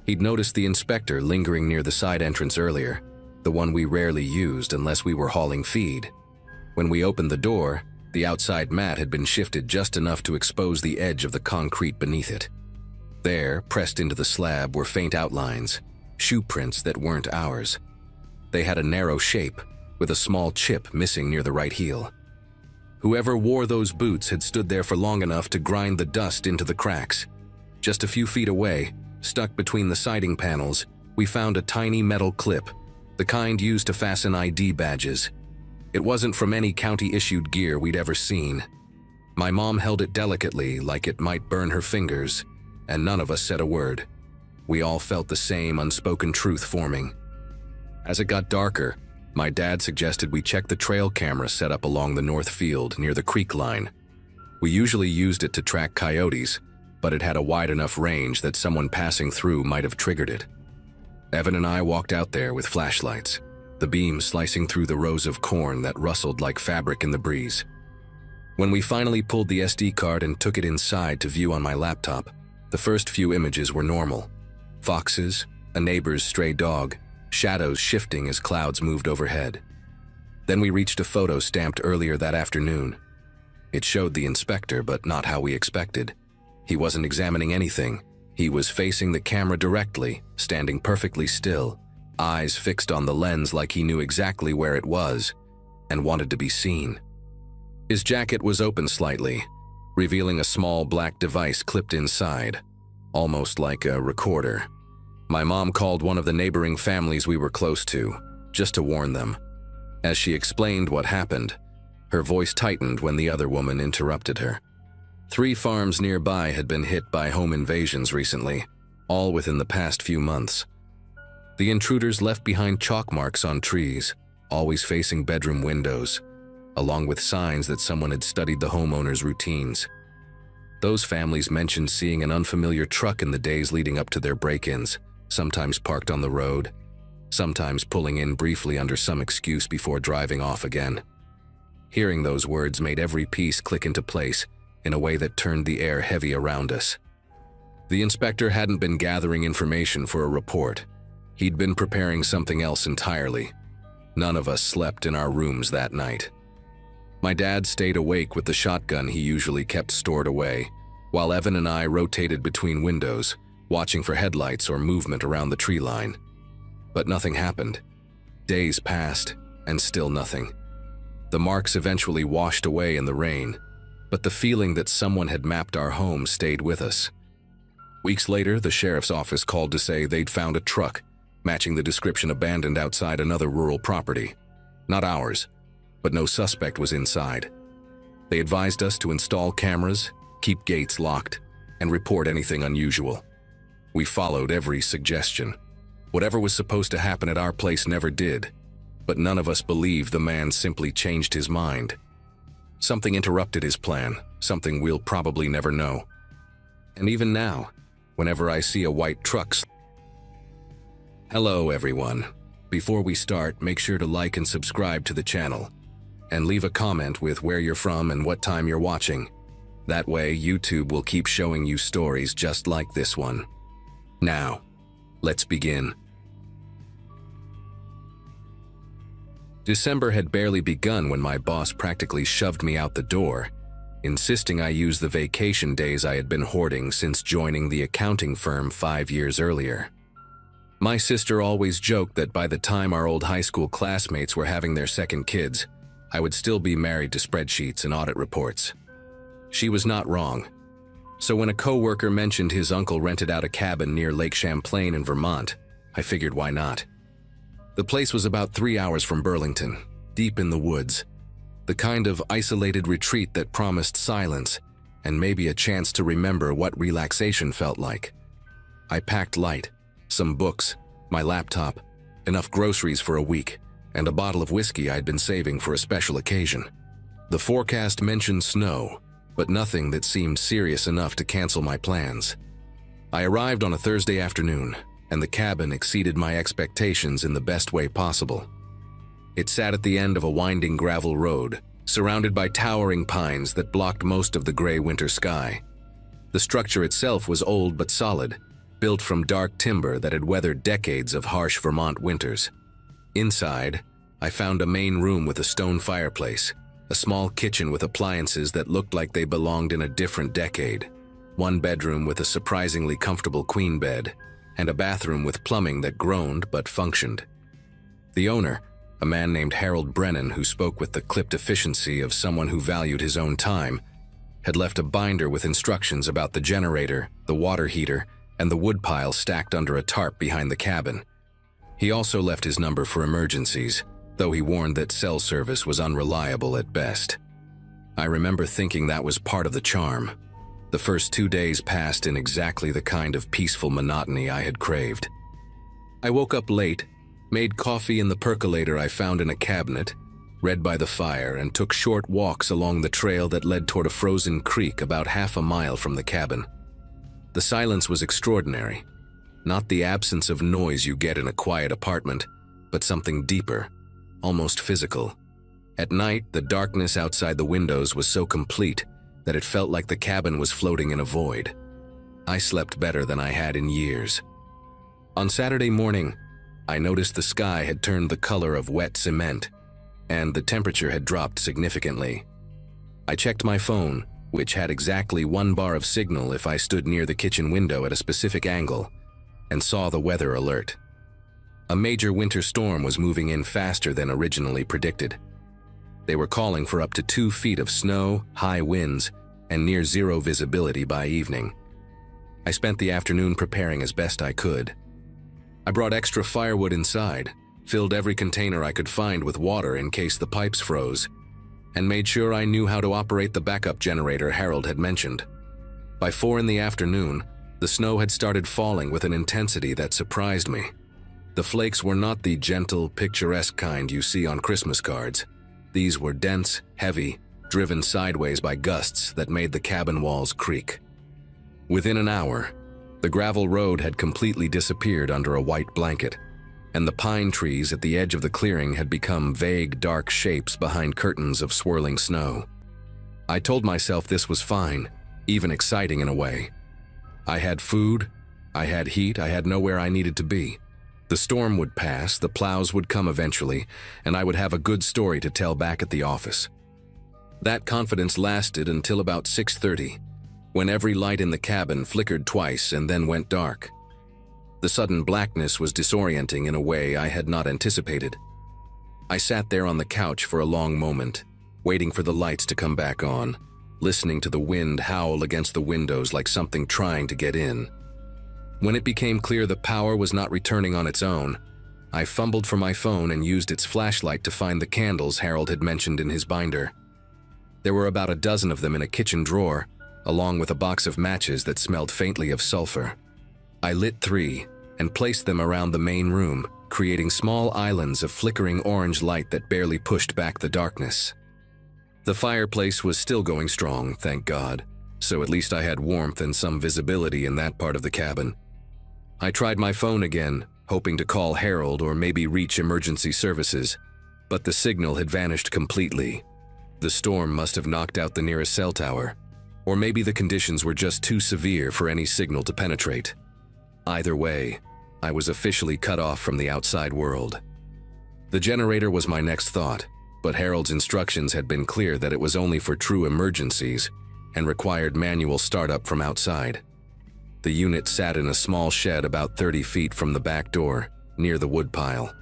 He'd noticed the inspector lingering near the side entrance earlier, the one we rarely used unless we were hauling feed. When we opened the door, the outside mat had been shifted just enough to expose the edge of the concrete beneath it. There, pressed into the slab, were faint outlines, shoe prints that weren't ours. They had a narrow shape, with a small chip missing near the right heel. Whoever wore those boots had stood there for long enough to grind the dust into the cracks. Just a few feet away, stuck between the siding panels, we found a tiny metal clip, the kind used to fasten ID badges. It wasn't from any county-issued gear we'd ever seen. My mom held it delicately, like it might burn her fingers, and none of us said a word. We all felt the same unspoken truth forming. As it got darker, my dad suggested we check the trail camera set up along the north field near the creek line. We usually used it to track coyotes, but it had a wide enough range that someone passing through might have triggered it. Evan and I walked out there with flashlights, the beams slicing through the rows of corn that rustled like fabric in the breeze. When we finally pulled the SD card and took it inside to view on my laptop, the first few images were normal. Foxes, a neighbor's stray dog, shadows shifting as clouds moved overhead. Then we reached a photo stamped earlier that afternoon. It showed the inspector, but not how we expected. He wasn't examining anything. He was facing the camera directly, standing perfectly still, eyes fixed on the lens like he knew exactly where it was and wanted to be seen. His jacket was open slightly, revealing a small black device clipped inside, almost like a recorder. My mom called one of the neighboring families we were close to, just to warn them. As she explained what happened, her voice tightened when the other woman interrupted her. 3 farms nearby had been hit by home invasions recently, all within the past few months. The intruders left behind chalk marks on trees, always facing bedroom windows, along with signs that someone had studied the homeowners' routines. Those families mentioned seeing an unfamiliar truck in the days leading up to their break-ins, sometimes parked on the road, sometimes pulling in briefly under some excuse before driving off again. Hearing those words made every piece click into place in a way that turned the air heavy around us. The inspector hadn't been gathering information for a report. He'd been preparing something else entirely. None of us slept in our rooms that night. My dad stayed awake with the shotgun he usually kept stored away, while Evan and I rotated between windows, watching for headlights or movement around the tree line. But nothing happened. Days passed, and still nothing. The marks eventually washed away in the rain, but the feeling that someone had mapped our home stayed with us. Weeks later, the sheriff's office called to say they'd found a truck, matching the description abandoned outside another rural property. Not ours, but no suspect was inside. They advised us to install cameras, keep gates locked, and report anything unusual. We followed every suggestion. Whatever was supposed to happen at our place never did, but none of us believed the man simply changed his mind. Something interrupted his plan, something we'll probably never know. And even now, whenever I see a white truck... Hello everyone. Before we start, make sure to like and subscribe to the channel, and leave a comment with where you're from and what time you're watching. That way, YouTube will keep showing you stories just like this one. Now, let's begin. December had barely begun when my boss practically shoved me out the door, insisting I use the vacation days I had been hoarding since joining the accounting firm 5 years earlier. My sister always joked that by the time our old high school classmates were having their second kids, I would still be married to spreadsheets and audit reports. She was not wrong. So when a coworker mentioned his uncle rented out a cabin near Lake Champlain in Vermont, I figured why not. The place was about 3 hours from Burlington, deep in the woods, the kind of isolated retreat that promised silence and maybe a chance to remember what relaxation felt like. I packed light, some books, my laptop, enough groceries for a week, and a bottle of whiskey I'd been saving for a special occasion. The forecast mentioned snow, but nothing that seemed serious enough to cancel my plans. I arrived on a Thursday afternoon, and the cabin exceeded my expectations in the best way possible. It sat at the end of a winding gravel road, surrounded by towering pines that blocked most of the gray winter sky. The structure itself was old but solid, built from dark timber that had weathered decades of harsh Vermont winters. Inside, I found a main room with a stone fireplace, a small kitchen with appliances that looked like they belonged in a different decade, one bedroom with a surprisingly comfortable queen bed, and a bathroom with plumbing that groaned but functioned. The owner, a man named Harold Brennan who spoke with the clipped efficiency of someone who valued his own time, had left a binder with instructions about the generator, the water heater, and the woodpile stacked under a tarp behind the cabin. He also left his number for emergencies, though he warned that cell service was unreliable at best. I remember thinking that was part of the charm. The first 2 days passed in exactly the kind of peaceful monotony I had craved. I woke up late, made coffee in the percolator I found in a cabinet, read by the fire, and took short walks along the trail that led toward a frozen creek about half a mile from the cabin. The silence was extraordinary. Not the absence of noise you get in a quiet apartment, but something deeper, almost physical. At night, the darkness outside the windows was so complete that it felt like the cabin was floating in a void. I slept better than I had in years. On Saturday morning, I noticed the sky had turned the color of wet cement, and the temperature had dropped significantly. I checked my phone, which had exactly 1 bar of signal if I stood near the kitchen window at a specific angle, and saw the weather alert. A major winter storm was moving in faster than originally predicted. They were calling for up to 2 feet of snow, high winds, and near zero visibility by evening. I spent the afternoon preparing as best I could. I brought extra firewood inside, filled every container I could find with water in case the pipes froze, and made sure I knew how to operate the backup generator Harold had mentioned. By 4 in the afternoon, the snow had started falling with an intensity that surprised me. The flakes were not the gentle, picturesque kind you see on Christmas cards. These were dense, heavy, driven sideways by gusts that made the cabin walls creak. Within an hour, the gravel road had completely disappeared under a white blanket, and the pine trees at the edge of the clearing had become vague, dark shapes behind curtains of swirling snow. I told myself this was fine, even exciting in a way. I had food, I had heat, I had nowhere I needed to be. The storm would pass, the plows would come eventually, and I would have a good story to tell back at the office. That confidence lasted until about 6:30, when every light in the cabin flickered twice and then went dark. The sudden blackness was disorienting in a way I had not anticipated. I sat there on the couch for a long moment, waiting for the lights to come back on, listening to the wind howl against the windows like something trying to get in. When it became clear the power was not returning on its own, I fumbled for my phone and used its flashlight to find the candles Harold had mentioned in his binder. There were about a dozen of them in a kitchen drawer, along with a box of matches that smelled faintly of sulfur. I lit 3 and placed them around the main room, creating small islands of flickering orange light that barely pushed back the darkness. The fireplace was still going strong, thank God, so at least I had warmth and some visibility in that part of the cabin. I tried my phone again, hoping to call Harold or maybe reach emergency services, but the signal had vanished completely. The storm must have knocked out the nearest cell tower, or maybe the conditions were just too severe for any signal to penetrate. Either way, I was officially cut off from the outside world. The generator was my next thought, but Harold's instructions had been clear that it was only for true emergencies and required manual startup from outside. The unit sat in a small shed about 30 feet from the back door, near the woodpile.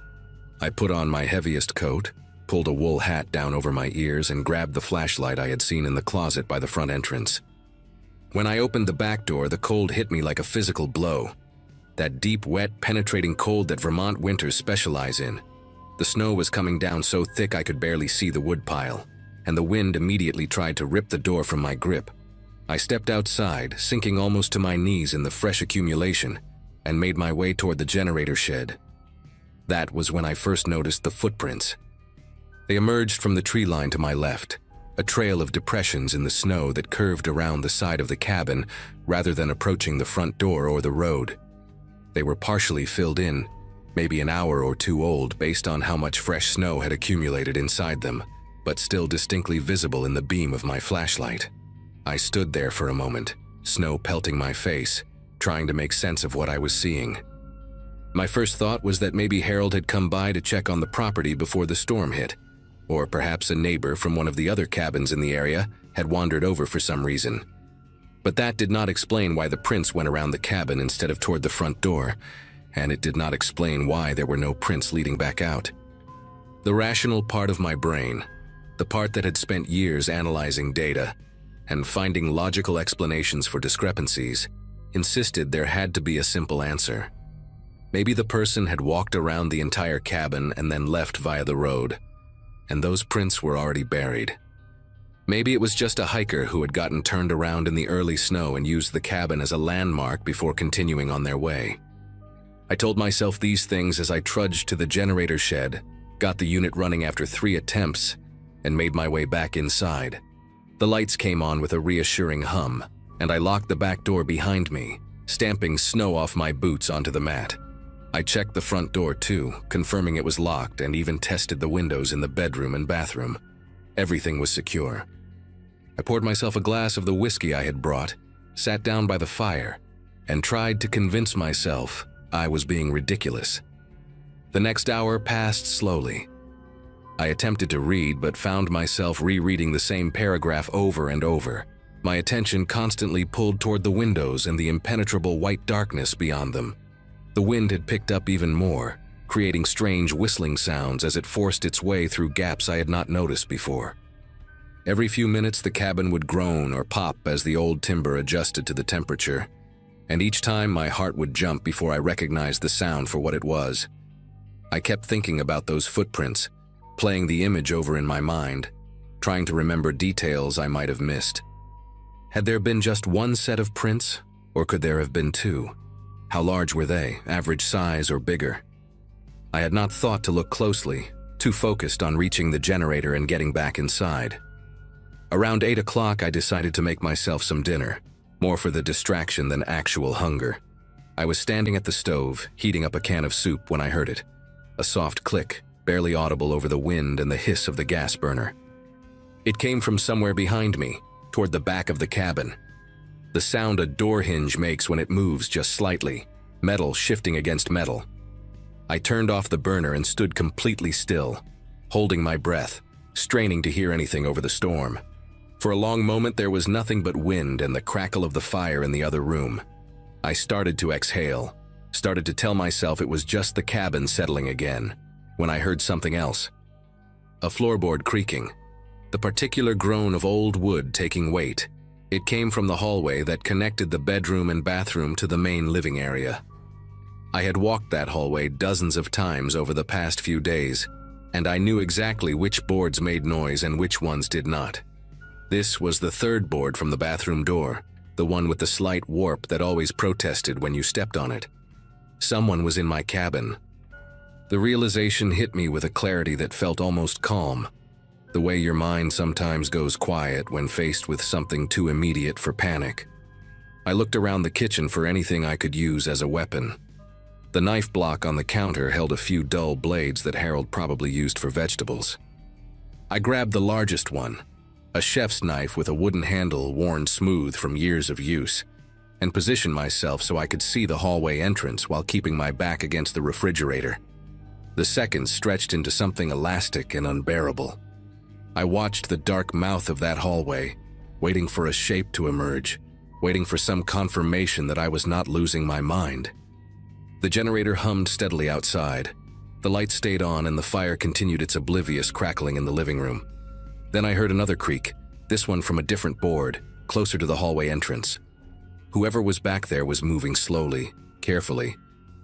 I put on my heaviest coat, pulled a wool hat down over my ears, and grabbed the flashlight I had seen in the closet by the front entrance. When I opened the back door, the cold hit me like a physical blow. That deep, wet, penetrating cold that Vermont winters specialize in. The snow was coming down so thick I could barely see the woodpile, and the wind immediately tried to rip the door from my grip. I stepped outside, sinking almost to my knees in the fresh accumulation, and made my way toward the generator shed. That was when I first noticed the footprints. They emerged from the tree line to my left, a trail of depressions in the snow that curved around the side of the cabin rather than approaching the front door or the road. They were partially filled in, maybe an hour or 2 old based on how much fresh snow had accumulated inside them, but still distinctly visible in the beam of my flashlight. I stood there for a moment, snow pelting my face, trying to make sense of what I was seeing. My first thought was that maybe Harold had come by to check on the property before the storm hit, or perhaps a neighbor from one of the other cabins in the area had wandered over for some reason. But that did not explain why the prints went around the cabin instead of toward the front door, and it did not explain why there were no prints leading back out. The rational part of my brain, the part that had spent years analyzing data and finding logical explanations for discrepancies, insisted there had to be a simple answer. Maybe the person had walked around the entire cabin and then left via the road, and those prints were already buried. Maybe it was just a hiker who had gotten turned around in the early snow and used the cabin as a landmark before continuing on their way. I told myself these things as I trudged to the generator shed, got the unit running after 3 attempts, and made my way back inside. The lights came on with a reassuring hum, and I locked the back door behind me, stamping snow off my boots onto the mat. I checked the front door too, confirming it was locked, and even tested the windows in the bedroom and bathroom. Everything was secure. I poured myself a glass of the whiskey I had brought, sat down by the fire, and tried to convince myself I was being ridiculous. The next hour passed slowly. I attempted to read, but found myself rereading the same paragraph over and over, my attention constantly pulled toward the windows and the impenetrable white darkness beyond them. The wind had picked up even more, creating strange whistling sounds as it forced its way through gaps I had not noticed before. Every few minutes the cabin would groan or pop as the old timber adjusted to the temperature, and each time my heart would jump before I recognized the sound for what it was. I kept thinking about those footprints, playing the image over in my mind, trying to remember details I might have missed. Had there been just one set of prints, or could there have been 2? How large were they, average size or bigger? I had not thought to look closely, too focused on reaching the generator and getting back inside. Around 8 o'clock, I decided to make myself some dinner, more for the distraction than actual hunger. I was standing at the stove, heating up a can of soup when I heard it. A soft click, barely audible over the wind and the hiss of the gas burner. It came from somewhere behind me, toward the back of the cabin. The sound a door hinge makes when it moves just slightly, metal shifting against metal. I turned off the burner and stood completely still, holding my breath, straining to hear anything over the storm. For a long moment there was nothing but wind and the crackle of the fire in the other room. I started to exhale, started to tell myself it was just the cabin settling again, when I heard something else. A floorboard creaking, the particular groan of old wood taking weight. It came from the hallway that connected the bedroom and bathroom to the main living area. I had walked that hallway dozens of times over the past few days, and I knew exactly which boards made noise and which ones did not. This was the third board from the bathroom door, the one with the slight warp that always protested when you stepped on it. Someone was in my cabin. The realization hit me with a clarity that felt almost calm, the way your mind sometimes goes quiet when faced with something too immediate for panic. I looked around the kitchen for anything I could use as a weapon. The knife block on the counter held a few dull blades that Harold probably used for vegetables. I grabbed the largest one, a chef's knife with a wooden handle worn smooth from years of use, and positioned myself so I could see the hallway entrance while keeping my back against the refrigerator. The seconds stretched into something elastic and unbearable. I watched the dark mouth of that hallway, waiting for a shape to emerge, waiting for some confirmation that I was not losing my mind. The generator hummed steadily outside. The lights stayed on and the fire continued its oblivious crackling in the living room. Then I heard another creak, this one from a different board, closer to the hallway entrance. Whoever was back there was moving slowly, carefully,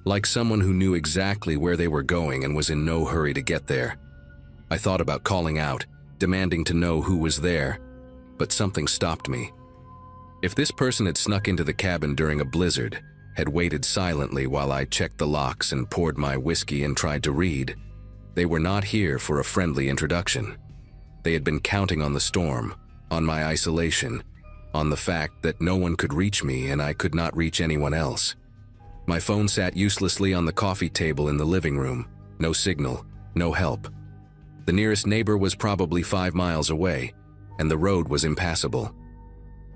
like someone who knew exactly where they were going and was in no hurry to get there. I thought about calling out, demanding to know who was there, but something stopped me. If this person had snuck into the cabin during a blizzard, had waited silently while I checked the locks and poured my whiskey and tried to read, they were not here for a friendly introduction. They had been counting on the storm, on my isolation, on the fact that no one could reach me and I could not reach anyone else. My phone sat uselessly on the coffee table in the living room, no signal, no help. The nearest neighbor was probably 5 miles away, and the road was impassable.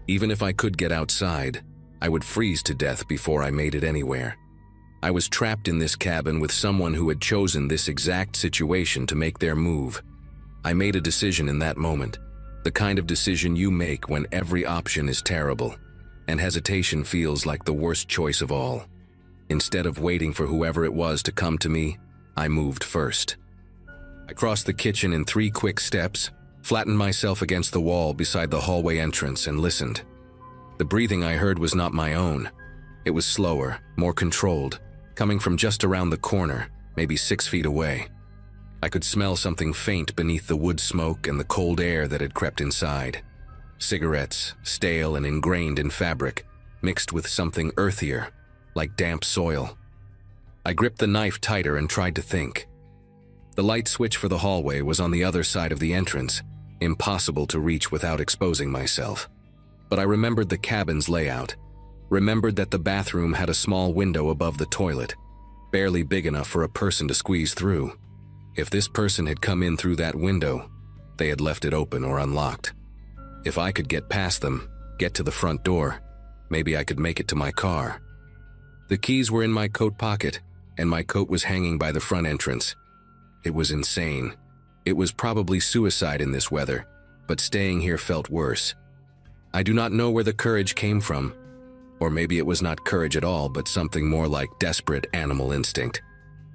Even if I could get outside, I would freeze to death before I made it anywhere. I was trapped in this cabin with someone who had chosen this exact situation to make their move. I made a decision in that moment, the kind of decision you make when every option is terrible, and hesitation feels like the worst choice of all. Instead of waiting for whoever it was to come to me, I moved first. I crossed the kitchen in 3 quick steps, flattened myself against the wall beside the hallway entrance, and listened. The breathing I heard was not my own. It was slower, more controlled, coming from just around the corner, maybe 6 feet away. I could smell something faint beneath the wood smoke and the cold air that had crept inside. Cigarettes, stale and ingrained in fabric, mixed with something earthier, like damp soil. I gripped the knife tighter and tried to think. The light switch for the hallway was on the other side of the entrance, impossible to reach without exposing myself. But I remembered the cabin's layout, remembered that the bathroom had a small window above the toilet, barely big enough for a person to squeeze through. If this person had come in through that window, they had left it open or unlocked. If I could get past them, get to the front door, maybe I could make it to my car. The keys were in my coat pocket, and my coat was hanging by the front entrance. It was insane. It was probably suicide in this weather, but staying here felt worse. I do not know where the courage came from. Or maybe it was not courage at all, but something more like desperate animal instinct.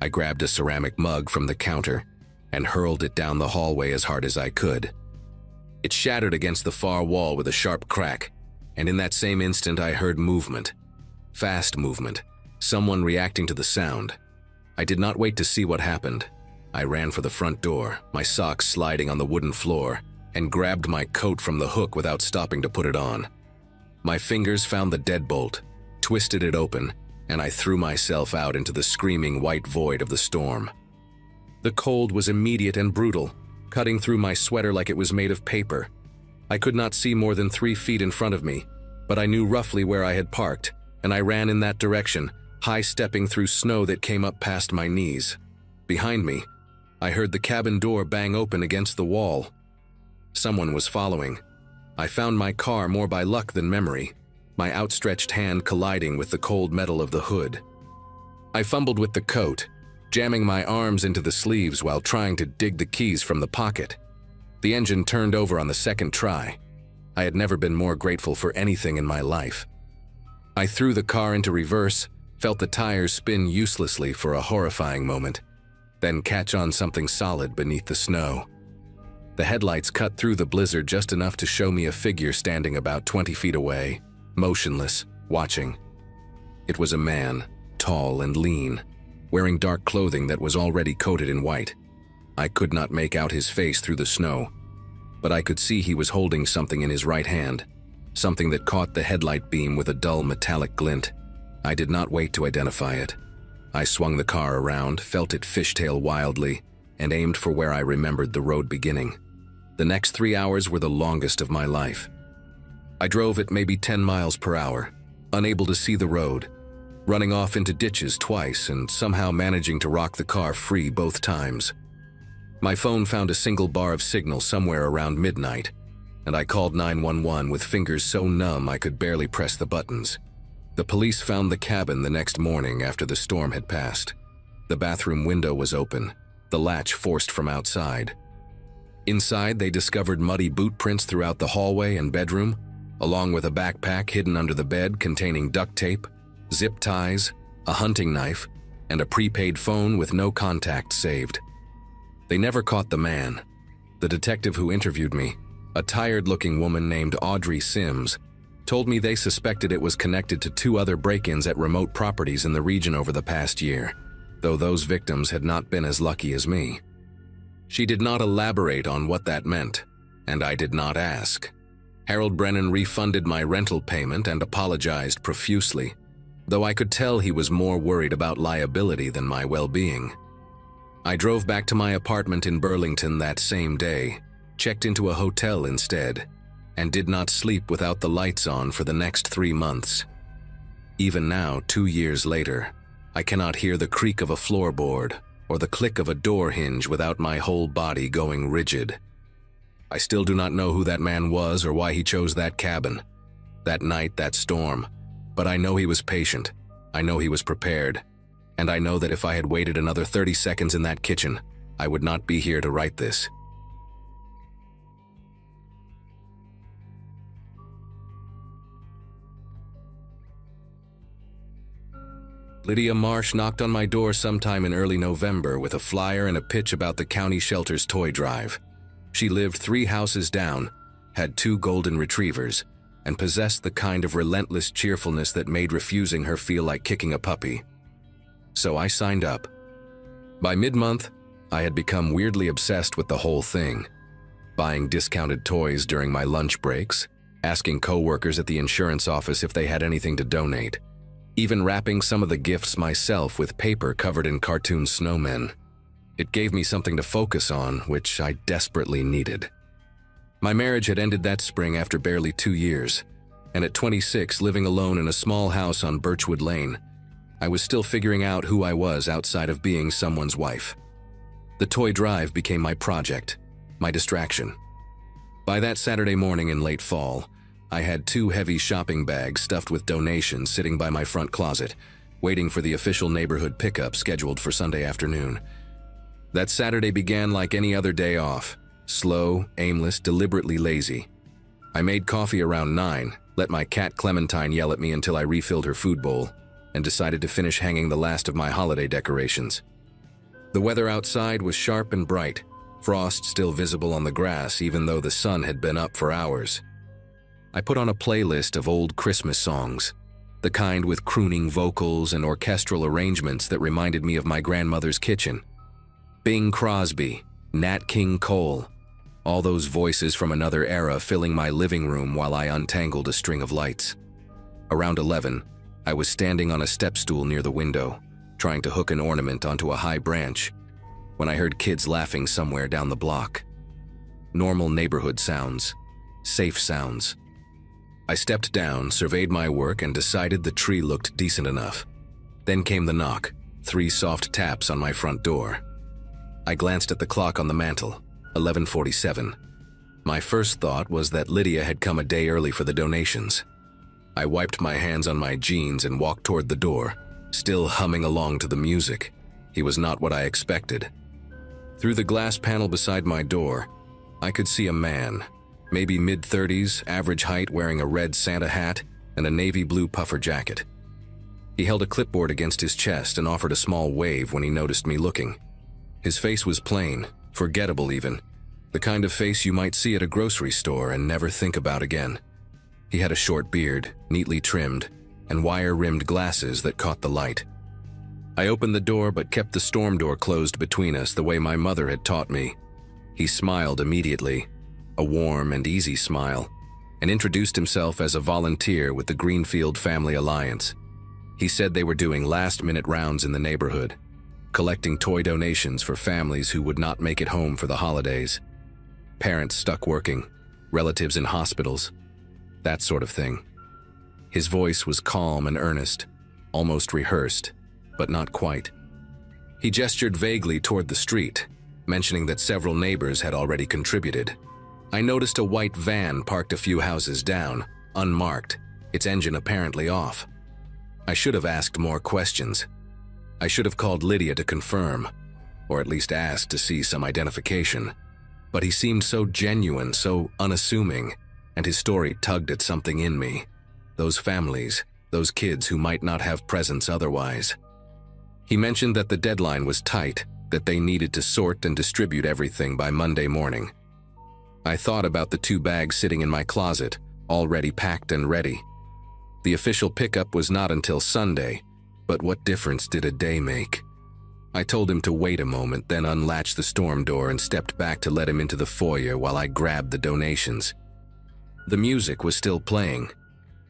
I grabbed a ceramic mug from the counter and hurled it down the hallway as hard as I could. It shattered against the far wall with a sharp crack, and in that same instant I heard movement. Fast movement. Someone reacting to the sound. I did not wait to see what happened. I ran for the front door, my socks sliding on the wooden floor, and grabbed my coat from the hook without stopping to put it on. My fingers found the deadbolt, twisted it open, and I threw myself out into the screaming white void of the storm. The cold was immediate and brutal, cutting through my sweater like it was made of paper. I could not see more than 3 feet in front of me, but I knew roughly where I had parked, and I ran in that direction, high-stepping through snow that came up past my knees. Behind me, I heard the cabin door bang open against the wall. Someone was following. I found my car more by luck than memory, my outstretched hand colliding with the cold metal of the hood. I fumbled with the coat, jamming my arms into the sleeves while trying to dig the keys from the pocket. The engine turned over on the second try. I had never been more grateful for anything in my life. I threw the car into reverse, felt the tires spin uselessly for a horrifying moment, then catch on something solid beneath the snow. The headlights cut through the blizzard just enough to show me a figure standing about 20 feet away, motionless, watching. It was a man, tall and lean, wearing dark clothing that was already coated in white. I could not make out his face through the snow, but I could see he was holding something in his right hand, something that caught the headlight beam with a dull metallic glint. I did not wait to identify it. I swung the car around, felt it fishtail wildly, and aimed for where I remembered the road beginning. The next 3 hours were the longest of my life. I drove at maybe 10 miles per hour, unable to see the road, running off into ditches twice and somehow managing to rock the car free both times. My phone found a single bar of signal somewhere around midnight, and I called 911 with fingers so numb I could barely press the buttons. The police found the cabin the next morning after the storm had passed. The bathroom window was open, the latch forced from outside. Inside, they discovered muddy boot prints throughout the hallway and bedroom, along with a backpack hidden under the bed containing duct tape, zip ties, a hunting knife, and a prepaid phone with no contact saved. They never caught the man. The detective who interviewed me, a tired-looking woman named Audrey Sims, told me they suspected it was connected to 2 other break-ins at remote properties in the region over the past year, though those victims had not been as lucky as me. She did not elaborate on what that meant, and I did not ask. Harold Brennan refunded my rental payment and apologized profusely, though I could tell he was more worried about liability than my well-being. I drove back to my apartment in Burlington that same day, checked into a hotel instead, and did not sleep without the lights on for the next 3 months. Even now, 2 years later, I cannot hear the creak of a floorboard or the click of a door hinge without my whole body going rigid. I still do not know who that man was or why he chose that cabin, that night, that storm. But I know he was patient. I know he was prepared. And I know that if I had waited another 30 seconds in that kitchen, I would not be here to write this. Lydia Marsh knocked on my door sometime in early November with a flyer and a pitch about the county shelter's toy drive. She lived 3 houses down, had 2 golden retrievers, and possessed the kind of relentless cheerfulness that made refusing her feel like kicking a puppy. So I signed up. By mid-month, I had become weirdly obsessed with the whole thing, buying discounted toys during my lunch breaks, asking coworkers at the insurance office if they had anything to donate, even wrapping some of the gifts myself with paper covered in cartoon snowmen. It gave me something to focus on, which I desperately needed. My marriage had ended that spring after barely 2 years, and at 26, living alone in a small house on Birchwood Lane, I was still figuring out who I was outside of being someone's wife. The toy drive became my project, my distraction. By that Saturday morning in late fall, I had 2 heavy shopping bags stuffed with donations sitting by my front closet, waiting for the official neighborhood pickup scheduled for Sunday afternoon. That Saturday began like any other day off, slow, aimless, deliberately lazy. I made coffee around 9, let my cat Clementine yell at me until I refilled her food bowl, and decided to finish hanging the last of my holiday decorations. The weather outside was sharp and bright, frost still visible on the grass even though the sun had been up for hours. I put on a playlist of old Christmas songs, the kind with crooning vocals and orchestral arrangements that reminded me of my grandmother's kitchen. Bing Crosby, Nat King Cole, all those voices from another era filling my living room while I untangled a string of lights. Around 11, I was standing on a step stool near the window, trying to hook an ornament onto a high branch, when I heard kids laughing somewhere down the block. Normal neighborhood sounds, safe sounds. I stepped down, surveyed my work, and decided the tree looked decent enough. Then came the knock, 3 soft taps on my front door. I glanced at the clock on the mantel, 11:47. My first thought was that Lydia had come a day early for the donations. I wiped my hands on my jeans and walked toward the door, still humming along to the music. He was not what I expected. Through the glass panel beside my door, I could see a man, maybe mid-30s, average height, wearing a red Santa hat and a navy blue puffer jacket. He held a clipboard against his chest and offered a small wave when he noticed me looking. His face was plain, forgettable even, the kind of face you might see at a grocery store and never think about again. He had a short beard, neatly trimmed, and wire-rimmed glasses that caught the light. I opened the door but kept the storm door closed between us the way my mother had taught me. He smiled immediately, a warm and easy smile, and introduced himself as a volunteer with the Greenfield Family Alliance. He said they were doing last-minute rounds in the neighborhood, collecting toy donations for families who would not make it home for the holidays. Parents stuck working, relatives in hospitals, that sort of thing. His voice was calm and earnest, almost rehearsed, but not quite. He gestured vaguely toward the street, mentioning that several neighbors had already contributed. I noticed a white van parked a few houses down, unmarked, its engine apparently off. I should have asked more questions. I should have called Lydia to confirm, or at least asked to see some identification. But he seemed so genuine, so unassuming, and his story tugged at something in me. Those families, those kids who might not have presents otherwise. He mentioned that the deadline was tight, that they needed to sort and distribute everything by Monday morning. I thought about the 2 bags sitting in my closet, already packed and ready. The official pickup was not until Sunday, but what difference did a day make? I told him to wait a moment, then unlatched the storm door and stepped back to let him into the foyer while I grabbed the donations. The music was still playing.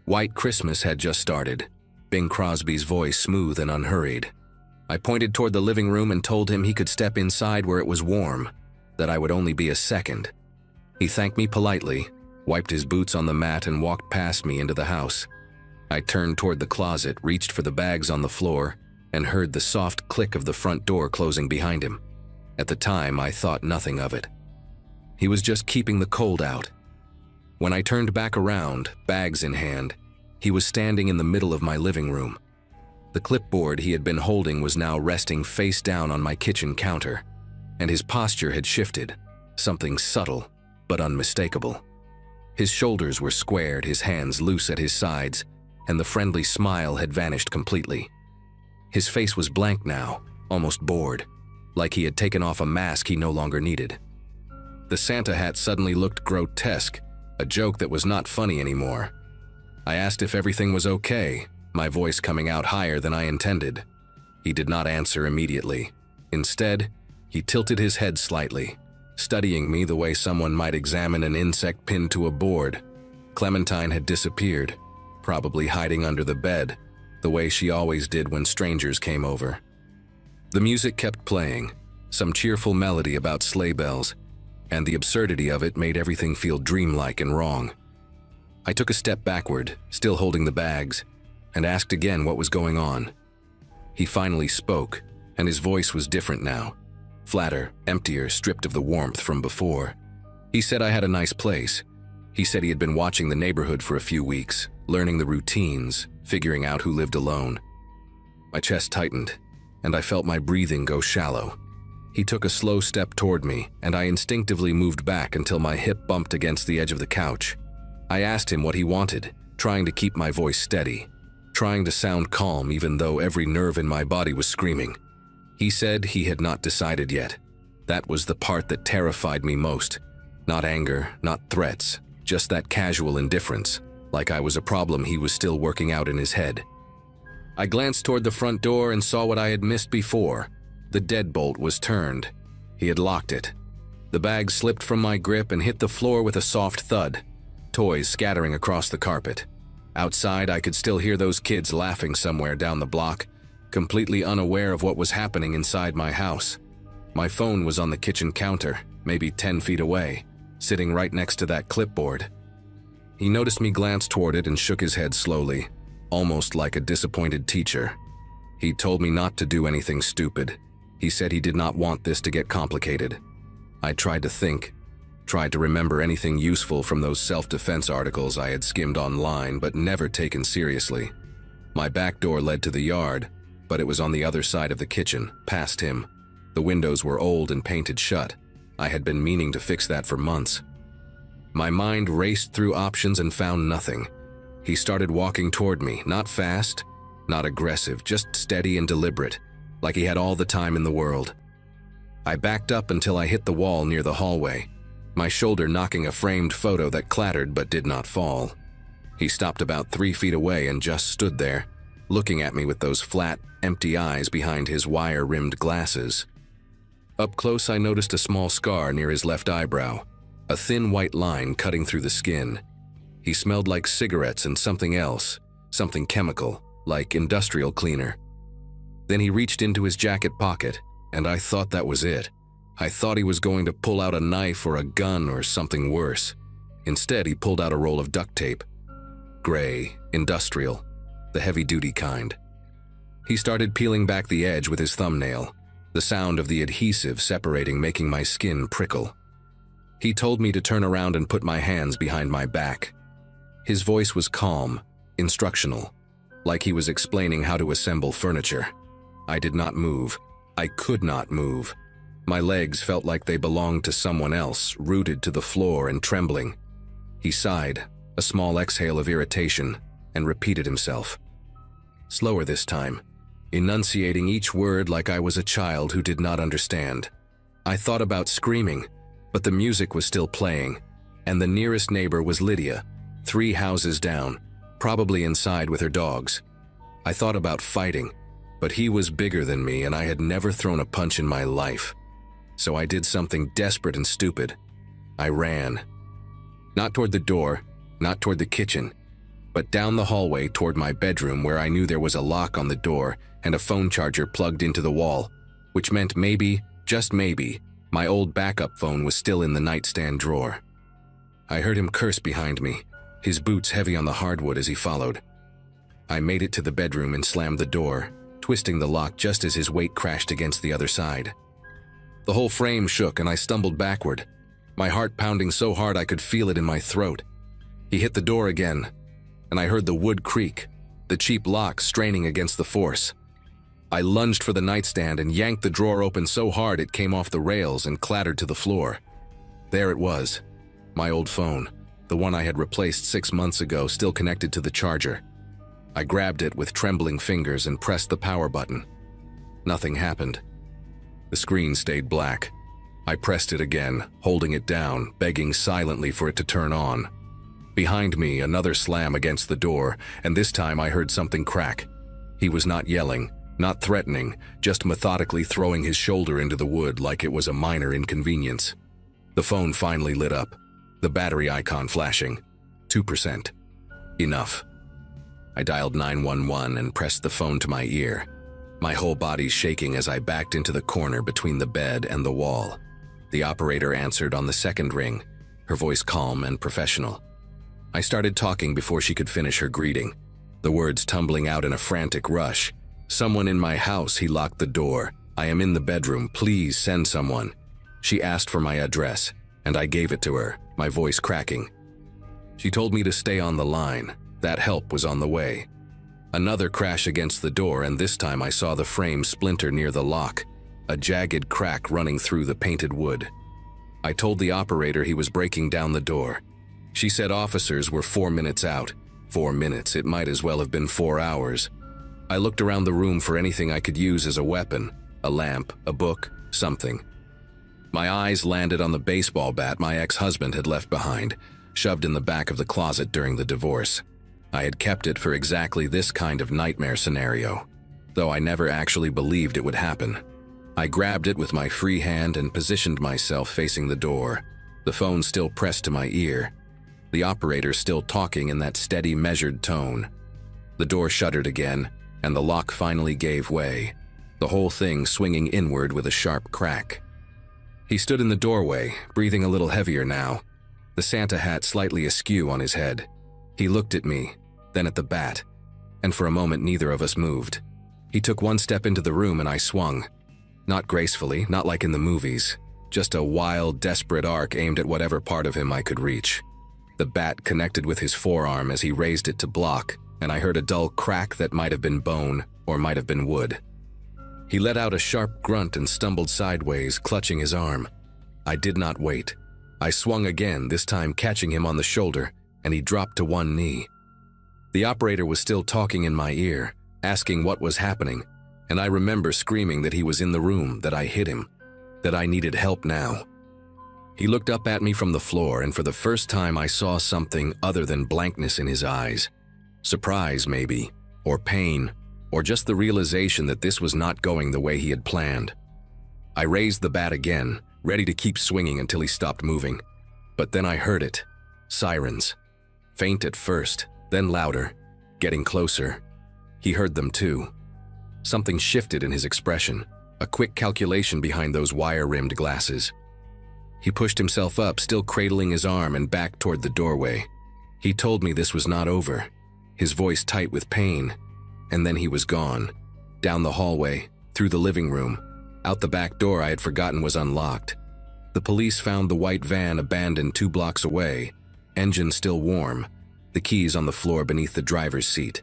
White Christmas had just started, Bing Crosby's voice smooth and unhurried. I pointed toward the living room and told him he could step inside where it was warm, that I would only be a second. He thanked me politely, wiped his boots on the mat, and walked past me into the house. I turned toward the closet, reached for the bags on the floor, and heard the soft click of the front door closing behind him. At the time, I thought nothing of it. He was just keeping the cold out. When I turned back around, bags in hand, he was standing in the middle of my living room. The clipboard he had been holding was now resting face down on my kitchen counter, and his posture had shifted, something subtle but unmistakable. His shoulders were squared, his hands loose at his sides, and the friendly smile had vanished completely. His face was blank now, almost bored, like he had taken off a mask he no longer needed. The Santa hat suddenly looked grotesque, a joke that was not funny anymore. I asked if everything was okay, my voice coming out higher than I intended. He did not answer immediately. Instead, he tilted his head slightly, studying me the way someone might examine an insect pinned to a board. Clementine had disappeared, probably hiding under the bed, the way she always did when strangers came over. The music kept playing, some cheerful melody about sleigh bells, and the absurdity of it made everything feel dreamlike and wrong. I took a step backward, still holding the bags, and asked again what was going on. He finally spoke, and his voice was different now. Flatter, emptier, stripped of the warmth from before. He said I had a nice place. He said he had been watching the neighborhood for a few weeks, learning the routines, figuring out who lived alone. My chest tightened, and I felt my breathing go shallow. He took a slow step toward me, and I instinctively moved back until my hip bumped against the edge of the couch. I asked him what he wanted, trying to keep my voice steady, trying to sound calm even though every nerve in my body was screaming. He said he had not decided yet. That was the part that terrified me most. Not anger, not threats, just that casual indifference, like I was a problem he was still working out in his head. I glanced toward the front door and saw what I had missed before. The deadbolt was turned. He had locked it. The bag slipped from my grip and hit the floor with a soft thud, toys scattering across the carpet. Outside, I could still hear those kids laughing somewhere down the block, completely unaware of what was happening inside my house. My phone was on the kitchen counter, maybe 10 feet away, sitting right next to that clipboard. He noticed me glance toward it and shook his head slowly, almost like a disappointed teacher. He told me not to do anything stupid. He said he did not want this to get complicated. I tried to think, tried to remember anything useful from those self-defense articles I had skimmed online but never taken seriously. My back door led to the yard, but it was on the other side of the kitchen, past him. The windows were old and painted shut. I had been meaning to fix that for months. My mind raced through options and found nothing. He started walking toward me, not fast, not aggressive, just steady and deliberate, like he had all the time in the world. I backed up until I hit the wall near the hallway, my shoulder knocking a framed photo that clattered but did not fall. He stopped about 3 feet away and just stood there, looking at me with those flat, empty eyes behind his wire-rimmed glasses. Up close, I noticed a small scar near his left eyebrow, a thin white line cutting through the skin. He smelled like cigarettes and something else, something chemical, like industrial cleaner. Then he reached into his jacket pocket, and I thought that was it. I thought he was going to pull out a knife or a gun or something worse. Instead, he pulled out a roll of duct tape. Gray, industrial, the heavy-duty kind. He started peeling back the edge with his thumbnail, the sound of the adhesive separating making my skin prickle. He told me to turn around and put my hands behind my back. His voice was calm, instructional, like he was explaining how to assemble furniture. I did not move. I could not move. My legs felt like they belonged to someone else, rooted to the floor and trembling. He sighed, a small exhale of irritation, and repeated himself. Slower this time, enunciating each word like I was a child who did not understand. I thought about screaming, but the music was still playing, and the nearest neighbor was Lydia, 3 houses down, probably inside with her dogs. I thought about fighting, but he was bigger than me and I had never thrown a punch in my life. So I did something desperate and stupid. I ran. Not toward the door, not toward the kitchen, but down the hallway toward my bedroom where I knew there was a lock on the door and a phone charger plugged into the wall, which meant maybe, just maybe, my old backup phone was still in the nightstand drawer. I heard him curse behind me, his boots heavy on the hardwood as he followed. I made it to the bedroom and slammed the door, twisting the lock just as his weight crashed against the other side. The whole frame shook and I stumbled backward, my heart pounding so hard I could feel it in my throat. He hit the door again, and I heard the wood creak, the cheap lock straining against the force. I lunged for the nightstand and yanked the drawer open so hard it came off the rails and clattered to the floor. There it was, my old phone, the one I had replaced 6 months ago, still connected to the charger. I grabbed it with trembling fingers and pressed the power button. Nothing happened. The screen stayed black. I pressed it again, holding it down, begging silently for it to turn on. Behind me, another slam against the door, and this time I heard something crack. He was not yelling, not threatening, just methodically throwing his shoulder into the wood like it was a minor inconvenience. The phone finally lit up, the battery icon flashing. 2%. Enough. I dialed 911 and pressed the phone to my ear, my whole body shaking as I backed into the corner between the bed and the wall. The operator answered on the second ring, her voice calm and professional. I started talking before she could finish her greeting, the words tumbling out in a frantic rush. "Someone in my house," he locked the door. "I am in the bedroom, please send someone." She asked for my address, and I gave it to her, my voice cracking. She told me to stay on the line, that help was on the way. Another crash against the door, and this time I saw the frame splinter near the lock, a jagged crack running through the painted wood. I told the operator he was breaking down the door. She said officers were 4 minutes out. 4 minutes, it might as well have been 4 hours. I looked around the room for anything I could use as a weapon, a lamp, a book, something. My eyes landed on the baseball bat my ex-husband had left behind, shoved in the back of the closet during the divorce. I had kept it for exactly this kind of nightmare scenario, though I never actually believed it would happen. I grabbed it with my free hand and positioned myself facing the door, the phone still pressed to my ear, the operator still talking in that steady, measured tone. The door shuttered again, and the lock finally gave way, the whole thing swinging inward with a sharp crack. He stood in the doorway, breathing a little heavier now, the Santa hat slightly askew on his head. He looked at me, then at the bat, and for a moment neither of us moved. He took one step into the room and I swung. Not gracefully, not like in the movies, just a wild, desperate arc aimed at whatever part of him I could reach. The bat connected with his forearm as he raised it to block, and I heard a dull crack that might have been bone or might have been wood. He let out a sharp grunt and stumbled sideways, clutching his arm. I did not wait. I swung again, this time catching him on the shoulder, and he dropped to one knee. The operator was still talking in my ear, asking what was happening, and I remember screaming that he was in the room, that I hit him, that I needed help now. He looked up at me from the floor, and for the first time I saw something other than blankness in his eyes. Surprise, maybe, or pain, or just the realization that this was not going the way he had planned. I raised the bat again, ready to keep swinging until he stopped moving. But then I heard it. Sirens. Faint at first, then louder, getting closer. He heard them too. Something shifted in his expression, a quick calculation behind those wire-rimmed glasses. He pushed himself up, still cradling his arm, and backed toward the doorway. He told me this was not over, his voice tight with pain, and then he was gone. Down the hallway, through the living room, out the back door I had forgotten was unlocked. The police found the white van abandoned 2 blocks away, engine still warm, the keys on the floor beneath the driver's seat.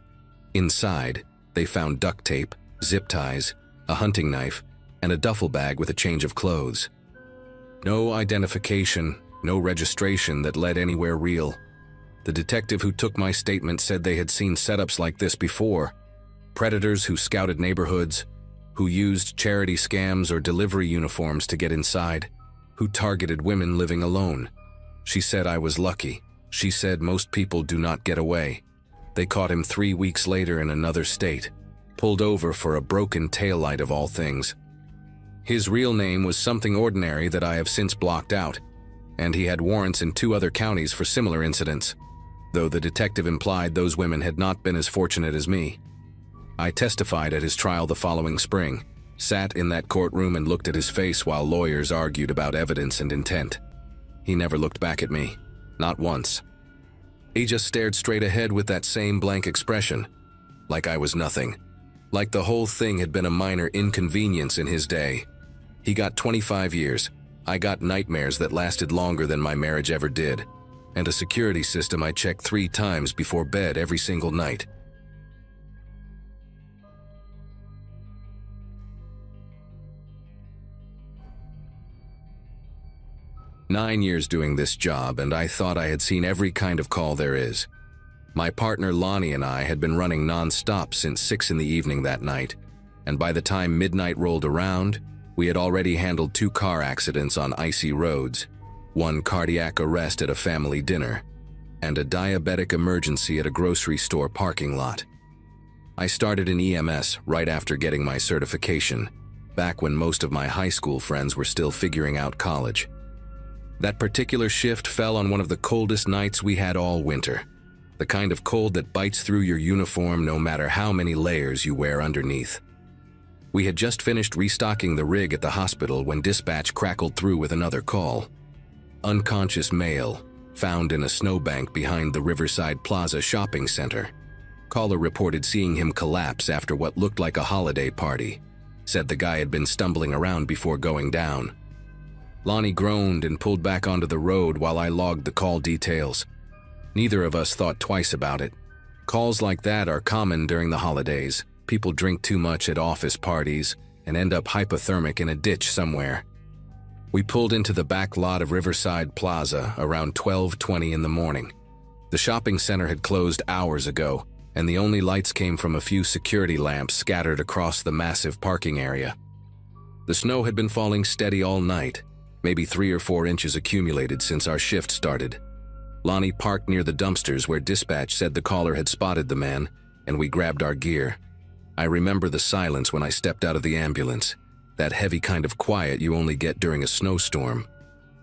Inside, they found duct tape, zip ties, a hunting knife, and a duffel bag with a change of clothes. No identification, no registration that led anywhere real. The detective who took my statement said they had seen setups like this before. Predators who scouted neighborhoods, who used charity scams or delivery uniforms to get inside, who targeted women living alone. She said I was lucky. She said most people do not get away. They caught him 3 weeks later in another state, pulled over for a broken taillight of all things. His real name was something ordinary that I have since blocked out, and he had warrants in 2 other counties for similar incidents, though the detective implied those women had not been as fortunate as me. I testified at his trial the following spring, sat in that courtroom and looked at his face while lawyers argued about evidence and intent. He never looked back at me, not once. He just stared straight ahead with that same blank expression, like I was nothing, like the whole thing had been a minor inconvenience in his day. He got 25 years. I got nightmares that lasted longer than my marriage ever did. and a security system I checked 3 times before bed every single night. "9 years doing this job, and I thought I had seen every kind of call there is. My partner Lonnie and I had been running non-stop since 6 in the evening that night, and by the time midnight rolled around, we had already handled 2 car accidents on icy roads, 1 cardiac arrest at a family dinner, and a diabetic emergency at a grocery store parking lot. I started in EMS right after getting my certification, back when most of my high school friends were still figuring out college. That particular shift fell on one of the coldest nights we had all winter, the kind of cold that bites through your uniform no matter how many layers you wear underneath. We had just finished restocking the rig at the hospital when dispatch crackled through with another call. Unconscious male, found in a snowbank behind the Riverside Plaza shopping center. Caller reported seeing him collapse after what looked like a holiday party. Said the guy had been stumbling around before going down. Lonnie groaned and pulled back onto the road while I logged the call details. Neither of us thought twice about it. Calls like that are common during the holidays. People drink too much at office parties and end up hypothermic in a ditch somewhere. We pulled into the back lot of Riverside Plaza around 12:20 in the morning. The shopping center had closed hours ago, and the only lights came from a few security lamps scattered across the massive parking area. The snow had been falling steady all night, maybe 3 or 4 inches accumulated since our shift started. Lonnie parked near the dumpsters where dispatch said the caller had spotted the man, and we grabbed our gear. I remember the silence when I stepped out of the ambulance, that heavy kind of quiet you only get during a snowstorm,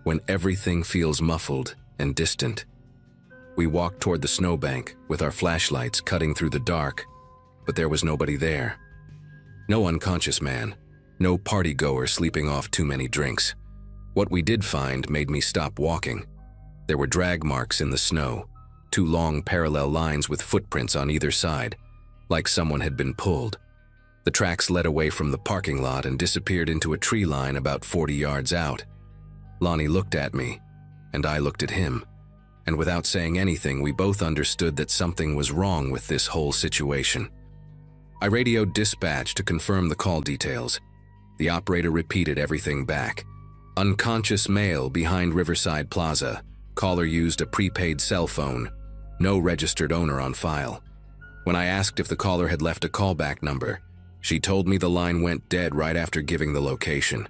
when everything feels muffled and distant. We walked toward the snowbank with our flashlights cutting through the dark, but there was nobody there. No unconscious man, no party-goer sleeping off too many drinks. What we did find made me stop walking. There were drag marks in the snow, 2 long parallel lines with footprints on either side, like someone had been pulled. The tracks led away from the parking lot and disappeared into a tree line about 40 yards out. Lonnie looked at me, and I looked at him, and without saying anything, we both understood that something was wrong with this whole situation. I radioed dispatch to confirm the call details. The operator repeated everything back. Unconscious male behind Riverside Plaza. Caller used a prepaid cell phone. No registered owner on file. When I asked if the caller had left a callback number, she told me the line went dead right after giving the location.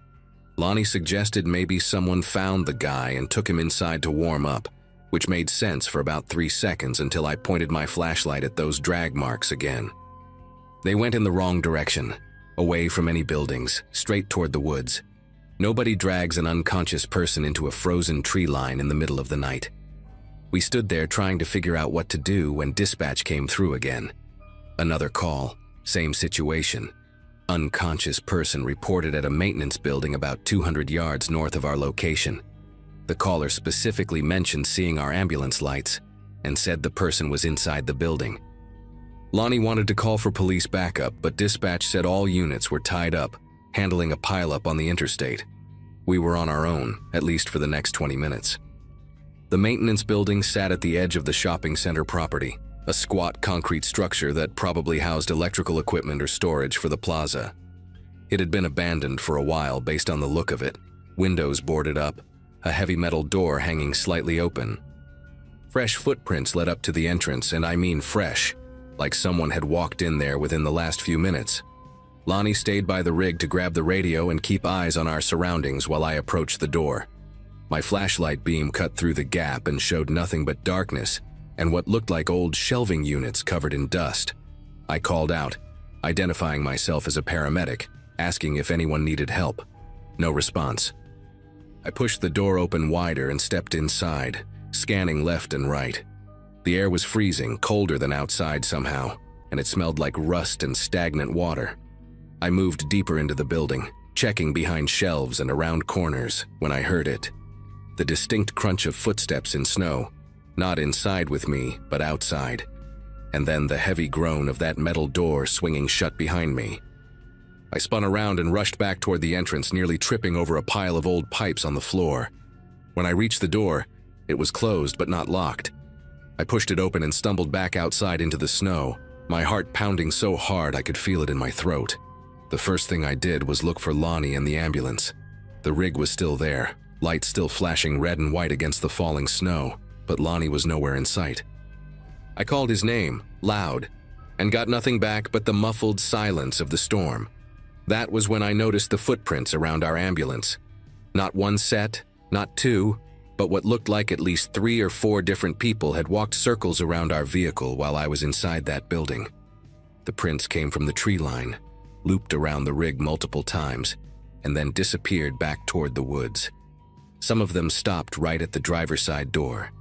Lonnie suggested maybe someone found the guy and took him inside to warm up, which made sense for about 3 seconds until I pointed my flashlight at those drag marks again. They went in the wrong direction, away from any buildings, straight toward the woods. Nobody drags an unconscious person into a frozen tree line in the middle of the night. We stood there trying to figure out what to do when dispatch came through again. Another call, same situation. Unconscious person reported at a maintenance building about 200 yards north of our location. The caller specifically mentioned seeing our ambulance lights and said the person was inside the building. Lonnie wanted to call for police backup, but dispatch said all units were tied up, handling a pileup on the interstate. We were on our own, at least for the next 20 minutes. The maintenance building sat at the edge of the shopping center property, a squat concrete structure that probably housed electrical equipment or storage for the plaza. It had been abandoned for a while based on the look of it, windows boarded up, a heavy metal door hanging slightly open. Fresh footprints led up to the entrance, and I mean fresh, like someone had walked in there within the last few minutes. Lonnie stayed by the rig to grab the radio and keep eyes on our surroundings while I approached the door. My flashlight beam cut through the gap and showed nothing but darkness and what looked like old shelving units covered in dust. I called out, identifying myself as a paramedic, asking if anyone needed help. No response. I pushed the door open wider and stepped inside, scanning left and right. The air was freezing, colder than outside somehow, and it smelled like rust and stagnant water. I moved deeper into the building, checking behind shelves and around corners when I heard it. The distinct crunch of footsteps in snow, not inside with me, but outside. And then the heavy groan of that metal door swinging shut behind me. I spun around and rushed back toward the entrance, nearly tripping over a pile of old pipes on the floor. When I reached the door, It was closed but not locked. I pushed it open and stumbled back outside into the snow, my heart pounding so hard I could feel it in my throat. The first thing I did was look for Lonnie and the ambulance. The rig was still there, lights still flashing red and white against the falling snow, but Lonnie was nowhere in sight. I called his name, loud, and got nothing back but the muffled silence of the storm. That was when I noticed the footprints around our ambulance. Not one set, not two, but what looked like at least 3 or 4 different people had walked circles around our vehicle while I was inside that building. The prints came from the tree line, looped around the rig multiple times, and then disappeared back toward the woods. Some of them stopped right at the driver's side door.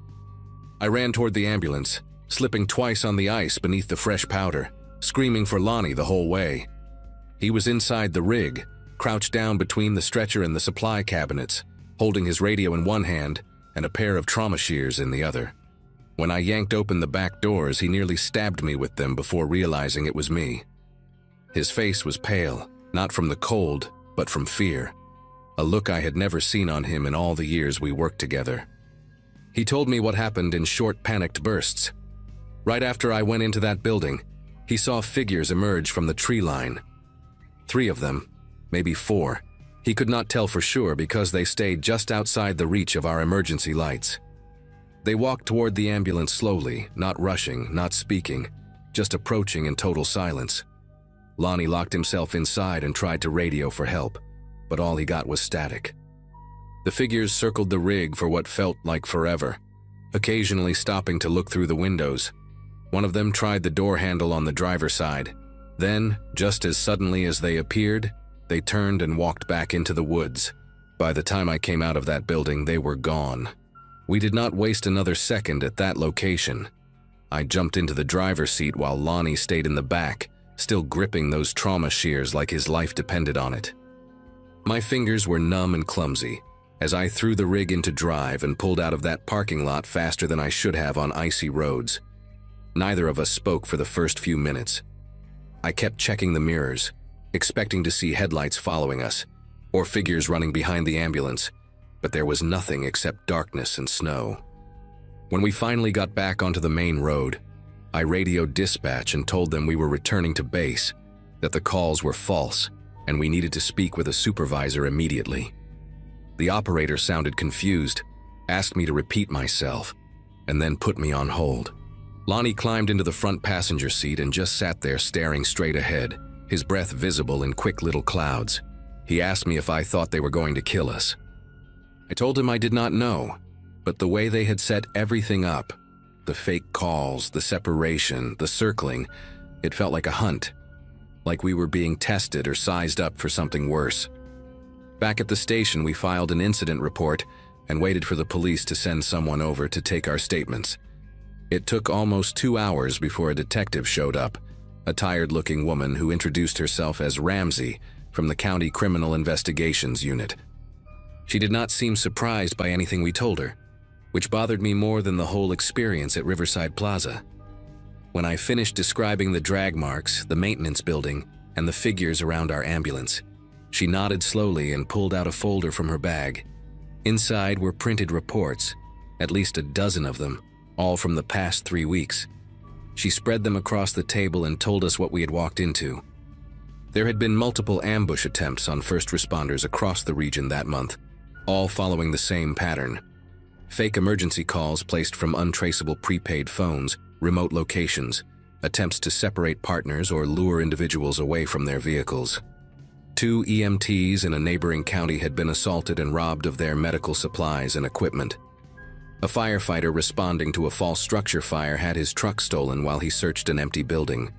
I ran toward the ambulance, slipping twice on the ice beneath the fresh powder, screaming for Lonnie the whole way. He was inside the rig, crouched down between the stretcher and the supply cabinets, holding his radio in one hand and a pair of trauma shears in the other. When I yanked open the back doors, he nearly stabbed me with them before realizing it was me. His face was pale, not from the cold, but from fear, a look I had never seen on him in all the years we worked together. He told me what happened in short, panicked bursts. Right after I went into that building, he saw figures emerge from the tree line. 3 of them, maybe 4. He could not tell for sure because they stayed just outside the reach of our emergency lights. They walked toward the ambulance slowly, not rushing, not speaking, just approaching in total silence. Lonnie locked himself inside and tried to radio for help, but all he got was static. The figures circled the rig for what felt like forever, occasionally stopping to look through the windows. One of them tried the door handle on the driver's side. Then, just as suddenly as they appeared, they turned and walked back into the woods. By the time I came out of that building, they were gone. We did not waste another second at that location. I jumped into the driver's seat while Lonnie stayed in the back, still gripping those trauma shears like his life depended on it. My fingers were numb and clumsy as I threw the rig into drive and pulled out of that parking lot faster than I should have on icy roads. Neither of us spoke for the first few minutes. I kept checking the mirrors, expecting to see headlights following us, or figures running behind the ambulance, but there was nothing except darkness and snow. When we finally got back onto the main road, I radioed dispatch and told them we were returning to base, that the calls were false, and we needed to speak with a supervisor immediately. The operator sounded confused, asked me to repeat myself, and then put me on hold. Lonnie climbed into the front passenger seat and just sat there staring straight ahead, his breath visible in quick little clouds. He asked me if I thought they were going to kill us. I told him I did not know, but the way they had set everything up, the fake calls, the separation, the circling, it felt like a hunt, like we were being tested or sized up for something worse. Back at the station, we filed an incident report and waited for the police to send someone over to take our statements. It took almost 2 hours before a detective showed up, a tired-looking woman who introduced herself as Ramsey from the County Criminal Investigations Unit. She did not seem surprised by anything we told her, which bothered me more than the whole experience at Riverside Plaza. When I finished describing the drag marks, the maintenance building, and the figures around our ambulance, she nodded slowly and pulled out a folder from her bag. Inside were printed reports, at least a dozen of them, all from the past 3 weeks. She spread them across the table and told us what we had walked into. There had been multiple ambush attempts on first responders across the region that month, all following the same pattern. Fake emergency calls placed from untraceable prepaid phones, remote locations, attempts to separate partners or lure individuals away from their vehicles. 2 EMTs in a neighboring county had been assaulted and robbed of their medical supplies and equipment. A firefighter responding to a false structure fire had his truck stolen while he searched an empty building.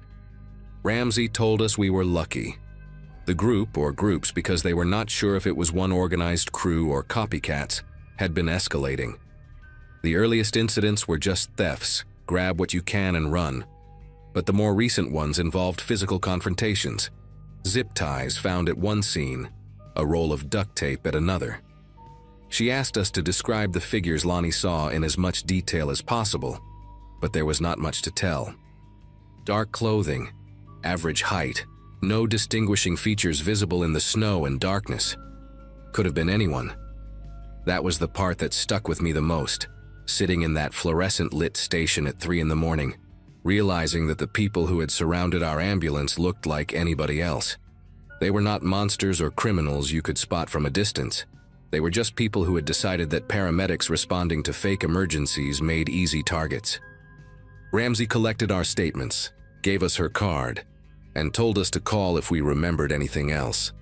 Ramsey told us we were lucky. The group, or groups because they were not sure if it was one organized crew or copycats, had been escalating. The earliest incidents were just thefts, grab what you can and run. But the more recent ones involved physical confrontations, zip ties found at one scene, a roll of duct tape at another. She asked us to describe the figures Lonnie saw in as much detail as possible, but there was not much to tell. Dark clothing, average height, no distinguishing features visible in the snow and darkness. Could have been anyone. That was the part that stuck with me the most. sitting in that fluorescent-lit station at 3 in the morning, realizing that the people who had surrounded our ambulance looked like anybody else. They were not monsters or criminals you could spot from a distance. They were just people who had decided that paramedics responding to fake emergencies made easy targets. Ramsey collected our statements, gave us her card, and told us to call if we remembered anything else.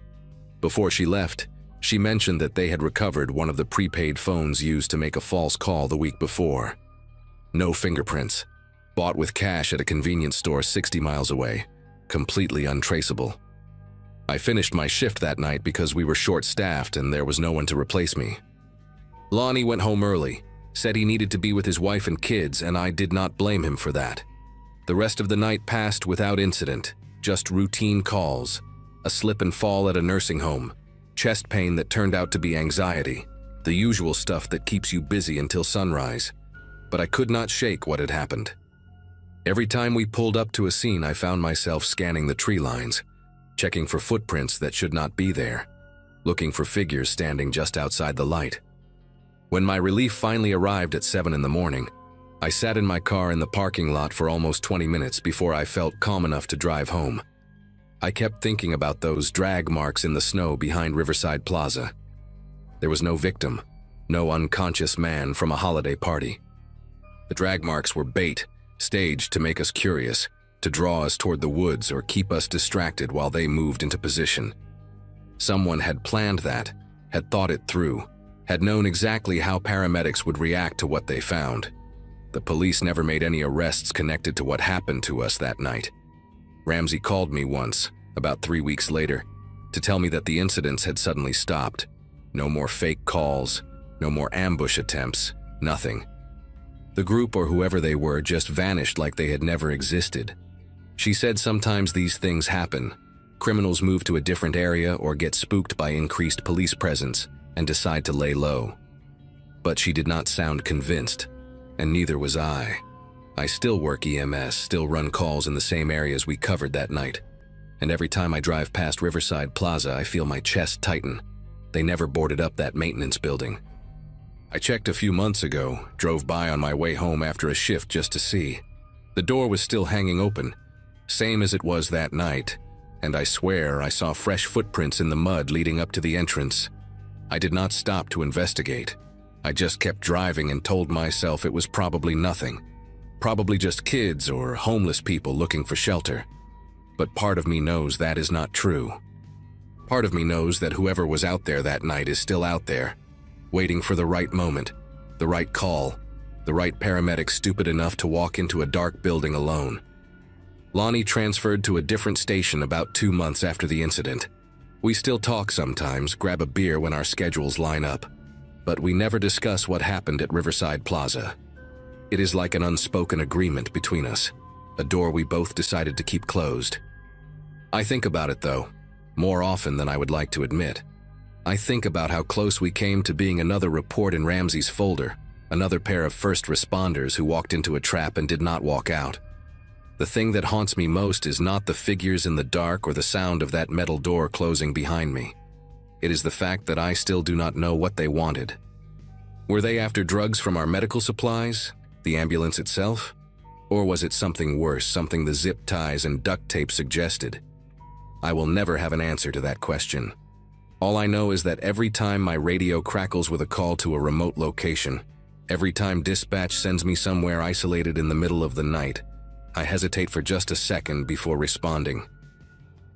Before she left, she mentioned that they had recovered one of the prepaid phones used to make a false call the week before. No fingerprints. Bought with cash at a convenience store 60 miles away. Completely untraceable. I finished my shift that night because we were short-staffed and there was no one to replace me. Lonnie went home early, said he needed to be with his wife and kids, and I did not blame him for that. The rest of the night passed without incident, just routine calls, a slip and fall at a nursing home, chest pain that turned out to be anxiety, the usual stuff that keeps you busy until sunrise. But I could not shake what had happened. Every time we pulled up to a scene, I found myself scanning the tree lines, checking for footprints that should not be there, looking for figures standing just outside the light. When my relief finally arrived at 7 in the morning, I sat in my car in the parking lot for almost 20 minutes before I felt calm enough to drive home. I kept thinking about those drag marks in the snow behind Riverside Plaza. There was no victim, no unconscious man from a holiday party. The drag marks were bait, staged to make us curious, to draw us toward the woods or keep us distracted while they moved into position. Someone had planned that, had thought it through, had known exactly how paramedics would react to what they found. The police never made any arrests connected to what happened to us that night. Ramsey called me once, about 3 weeks later, to tell me that the incidents had suddenly stopped. No more fake calls, no more ambush attempts, nothing. The group or whoever they were just vanished like they had never existed. She said sometimes these things happen. Criminals move to a different area or get spooked by increased police presence and decide to lay low. But she did not sound convinced, and neither was I. I still work EMS, still run calls in the same areas we covered that night. And every time I drive past Riverside Plaza, I feel my chest tighten. They never boarded up that maintenance building. I checked a few months ago, drove by on my way home after a shift just to see. The door was still hanging open, same as it was that night, and I swear I saw fresh footprints in the mud leading up to the entrance. I did not stop to investigate. I just kept driving and told myself it was probably nothing. Probably just kids or homeless people looking for shelter. But part of me knows that is not true. Part of me knows that whoever was out there that night is still out there, waiting for the right moment, the right call, the right paramedic stupid enough to walk into a dark building alone. Lonnie transferred to a different station about 2 months after the incident. We still talk sometimes, grab a beer when our schedules line up, but we never discuss what happened at Riverside Plaza. It is like an unspoken agreement between us, a door we both decided to keep closed. I think about it though, more often than I would like to admit. I think about how close we came to being another report in Ramsey's folder, another pair of first responders who walked into a trap and did not walk out. The thing that haunts me most is not the figures in the dark or the sound of that metal door closing behind me. It is the fact that I still do not know what they wanted. Were they after drugs from our medical supplies, the ambulance itself? Or was it something worse, something the zip ties and duct tape suggested? I will never have an answer to that question. All I know is that every time my radio crackles with a call to a remote location, every time dispatch sends me somewhere isolated in the middle of the night, I hesitate for just a second before responding.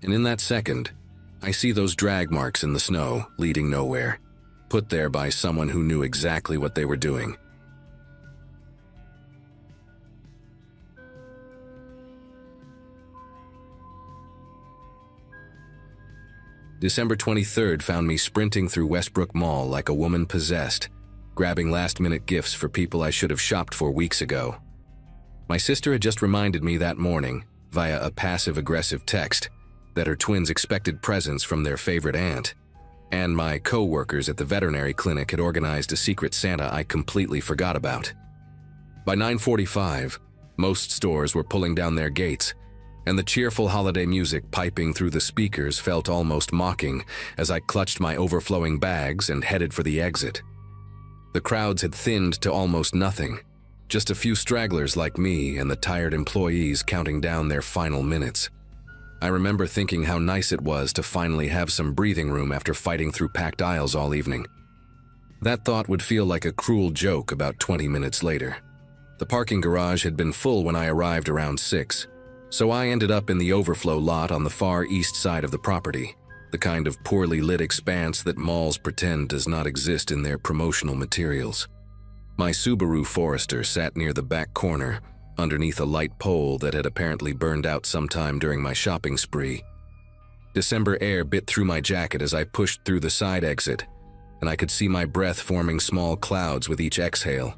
And in that second, I see those drag marks in the snow, leading nowhere, put there by someone who knew exactly what they were doing. December 23rd found me sprinting through Westbrook Mall like a woman possessed, grabbing last-minute gifts for people I should have shopped for weeks ago. My sister had just reminded me that morning, via a passive-aggressive text, that her twins expected presents from their favorite aunt, and my co-workers at the veterinary clinic had organized a secret Santa I completely forgot about. By 9:45, most stores were pulling down their gates, and the cheerful holiday music piping through the speakers felt almost mocking as I clutched my overflowing bags and headed for the exit. The crowds had thinned to almost nothing, just a few stragglers like me and the tired employees counting down their final minutes. I remember thinking how nice it was to finally have some breathing room after fighting through packed aisles all evening. That thought would feel like a cruel joke about 20 minutes later. The parking garage had been full when I arrived around 6, so I ended up in the overflow lot on the far east side of the property, the kind of poorly lit expanse that malls pretend does not exist in their promotional materials. My Subaru Forester sat near the back corner, underneath a light pole that had apparently burned out sometime during my shopping spree. December air bit through my jacket as I pushed through the side exit, and I could see my breath forming small clouds with each exhale.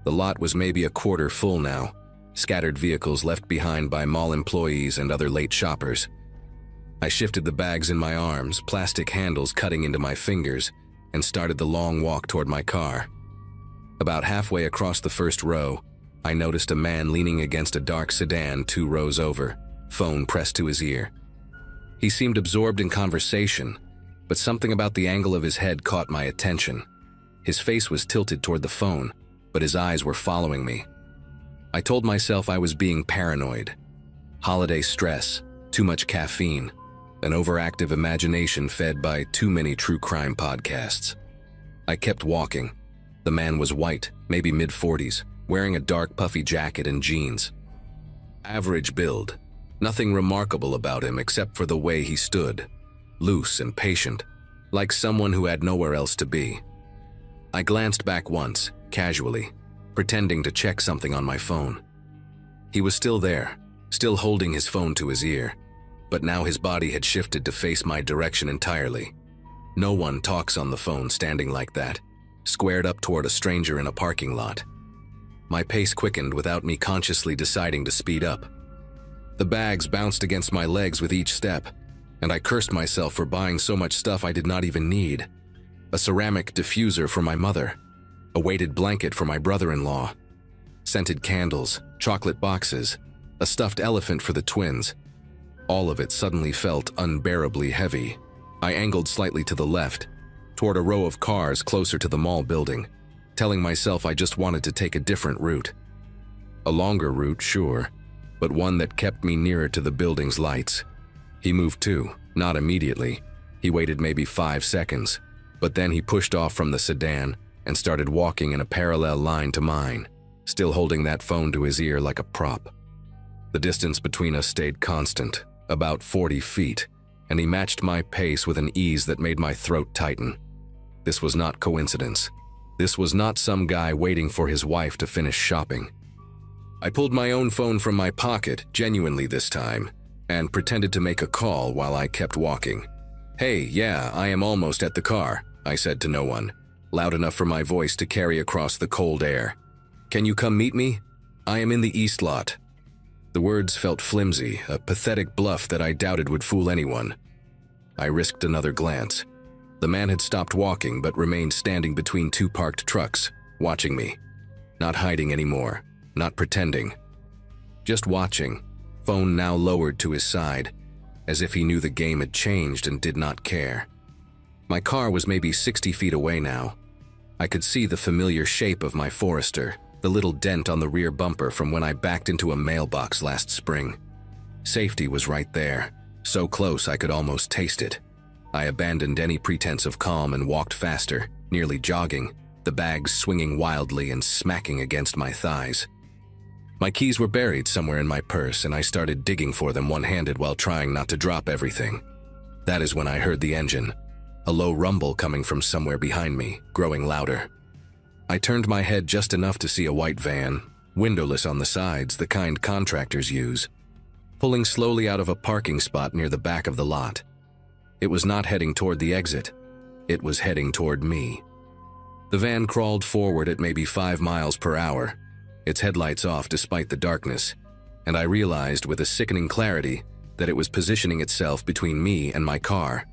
The lot was maybe a quarter full now, scattered vehicles left behind by mall employees and other late shoppers. I shifted the bags in my arms, plastic handles cutting into my fingers, and started the long walk toward my car. About halfway across the first row, I noticed a man leaning against a dark sedan 2 rows over, phone pressed to his ear. He seemed absorbed in conversation, but something about the angle of his head caught my attention. His face was tilted toward the phone, but his eyes were following me. I told myself I was being paranoid. Holiday stress, too much caffeine, an overactive imagination fed by too many true crime podcasts. I kept walking. The man was white, maybe mid-40s, wearing a dark puffy jacket and jeans. Average build. Nothing remarkable about him except for the way he stood, loose and patient, like someone who had nowhere else to be. I glanced back once, casually, pretending to check something on my phone. He was still there, still holding his phone to his ear, but now his body had shifted to face my direction entirely. No one talks on the phone standing like that, squared up toward a stranger in a parking lot. My pace quickened without me consciously deciding to speed up. The bags bounced against my legs with each step, and I cursed myself for buying so much stuff I did not even need. A ceramic diffuser for my mother, a weighted blanket for my brother-in-law, scented candles, chocolate boxes, a stuffed elephant for the twins. All of it suddenly felt unbearably heavy. I angled slightly to the left, toward a row of cars closer to the mall building, telling myself I just wanted to take a different route. A longer route, sure, but one that kept me nearer to the building's lights. He moved too, not immediately. He waited maybe 5 seconds, but then he pushed off from the sedan and started walking in a parallel line to mine, still holding that phone to his ear like a prop. The distance between us stayed constant, about 40 feet, and he matched my pace with an ease that made my throat tighten. This was not coincidence. This was not some guy waiting for his wife to finish shopping. I pulled my own phone from my pocket, genuinely this time, and pretended to make a call while I kept walking. "Hey, yeah, I am almost at the car," I said to no one, loud enough for my voice to carry across the cold air. "Can you come meet me? I am in the east lot." The words felt flimsy, a pathetic bluff that I doubted would fool anyone. I risked another glance. The man had stopped walking but remained standing between 2 parked trucks, watching me. Not hiding anymore, not pretending. Just watching, phone now lowered to his side, as if he knew the game had changed and did not care. My car was maybe 60 feet away now. I could see the familiar shape of my Forester, the little dent on the rear bumper from when I backed into a mailbox last spring. Safety was right there, so close I could almost taste it. I abandoned any pretense of calm and walked faster, nearly jogging, the bags swinging wildly and smacking against my thighs. My keys were buried somewhere in my purse, and I started digging for them one-handed while trying not to drop everything. That is when I heard the engine, a low rumble coming from somewhere behind me, growing louder. I turned my head just enough to see a white van, windowless on the sides, the kind contractors use, pulling slowly out of a parking spot near the back of the lot. It was not heading toward the exit. It was heading toward me. The van crawled forward at maybe 5 miles per hour, its headlights off despite the darkness, and I realized with a sickening clarity that it was positioning itself between me and my car.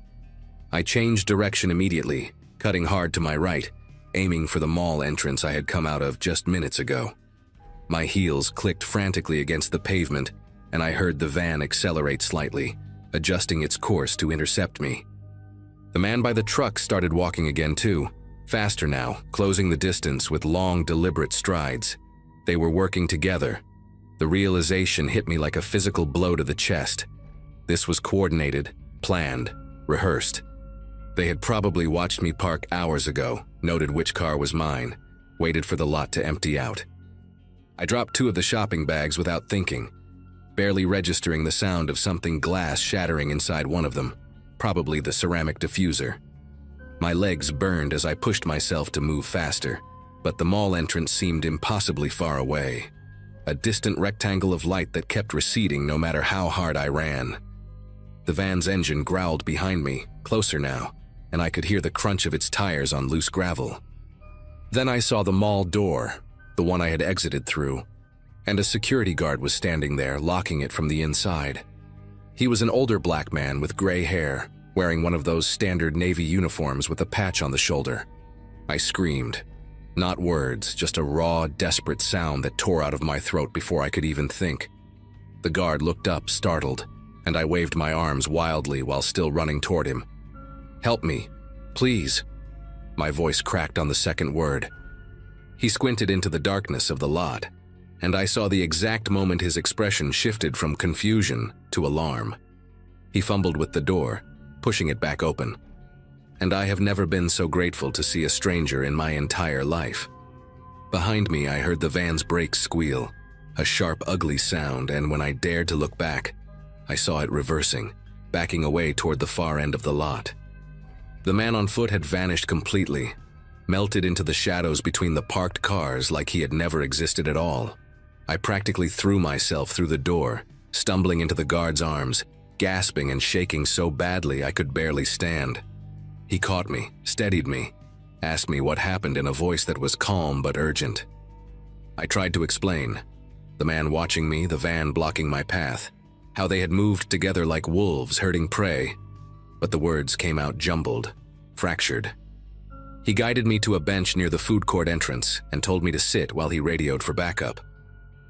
I changed direction immediately, cutting hard to my right, aiming for the mall entrance I had come out of just minutes ago. My heels clicked frantically against the pavement, and I heard the van accelerate slightly, adjusting its course to intercept me. The man by the truck started walking again too, Faster now, closing the distance with long, deliberate strides. They were working together. The realization hit me like a physical blow to the chest. This was coordinated, planned, rehearsed. They had probably watched me park hours ago, noted which car was mine, waited for the lot to empty out. I dropped 2 of the shopping bags without thinking, barely registering the sound of something glass shattering inside one of them, probably the ceramic diffuser. My legs burned as I pushed myself to move faster, but the mall entrance seemed impossibly far away. A distant rectangle of light that kept receding no matter how hard I ran. The van's engine growled behind me, closer now, and I could hear the crunch of its tires on loose gravel. Then I saw the mall door, the one I had exited through, and a security guard was standing there, locking it from the inside. He was an older black man with gray hair, wearing one of those standard Navy uniforms with a patch on the shoulder. I screamed. Not words, just a raw, desperate sound that tore out of my throat before I could even think. The guard looked up, startled, and I waved my arms wildly while still running toward him. "Help me, please." My voice cracked on the second word. He squinted into the darkness of the lot, and I saw the exact moment his expression shifted from confusion to alarm. He fumbled with the door, pushing it back open. And I have never been so grateful to see a stranger in my entire life. Behind me, I heard the van's brakes squeal, a sharp, ugly sound, and when I dared to look back, I saw it reversing, backing away toward the far end of the lot. The man on foot had vanished completely, melted into the shadows between the parked cars like he had never existed at all. I practically threw myself through the door, stumbling into the guard's arms, gasping and shaking so badly I could barely stand. He caught me, steadied me, asked me what happened in a voice that was calm but urgent. I tried to explain. The man watching me, the van blocking my path, how they had moved together like wolves herding prey, but the words came out jumbled, fractured. He guided me to a bench near the food court entrance and told me to sit while he radioed for backup.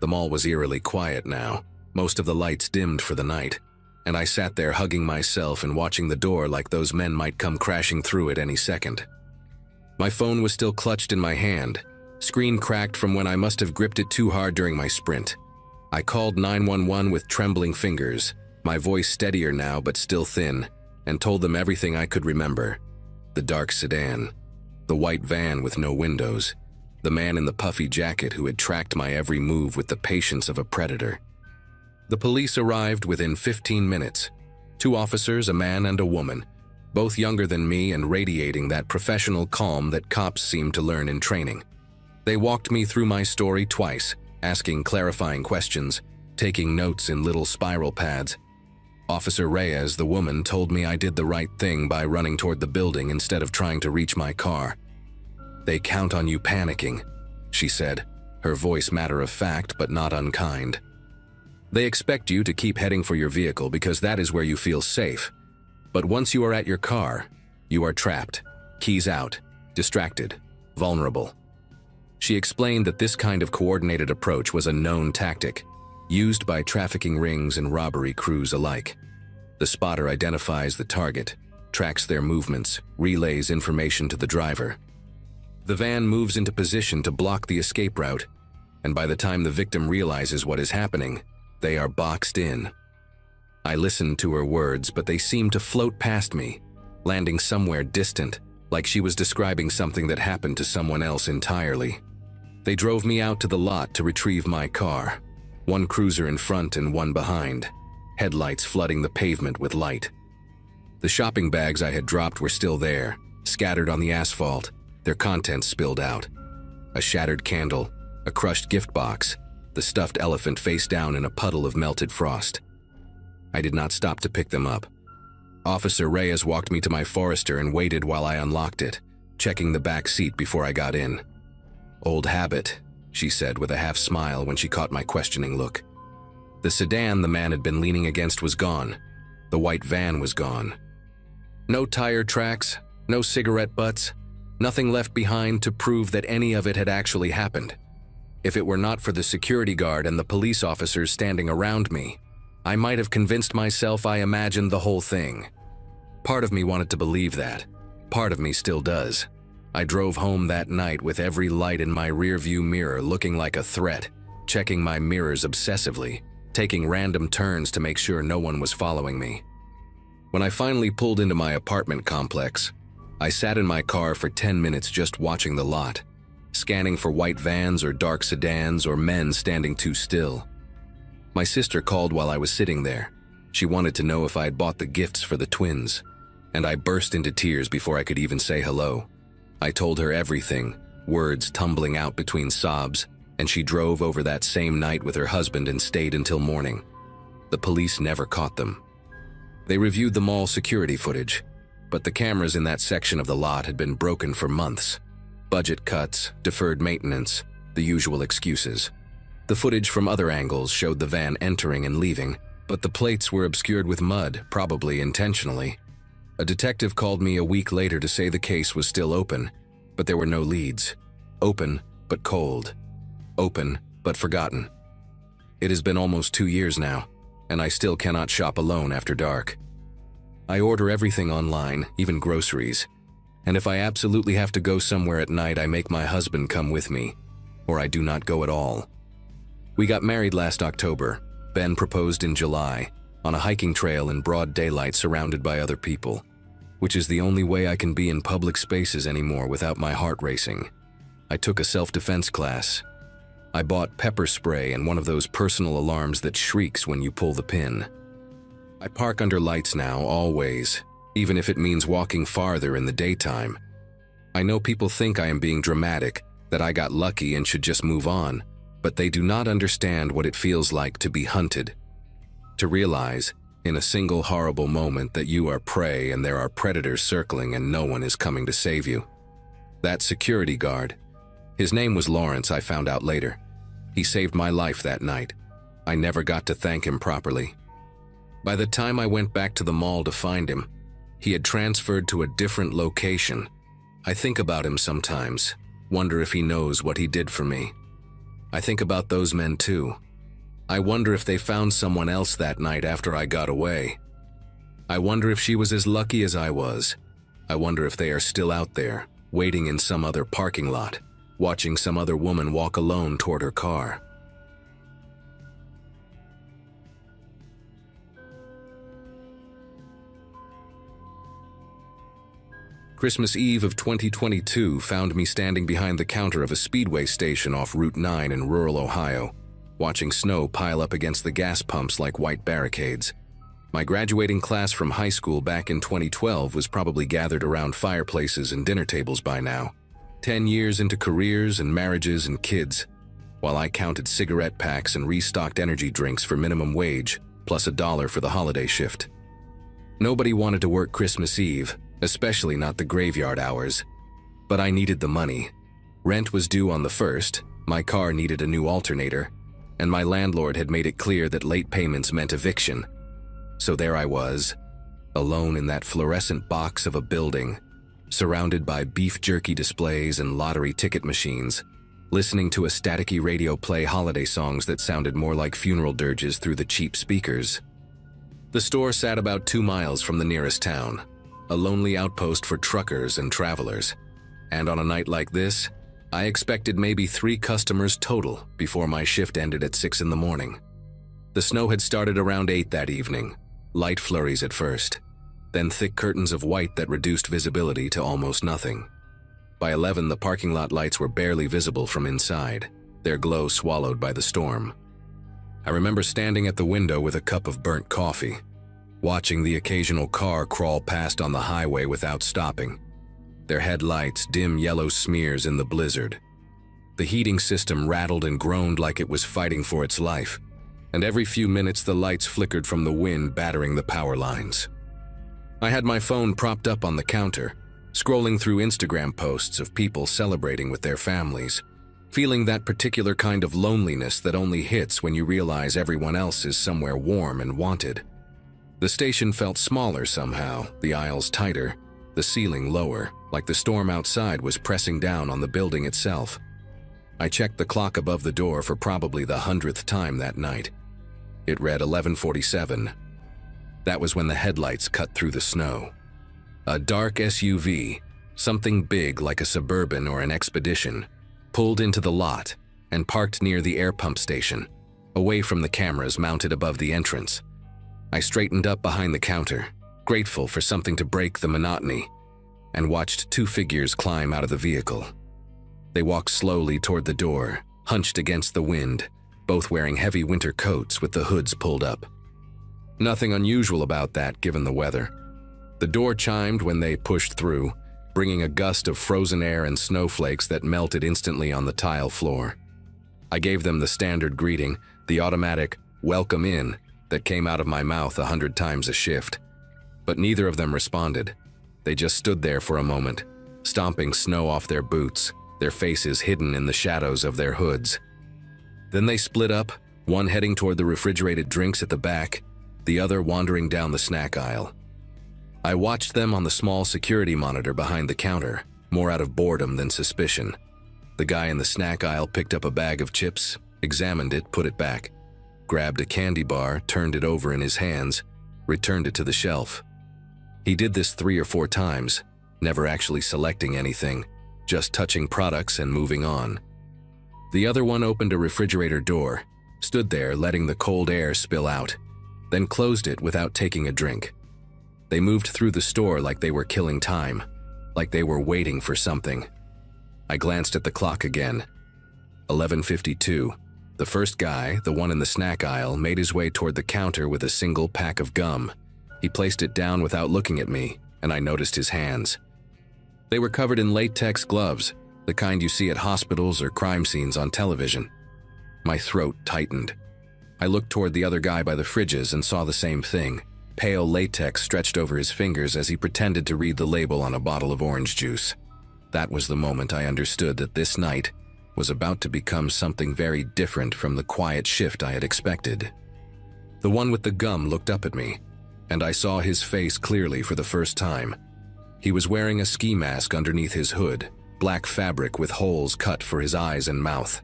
The mall was eerily quiet now, most of the lights dimmed for the night, and I sat there hugging myself and watching the door like those men might come crashing through at any second. My phone was still clutched in my hand, screen cracked from when I must have gripped it too hard during my sprint. I called 911 with trembling fingers, my voice steadier now but still thin, and told them everything I could remember. The dark sedan, the white van with no windows, the man in the puffy jacket who had tracked my every move with the patience of a predator. The police arrived within 15 minutes. 2 officers, a man and a woman, both younger than me and radiating that professional calm that cops seem to learn in training. They walked me through my story twice, asking clarifying questions, taking notes in little spiral pads. Officer Reyes, the woman, told me I did the right thing by running toward the building instead of trying to reach my car. "They count on you panicking," she said, her voice matter of fact but not unkind. "They expect you to keep heading for your vehicle because that is where you feel safe. But once you are at your car, you are trapped, keys out, distracted, vulnerable." She explained that this kind of coordinated approach was a known tactic, used by trafficking rings and robbery crews alike. The spotter identifies the target, tracks their movements, relays information to the driver. The van moves into position to block the escape route, and by the time the victim realizes what is happening, they are boxed in. I listened to her words, but they seemed to float past me, landing somewhere distant, like she was describing something that happened to someone else entirely. They drove me out to the lot to retrieve my car, one cruiser in front and one behind, headlights flooding the pavement with light. The shopping bags I had dropped were still there, scattered on the asphalt, their contents spilled out. A shattered candle, a crushed gift box, the stuffed elephant face down in a puddle of melted frost. I did not stop to pick them up. Officer Reyes walked me to my Forester and waited while I unlocked it, checking the back seat before I got in. "Old habit," she said with a half smile when she caught my questioning look. The sedan the man had been leaning against was gone. The white van was gone. No tire tracks, no cigarette butts, nothing left behind to prove that any of it had actually happened. If it were not for the security guard and the police officers standing around me, I might have convinced myself I imagined the whole thing. Part of me wanted to believe that. Part of me still does. I drove home that night with every light in my rearview mirror looking like a threat, checking my mirrors obsessively, taking random turns to make sure no one was following me. When I finally pulled into my apartment complex, I sat in my car for 10 minutes just watching the lot, scanning for white vans or dark sedans or men standing too still. My sister called while I was sitting there. She wanted to know if I had bought the gifts for the twins, and I burst into tears before I could even say hello. I told her everything, words tumbling out between sobs, and she drove over that same night with her husband and stayed until morning. The police never caught them. They reviewed the mall security footage, but the cameras in that section of the lot had been broken for months. Budget cuts, deferred maintenance, the usual excuses. The footage from other angles showed the van entering and leaving, but the plates were obscured with mud, probably intentionally. A detective called me a week later to say the case was still open, but there were no leads. Open, but cold. Open, but forgotten. It has been almost 2 years now, and I still cannot shop alone after dark. I order everything online, even groceries, and if I absolutely have to go somewhere at night, I make my husband come with me, or I do not go at all. We got married last October. Ben proposed in July, on a hiking trail in broad daylight surrounded by other people, which is the only way I can be in public spaces anymore without my heart racing. I took a self-defense class. I bought pepper spray and one of those personal alarms that shrieks when you pull the pin. I park under lights now, always, even if it means walking farther in the daytime. I know people think I am being dramatic, that I got lucky and should just move on, but they do not understand what it feels like to be hunted. To realize, in a single horrible moment, that you are prey and there are predators circling and no one is coming to save you. That security guard, his name was Lawrence, I found out later. He saved my life that night. I never got to thank him properly. By the time I went back to the mall to find him, he had transferred to a different location. I think about him sometimes, wonder if he knows what he did for me. I think about those men too. I wonder if they found someone else that night after I got away. I wonder if she was as lucky as I was. I wonder if they are still out there, waiting in some other parking lot, watching some other woman walk alone toward her car. Christmas Eve of 2022 found me standing behind the counter of a speedway station off Route 9 in rural Ohio, watching snow pile up against the gas pumps like white barricades. My graduating class from high school back in 2012 was probably gathered around fireplaces and dinner tables by now. 10 years into careers and marriages and kids, while I counted cigarette packs and restocked energy drinks for minimum wage, plus $1 for the holiday shift. Nobody wanted to work Christmas Eve, especially not the graveyard hours. But I needed the money. Rent was due on the 1st, my car needed a new alternator, and my landlord had made it clear that late payments meant eviction. So there I was, alone in that fluorescent box of a building, surrounded by beef jerky displays and lottery ticket machines, listening to a staticky radio play holiday songs that sounded more like funeral dirges through the cheap speakers. The store sat about 2 miles from the nearest town, a lonely outpost for truckers and travelers. And on a night like this, I expected maybe 3 customers total before my shift ended at 6 in the morning. The snow had started around 8 that evening, light flurries at first, then thick curtains of white that reduced visibility to almost nothing. By 11, the parking lot lights were barely visible from inside, their glow swallowed by the storm. I remember standing at the window with a cup of burnt coffee, watching the occasional car crawl past on the highway without stopping, their headlights dim yellow smears in the blizzard. The heating system rattled and groaned like it was fighting for its life, and every few minutes the lights flickered from the wind battering the power lines. I had my phone propped up on the counter, scrolling through Instagram posts of people celebrating with their families, feeling that particular kind of loneliness that only hits when you realize everyone else is somewhere warm and wanted. The station felt smaller somehow, the aisles tighter, the ceiling lower, like the storm outside was pressing down on the building itself. I checked the clock above the door for probably the 100th time that night. It read 11:47. That was when the headlights cut through the snow. A dark SUV, Something big like a Suburban or an Expedition pulled into the lot and parked near the air pump station, away from the cameras mounted above the entrance. I straightened up behind the counter, grateful for something to break the monotony, and watched two figures climb out of the vehicle. They walked slowly toward the door, hunched against the wind, both wearing heavy winter coats with the hoods pulled up. Nothing unusual about that given the weather. The door chimed when they pushed through, bringing a gust of frozen air and snowflakes that melted instantly on the tile floor. I gave them the standard greeting, the automatic "welcome in" that came out of my mouth 100 times a shift. But neither of them responded. They just stood there for a moment, stomping snow off their boots, their faces hidden in the shadows of their hoods. Then they split up, one heading toward the refrigerated drinks at the back, the other wandering down the snack aisle. I watched them on the small security monitor behind the counter, more out of boredom than suspicion. The guy in the snack aisle picked up a bag of chips, examined it, put it back, grabbed a candy bar, turned it over in his hands, returned it to the shelf. He did this 3 or 4 times, never actually selecting anything, just touching products and moving on. The other one opened a refrigerator door, stood there letting the cold air spill out, then closed it without taking a drink. They moved through the store like they were killing time, like they were waiting for something. I glanced at the clock again. 11:52. The first guy, the one in the snack aisle, made his way toward the counter with a single pack of gum. He placed it down without looking at me, and I noticed his hands. They were covered in latex gloves, the kind you see at hospitals or crime scenes on television. My throat tightened. I looked toward the other guy by the fridges and saw the same thing. Pale latex stretched over his fingers as he pretended to read the label on a bottle of orange juice. That was the moment I understood that this night was about to become something very different from the quiet shift I had expected. The one with the gum looked up at me, and I saw his face clearly for the first time. He was wearing a ski mask underneath his hood, black fabric with holes cut for his eyes and mouth.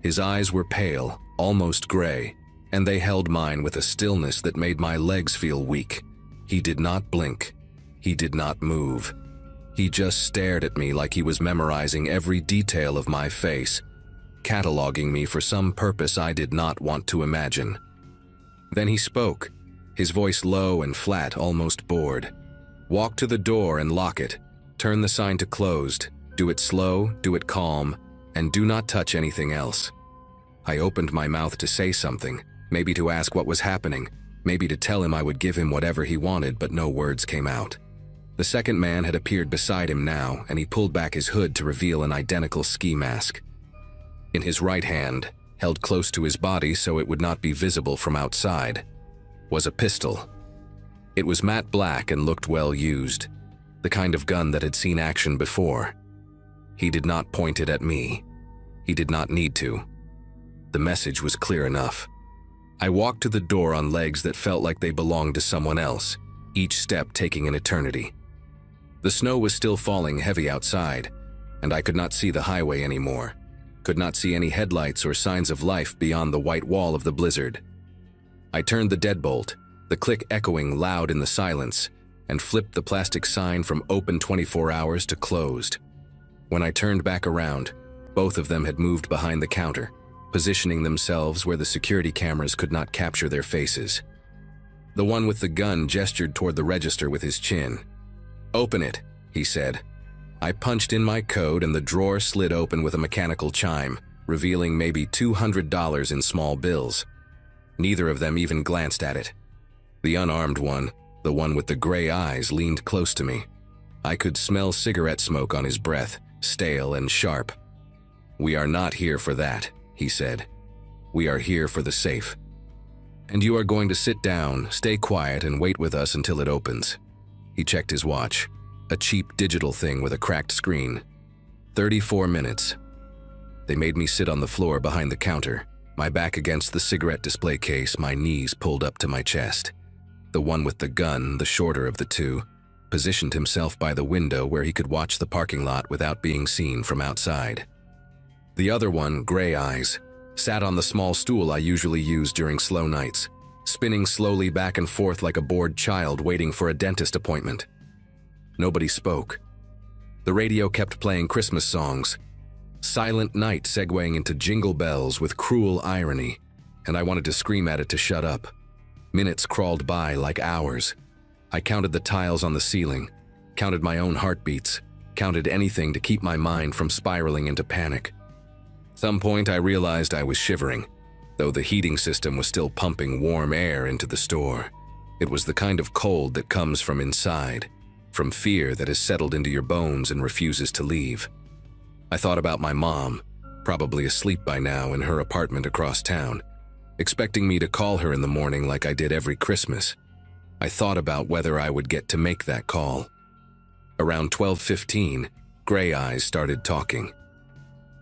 His eyes were pale, almost gray, and they held mine with a stillness that made my legs feel weak. He did not blink. He did not move. He just stared at me like he was memorizing every detail of my face, cataloging me for some purpose I did not want to imagine. Then he spoke, his voice low and flat, almost bored. "Walk to the door and lock it. Turn the sign to closed. Do it slow, do it calm, and do not touch anything else." I opened my mouth to say something, maybe to ask what was happening, maybe to tell him I would give him whatever he wanted, but no words came out. The second man had appeared beside him now, and he pulled back his hood to reveal an identical ski mask. In his right hand, held close to his body so it would not be visible from outside, was a pistol. It was matte black and looked well used, the kind of gun that had seen action before. He did not point it at me. He did not need to. The message was clear enough. I walked to the door on legs that felt like they belonged to someone else, each step taking an eternity. The snow was still falling heavy outside, and I could not see the highway anymore, could not see any headlights or signs of life beyond the white wall of the blizzard. I turned the deadbolt, the click echoing loud in the silence, and flipped the plastic sign from open 24 hours to closed. When I turned back around, both of them had moved behind the counter, positioning themselves where the security cameras could not capture their faces. The one with the gun gestured toward the register with his chin. "Open it," he said. I punched in my code and the drawer slid open with a mechanical chime, revealing maybe $200 in small bills. Neither of them even glanced at it. The unarmed one, the one with the gray eyes, leaned close to me. I could smell cigarette smoke on his breath, stale and sharp. "We are not here for that," he said. "We are here for the safe. And you are going to sit down, stay quiet, and wait with us until it opens." He checked his watch, a cheap digital thing with a cracked screen. 34 minutes. They made me sit on the floor behind the counter, my back against the cigarette display case, my knees pulled up to my chest. The one with the gun, the shorter of the two, positioned himself by the window where he could watch the parking lot without being seen from outside. The other one, gray eyes, sat on the small stool I usually use during slow nights, spinning slowly back and forth like a bored child waiting for a dentist appointment. Nobody spoke. The radio kept playing Christmas songs. Silent Night segueing into Jingle Bells with cruel irony, and I wanted to scream at it to shut up. Minutes crawled by like hours. I counted the tiles on the ceiling, counted my own heartbeats, counted anything to keep my mind from spiraling into panic. At some point I realized I was shivering, though the heating system was still pumping warm air into the store. It was the kind of cold that comes from inside, from fear that has settled into your bones and refuses to leave. I thought about my mom, probably asleep by now in her apartment across town, expecting me to call her in the morning like I did every Christmas. I thought about whether I would get to make that call. Around 12:15, Gray Eyes started talking.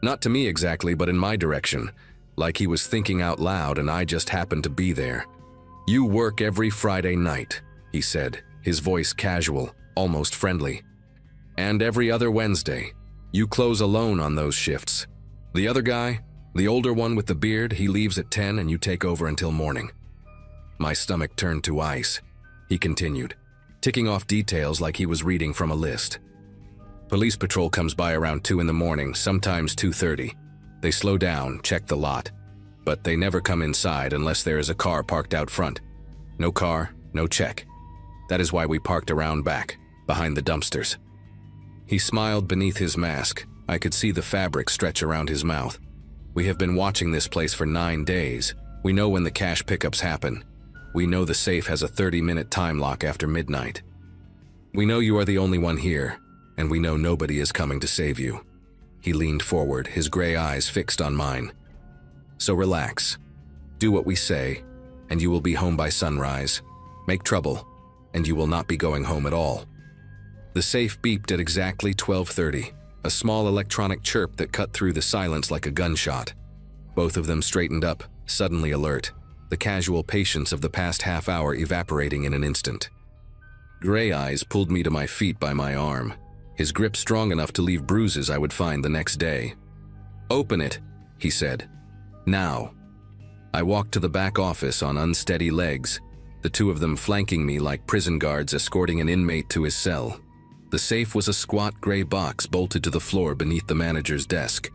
Not to me exactly, but in my direction, like he was thinking out loud and I just happened to be there. "You work every Friday night," he said, his voice casual, almost friendly. "And every other Wednesday. You close alone on those shifts. The other guy, the older one with the beard, he leaves at 10 and you take over until morning." My stomach turned to ice. He continued, ticking off details like he was reading from a list. "Police patrol comes by around 2 in the morning, sometimes 2:30. They slow down, check the lot. But they never come inside unless there is a car parked out front. No car, no check. That is why we parked around back, behind the dumpsters." He smiled beneath his mask. I could see the fabric stretch around his mouth. "We have been watching this place for 9 days. We know when the cash pickups happen. We know the safe has a 30-minute time lock after midnight. We know you are the only one here, and we know nobody is coming to save you." He leaned forward, his gray eyes fixed on mine. "So relax. Do what we say, and you will be home by sunrise. Make trouble, and you will not be going home at all." The safe beeped at exactly 12:30, a small electronic chirp that cut through the silence like a gunshot. Both of them straightened up, suddenly alert, the casual patience of the past half hour evaporating in an instant. Gray Eyes pulled me to my feet by my arm, his grip strong enough to leave bruises I would find the next day. "Open it," he said. "Now." I walked to the back office on unsteady legs, the two of them flanking me like prison guards escorting an inmate to his cell. The safe was a squat gray box bolted to the floor beneath the manager's desk,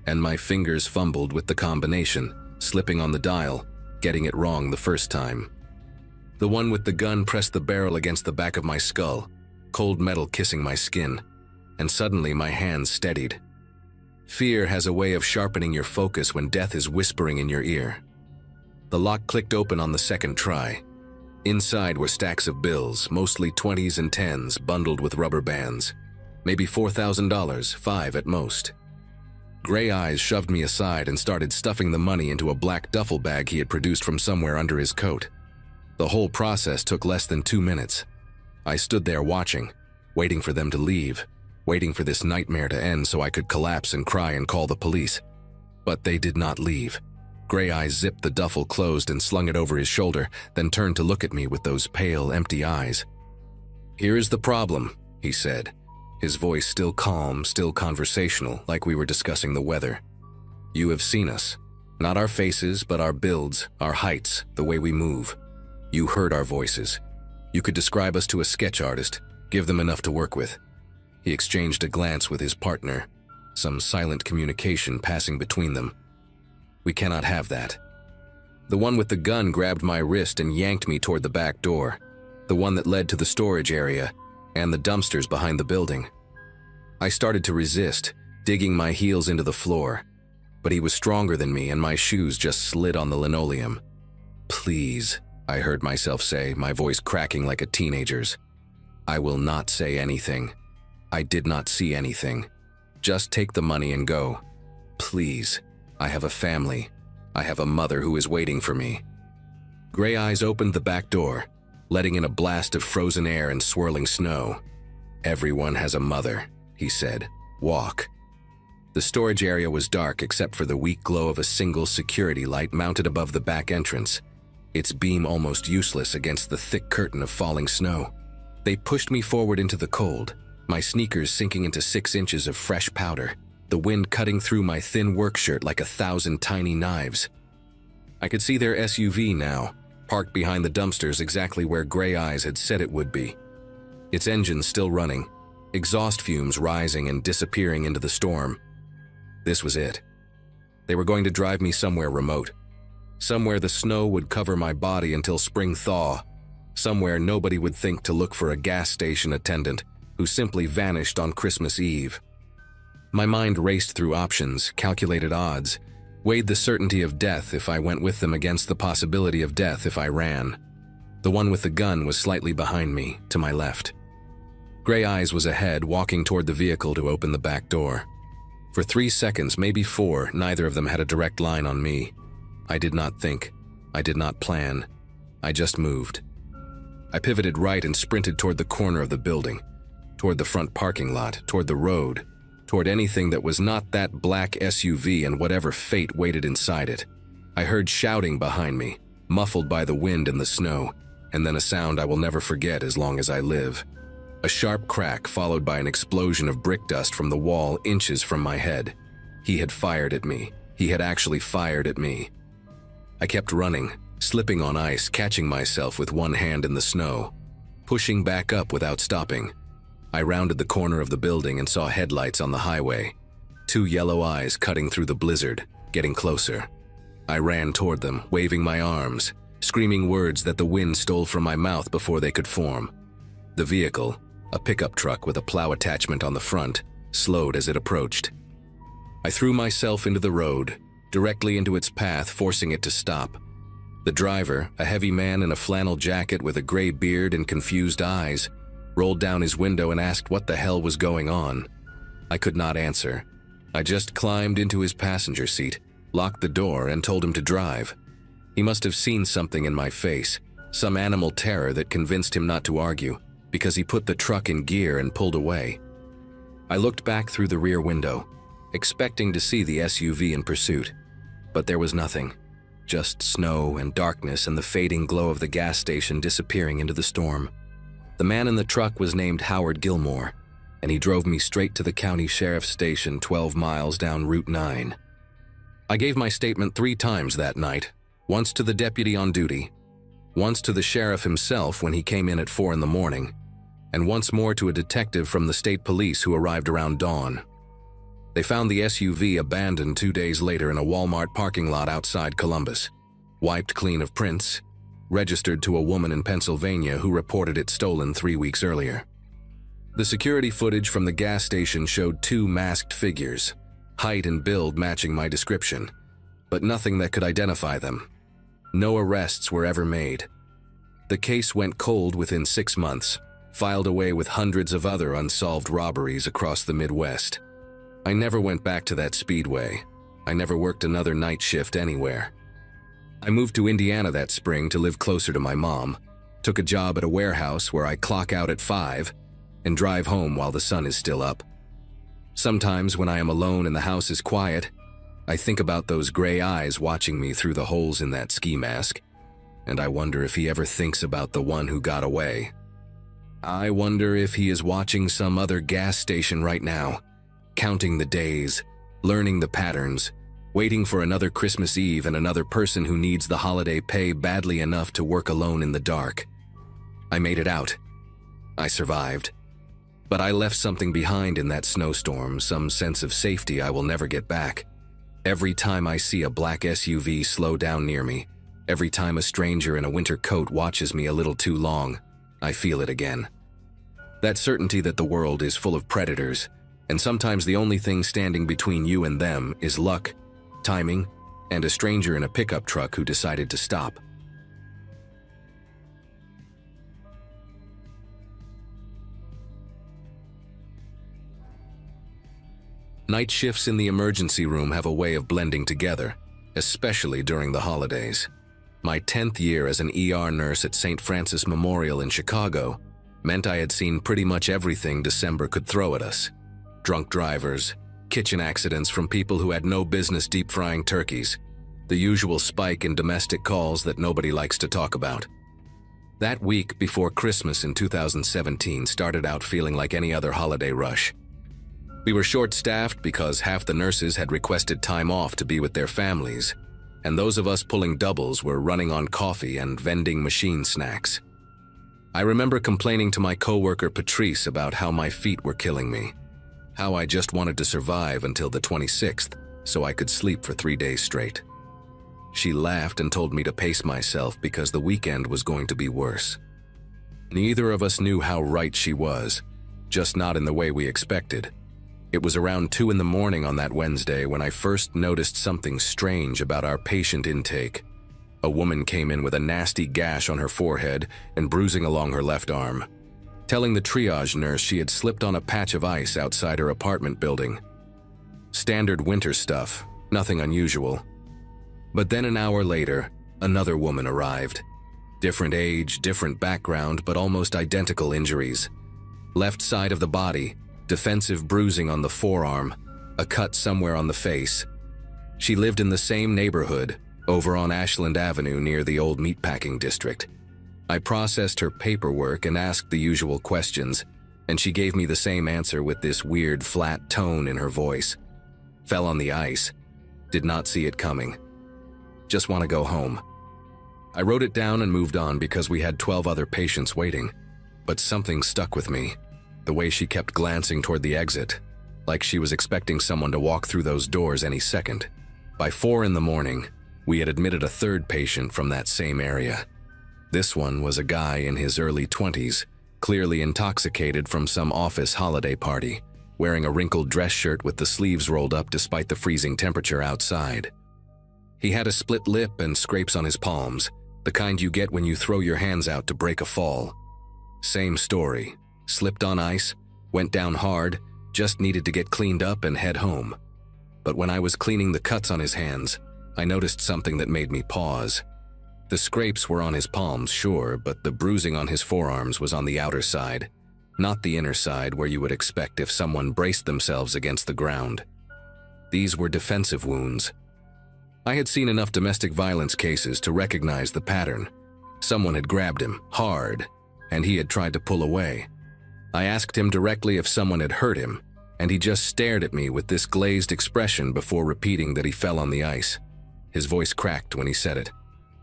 and my fingers fumbled with the combination, slipping on the dial, getting it wrong the first time. The one with the gun pressed the barrel against the back of my skull, cold metal kissing my skin, and suddenly my hands steadied. Fear has a way of sharpening your focus when death is whispering in your ear. The lock clicked open on the second try. Inside were stacks of bills, mostly 20s and 10s, bundled with rubber bands. Maybe $4,000, $5 at most. Gray Eyes shoved me aside and started stuffing the money into a black duffel bag he had produced from somewhere under his coat. The whole process took less than 2 minutes. I stood there watching, waiting for them to leave, waiting for this nightmare to end so I could collapse and cry and call the police. But they did not leave. Gray Eyes zipped the duffel closed and slung it over his shoulder, then turned to look at me with those pale, empty eyes. "Here is the problem," he said, his voice still calm, still conversational, like we were discussing the weather. "You have seen us. Not our faces, but our builds, our heights, the way we move. You heard our voices. You could describe us to a sketch artist, give them enough to work with." He exchanged a glance with his partner, some silent communication passing between them. "We cannot have that." The one with the gun grabbed my wrist and yanked me toward the back door, the one that led to the storage area and the dumpsters behind the building. I started to resist, digging my heels into the floor, but he was stronger than me and my shoes just slid on the linoleum. "Please," I heard myself say, my voice cracking like a teenager's. "I will not say anything. I did not see anything. Just take the money and go. Please. I have a family. I have a mother who is waiting for me." Gray Eyes opened the back door, letting in a blast of frozen air and swirling snow. "Everyone has a mother," he said. "Walk." The storage area was dark except for the weak glow of a single security light mounted above the back entrance, its beam almost useless against the thick curtain of falling snow. They pushed me forward into the cold, my sneakers sinking into 6 inches of fresh powder, the wind cutting through my thin work shirt like 1,000 tiny knives. I could see their SUV now, parked behind the dumpsters exactly where Gray Eyes had said it would be. Its engine still running, exhaust fumes rising and disappearing into the storm. This was it. They were going to drive me somewhere remote. Somewhere the snow would cover my body until spring thaw. Somewhere nobody would think to look for a gas station attendant who simply vanished on Christmas Eve. My mind raced through options, calculated odds, weighed the certainty of death if I went with them against the possibility of death if I ran. The one with the gun was slightly behind me, to my left. Gray Eyes was ahead, walking toward the vehicle to open the back door. For 3 seconds, maybe 4, neither of them had a direct line on me. I did not think. I did not plan. I just moved. I pivoted right and sprinted toward the corner of the building, toward the front parking lot, toward the road, toward anything that was not that black SUV and whatever fate waited inside it. I heard shouting behind me, muffled by the wind and the snow, and then a sound I will never forget as long as I live. A sharp crack followed by an explosion of brick dust from the wall inches from my head. He had fired at me. He had actually fired at me. I kept running, slipping on ice, catching myself with one hand in the snow, pushing back up without stopping. I rounded the corner of the building and saw headlights on the highway. 2 yellow eyes cutting through the blizzard, getting closer. I ran toward them, waving my arms, screaming words that the wind stole from my mouth before they could form. The vehicle, a pickup truck with a plow attachment on the front, slowed as it approached. I threw myself into the road, directly into its path, forcing it to stop. The driver, a heavy man in a flannel jacket with a gray beard and confused eyes, rolled down his window and asked what the hell was going on. I could not answer. I just climbed into his passenger seat, locked the door, and told him to drive. He must have seen something in my face, some animal terror that convinced him not to argue, because he put the truck in gear and pulled away. I looked back through the rear window, expecting to see the SUV in pursuit, but there was nothing. Just snow and darkness and the fading glow of the gas station disappearing into the storm. The man in the truck was named Howard Gilmore, and he drove me straight to the county sheriff's station 12 miles down Route 9. I gave my statement 3 times that night, once to the deputy on duty, once to the sheriff himself when he came in at 4 in the morning, and once more to a detective from the state police who arrived around dawn. They found the SUV abandoned 2 days later in a Walmart parking lot outside Columbus, wiped clean of prints, registered to a woman in Pennsylvania who reported it stolen 3 weeks earlier. The security footage from the gas station showed 2 masked figures, height and build matching my description, but nothing that could identify them. No arrests were ever made. The case went cold within 6 months, filed away with hundreds of other unsolved robberies across the Midwest. I never went back to that speedway. I never worked another night shift anywhere. I moved to Indiana that spring to live closer to my mom, took a job at a warehouse where I clock out at 5 and drive home while the sun is still up. Sometimes when I am alone and the house is quiet, I think about those gray eyes watching me through the holes in that ski mask, and I wonder if he ever thinks about the one who got away. I wonder if he is watching some other gas station right now, counting the days, learning the patterns, waiting for another Christmas Eve and another person who needs the holiday pay badly enough to work alone in the dark. I made it out. I survived. But I left something behind in that snowstorm, some sense of safety I will never get back. Every time I see a black SUV slow down near me, every time a stranger in a winter coat watches me a little too long, I feel it again. That certainty that the world is full of predators, and sometimes the only thing standing between you and them is luck, timing, and a stranger in a pickup truck who decided to stop. Night shifts in the emergency room have a way of blending together, especially during the holidays. My 10th year as an ER nurse at St. Francis Memorial in Chicago meant I had seen pretty much everything December could throw at us. Drunk drivers, kitchen accidents from people who had no business deep-frying turkeys, the usual spike in domestic calls that nobody likes to talk about. That week before Christmas in 2017 started out feeling like any other holiday rush. We were short-staffed because half the nurses had requested time off to be with their families, and those of us pulling doubles were running on coffee and vending machine snacks. I remember complaining to my coworker Patrice about how my feet were killing me, how I just wanted to survive until the 26th so I could sleep for 3 days straight. She laughed and told me to pace myself because the weekend was going to be worse. Neither of us knew how right she was, just not in the way we expected. It was around 2 in the morning on that Wednesday when I first noticed something strange about our patient intake. A woman came in with a nasty gash on her forehead and bruising along her left arm, telling the triage nurse she had slipped on a patch of ice outside her apartment building. Standard winter stuff, nothing unusual. But then an hour later, another woman arrived. Different age, different background, but almost identical injuries. Left side of the body, defensive bruising on the forearm, a cut somewhere on the face. She lived in the same neighborhood, over on Ashland Avenue near the old meatpacking district. I processed her paperwork and asked the usual questions, and she gave me the same answer with this weird flat tone in her voice. Fell on the ice. Did not see it coming. Just want to go home. I wrote it down and moved on because we had 12 other patients waiting. But something stuck with me. The way she kept glancing toward the exit, like she was expecting someone to walk through those doors any second. By 4 in the morning, we had admitted a third patient from that same area. This one was a guy in his early 20s, clearly intoxicated from some office holiday party, wearing a wrinkled dress shirt with the sleeves rolled up despite the freezing temperature outside. He had a split lip and scrapes on his palms, the kind you get when you throw your hands out to break a fall. Same story. Slipped on ice, went down hard, just needed to get cleaned up and head home. But when I was cleaning the cuts on his hands, I noticed something that made me pause. The scrapes were on his palms, sure, but the bruising on his forearms was on the outer side, not the inner side where you would expect if someone braced themselves against the ground. These were defensive wounds. I had seen enough domestic violence cases to recognize the pattern. Someone had grabbed him, hard, and he had tried to pull away. I asked him directly if someone had hurt him, and he just stared at me with this glazed expression before repeating that he fell on the ice. His voice cracked when he said it.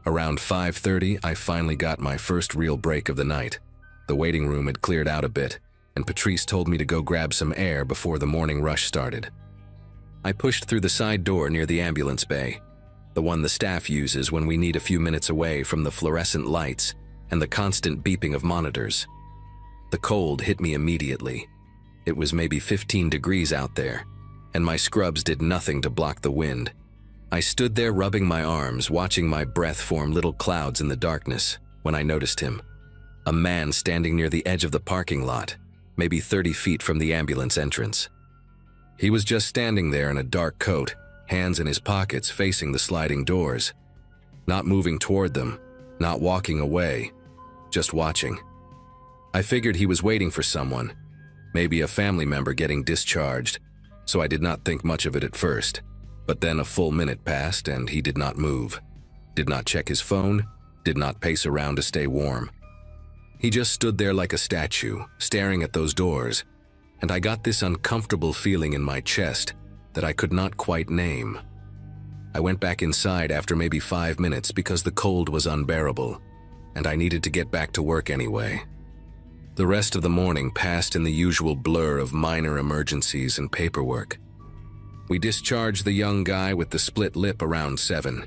Around 5:30, I finally got my first real break of the night. The waiting room had cleared out a bit, and Patrice told me to go grab some air before the morning rush started. I pushed through the side door near the ambulance bay, the one the staff uses when we need a few minutes away from the fluorescent lights and the constant beeping of monitors. The cold hit me immediately. It was maybe 15 degrees out there, and my scrubs did nothing to block the wind. I stood there rubbing my arms, watching my breath form little clouds in the darkness, when I noticed him. A man standing near the edge of the parking lot, maybe 30 feet from the ambulance entrance. He was just standing there in a dark coat, hands in his pockets facing the sliding doors. Not moving toward them, not walking away, just watching. I figured he was waiting for someone, maybe a family member getting discharged, so I did not think much of it at first. But then a full minute passed and he did not move, did not check his phone, did not pace around to stay warm. He just stood there like a statue, staring at those doors, and I got this uncomfortable feeling in my chest that I could not quite name. I went back inside after maybe 5 minutes because the cold was unbearable, and I needed to get back to work anyway. The rest of the morning passed in the usual blur of minor emergencies and paperwork. We discharged the young guy with the split lip around 7,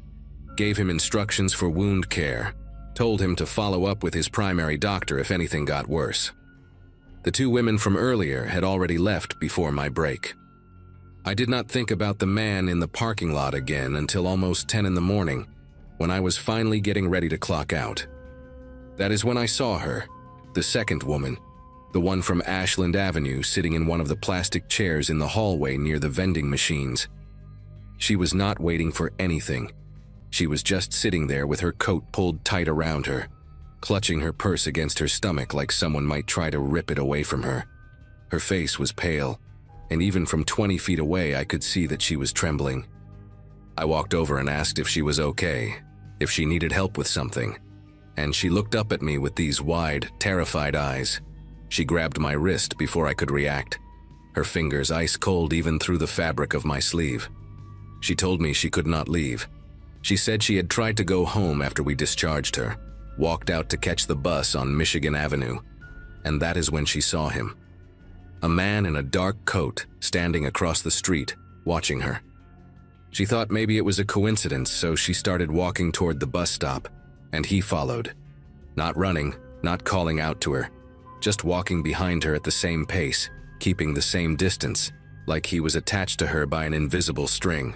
gave him instructions for wound care, told him to follow up with his primary doctor if anything got worse. The 2 women from earlier had already left before my break. I did not think about the man in the parking lot again until almost 10 in the morning, when I was finally getting ready to clock out. That is when I saw her, the second woman, the one from Ashland Avenue sitting in one of the plastic chairs in the hallway near the vending machines. She was not waiting for anything. She was just sitting there with her coat pulled tight around her, clutching her purse against her stomach like someone might try to rip it away from her. Her face was pale, and even from 20 feet away I could see that she was trembling. I walked over and asked if she was okay, if she needed help with something, and she looked up at me with these wide, terrified eyes. She grabbed my wrist before I could react, her fingers ice cold even through the fabric of my sleeve. She told me she could not leave. She said she had tried to go home after we discharged her, walked out to catch the bus on Michigan Avenue, and that is when she saw him. A man in a dark coat standing across the street, watching her. She thought maybe it was a coincidence, so she started walking toward the bus stop, and he followed. Not running, not calling out to her, just walking behind her at the same pace, keeping the same distance, like he was attached to her by an invisible string.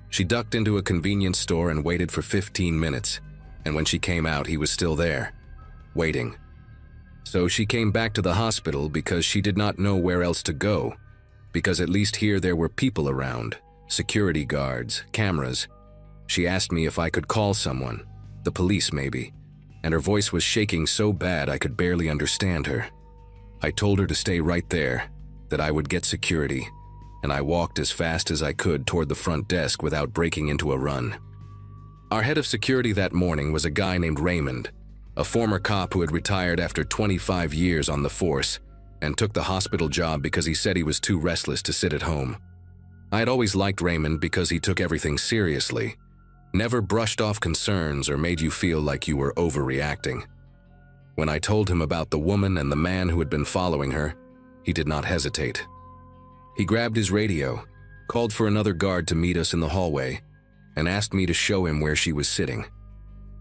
She ducked into a convenience store and waited for 15 minutes, and when she came out, he was still there, waiting. So she came back to the hospital because she did not know where else to go, because at least here there were people around, security guards, cameras. She asked me if I could call someone, the police maybe, and her voice was shaking so bad I could barely understand her. I told her to stay right there, that I would get security, and I walked as fast as I could toward the front desk without breaking into a run. Our head of security that morning was a guy named Raymond, a former cop who had retired after 25 years on the force and took the hospital job because he said he was too restless to sit at home. I had always liked Raymond because he took everything seriously, never brushed off concerns or made you feel like you were overreacting. When I told him about the woman and the man who had been following her, he did not hesitate. He grabbed his radio, called for another guard to meet us in the hallway, and asked me to show him where she was sitting.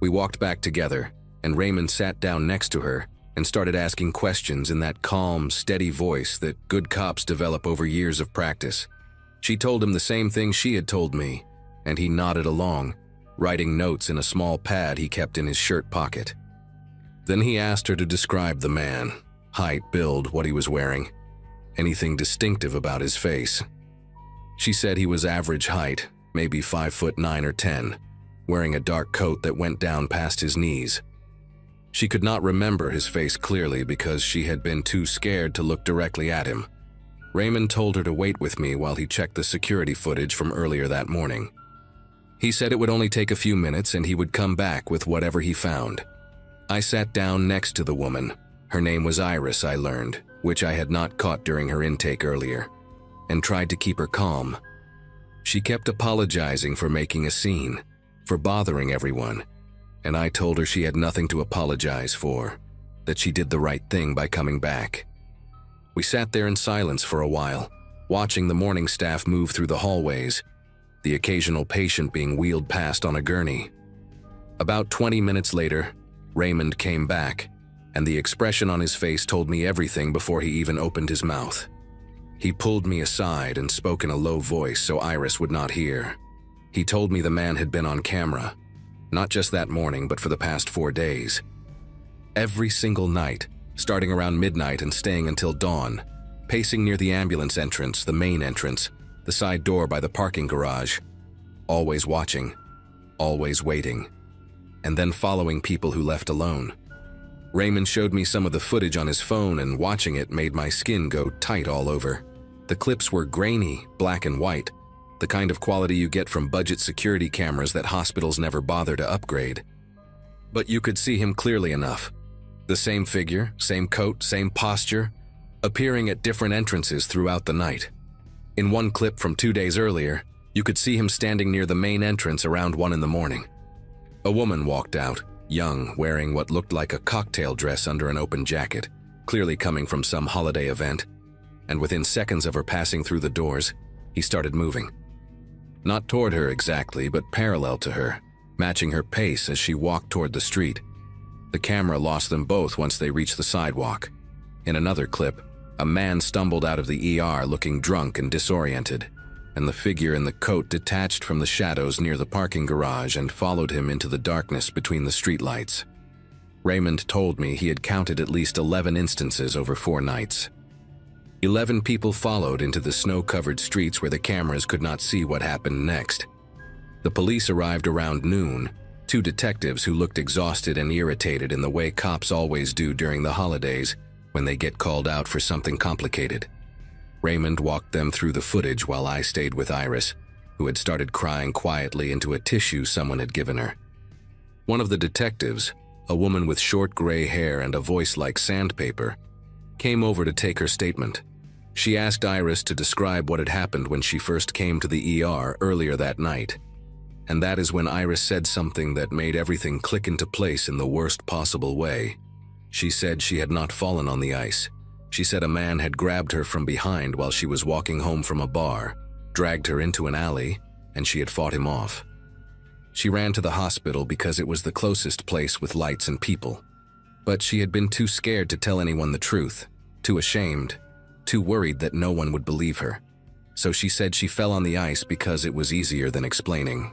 We walked back together, and Raymond sat down next to her and started asking questions in that calm, steady voice that good cops develop over years of practice. She told him the same thing she had told me, and he nodded along, writing notes in a small pad he kept in his shirt pocket. Then he asked her to describe the man, height, build, what he was wearing, anything distinctive about his face. She said he was average height, maybe 5'9" or 10, wearing a dark coat that went down past his knees. She could not remember his face clearly because she had been too scared to look directly at him. Raymond told her to wait with me while he checked the security footage from earlier that morning. He said it would only take a few minutes and he would come back with whatever he found. I sat down next to the woman. Her name was Iris, I learned, which I had not caught during her intake earlier, and tried to keep her calm. She kept apologizing for making a scene, for bothering everyone, and I told her she had nothing to apologize for, that she did the right thing by coming back. We sat there in silence for a while, watching the morning staff move through the hallways, the occasional patient being wheeled past on a gurney. About 20 minutes later, Raymond came back, and the expression on his face told me everything before he even opened his mouth. He pulled me aside and spoke in a low voice so Iris would not hear. He told me the man had been on camera, not just that morning, but for the past 4 days. Every single night, starting around midnight and staying until dawn, pacing near the ambulance entrance, the main entrance, the side door by the parking garage, always watching, always waiting, and then following people who left alone. Raymond showed me some of the footage on his phone, and watching it made my skin go tight all over. The clips were grainy, black and white, the kind of quality you get from budget security cameras that hospitals never bother to upgrade. But you could see him clearly enough. The same figure, same coat, same posture, appearing at different entrances throughout the night. In one clip from 2 days earlier, you could see him standing near the main entrance around 1 in the morning. A woman walked out, young, wearing what looked like a cocktail dress under an open jacket, clearly coming from some holiday event, and within seconds of her passing through the doors, he started moving. Not toward her exactly, but parallel to her, matching her pace as she walked toward the street. The camera lost them both once they reached the sidewalk. In another clip, a man stumbled out of the ER looking drunk and disoriented, and the figure in the coat detached from the shadows near the parking garage and followed him into the darkness between the streetlights. Raymond told me he had counted at least 11 instances over 4 nights. 11 people followed into the snow-covered streets where the cameras could not see what happened next. The police arrived around noon, 2 detectives who looked exhausted and irritated in the way cops always do during the holidays when they get called out for something complicated. Raymond walked them through the footage while I stayed with Iris, who had started crying quietly into a tissue someone had given her. One of the detectives, a woman with short gray hair and a voice like sandpaper, came over to take her statement. She asked Iris to describe what had happened when she first came to the ER earlier that night, And that is when Iris said something that made everything click into place in the worst possible way. She said she had not fallen on the ice. She said a man had grabbed her from behind while she was walking home from a bar, dragged her into an alley, and she had fought him off. She ran to the hospital because it was the closest place with lights and people. But she had been too scared to tell anyone the truth, too ashamed, too worried that no one would believe her. So she said she fell on the ice because it was easier than explaining.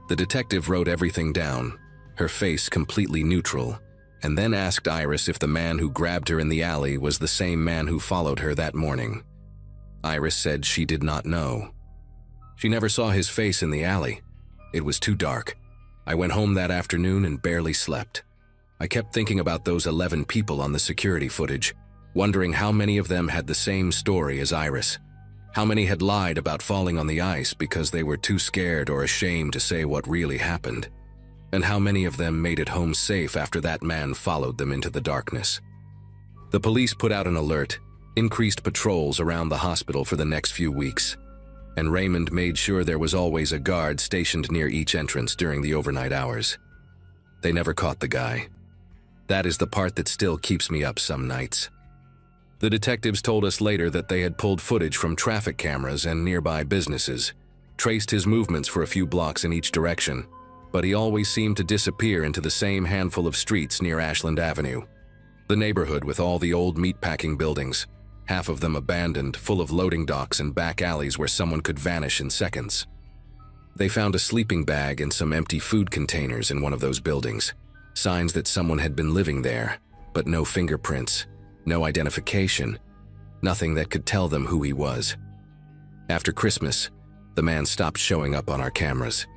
The detective wrote everything down, her face completely neutral, and then asked Iris if the man who grabbed her in the alley was the same man who followed her that morning. Iris said she did not know. She never saw his face in the alley. It was too dark. I went home that afternoon and barely slept. I kept thinking about those 11 people on the security footage, wondering how many of them had the same story as Iris. How many had lied about falling on the ice because they were too scared or ashamed to say what really happened? And how many of them made it home safe after that man followed them into the darkness? The police put out an alert, increased patrols around the hospital for the next few weeks, and Raymond made sure there was always a guard stationed near each entrance during the overnight hours. They never caught the guy. That is the part that still keeps me up some nights. The detectives told us later that they had pulled footage from traffic cameras and nearby businesses, traced his movements for a few blocks in each direction, but he always seemed to disappear into the same handful of streets near Ashland Avenue. The neighborhood with all the old meatpacking buildings, half of them abandoned, full of loading docks and back alleys where someone could vanish in seconds. They found a sleeping bag and some empty food containers in one of those buildings, signs that someone had been living there, but no fingerprints. No identification, nothing that could tell them who he was. After Christmas, the man stopped showing up on our cameras.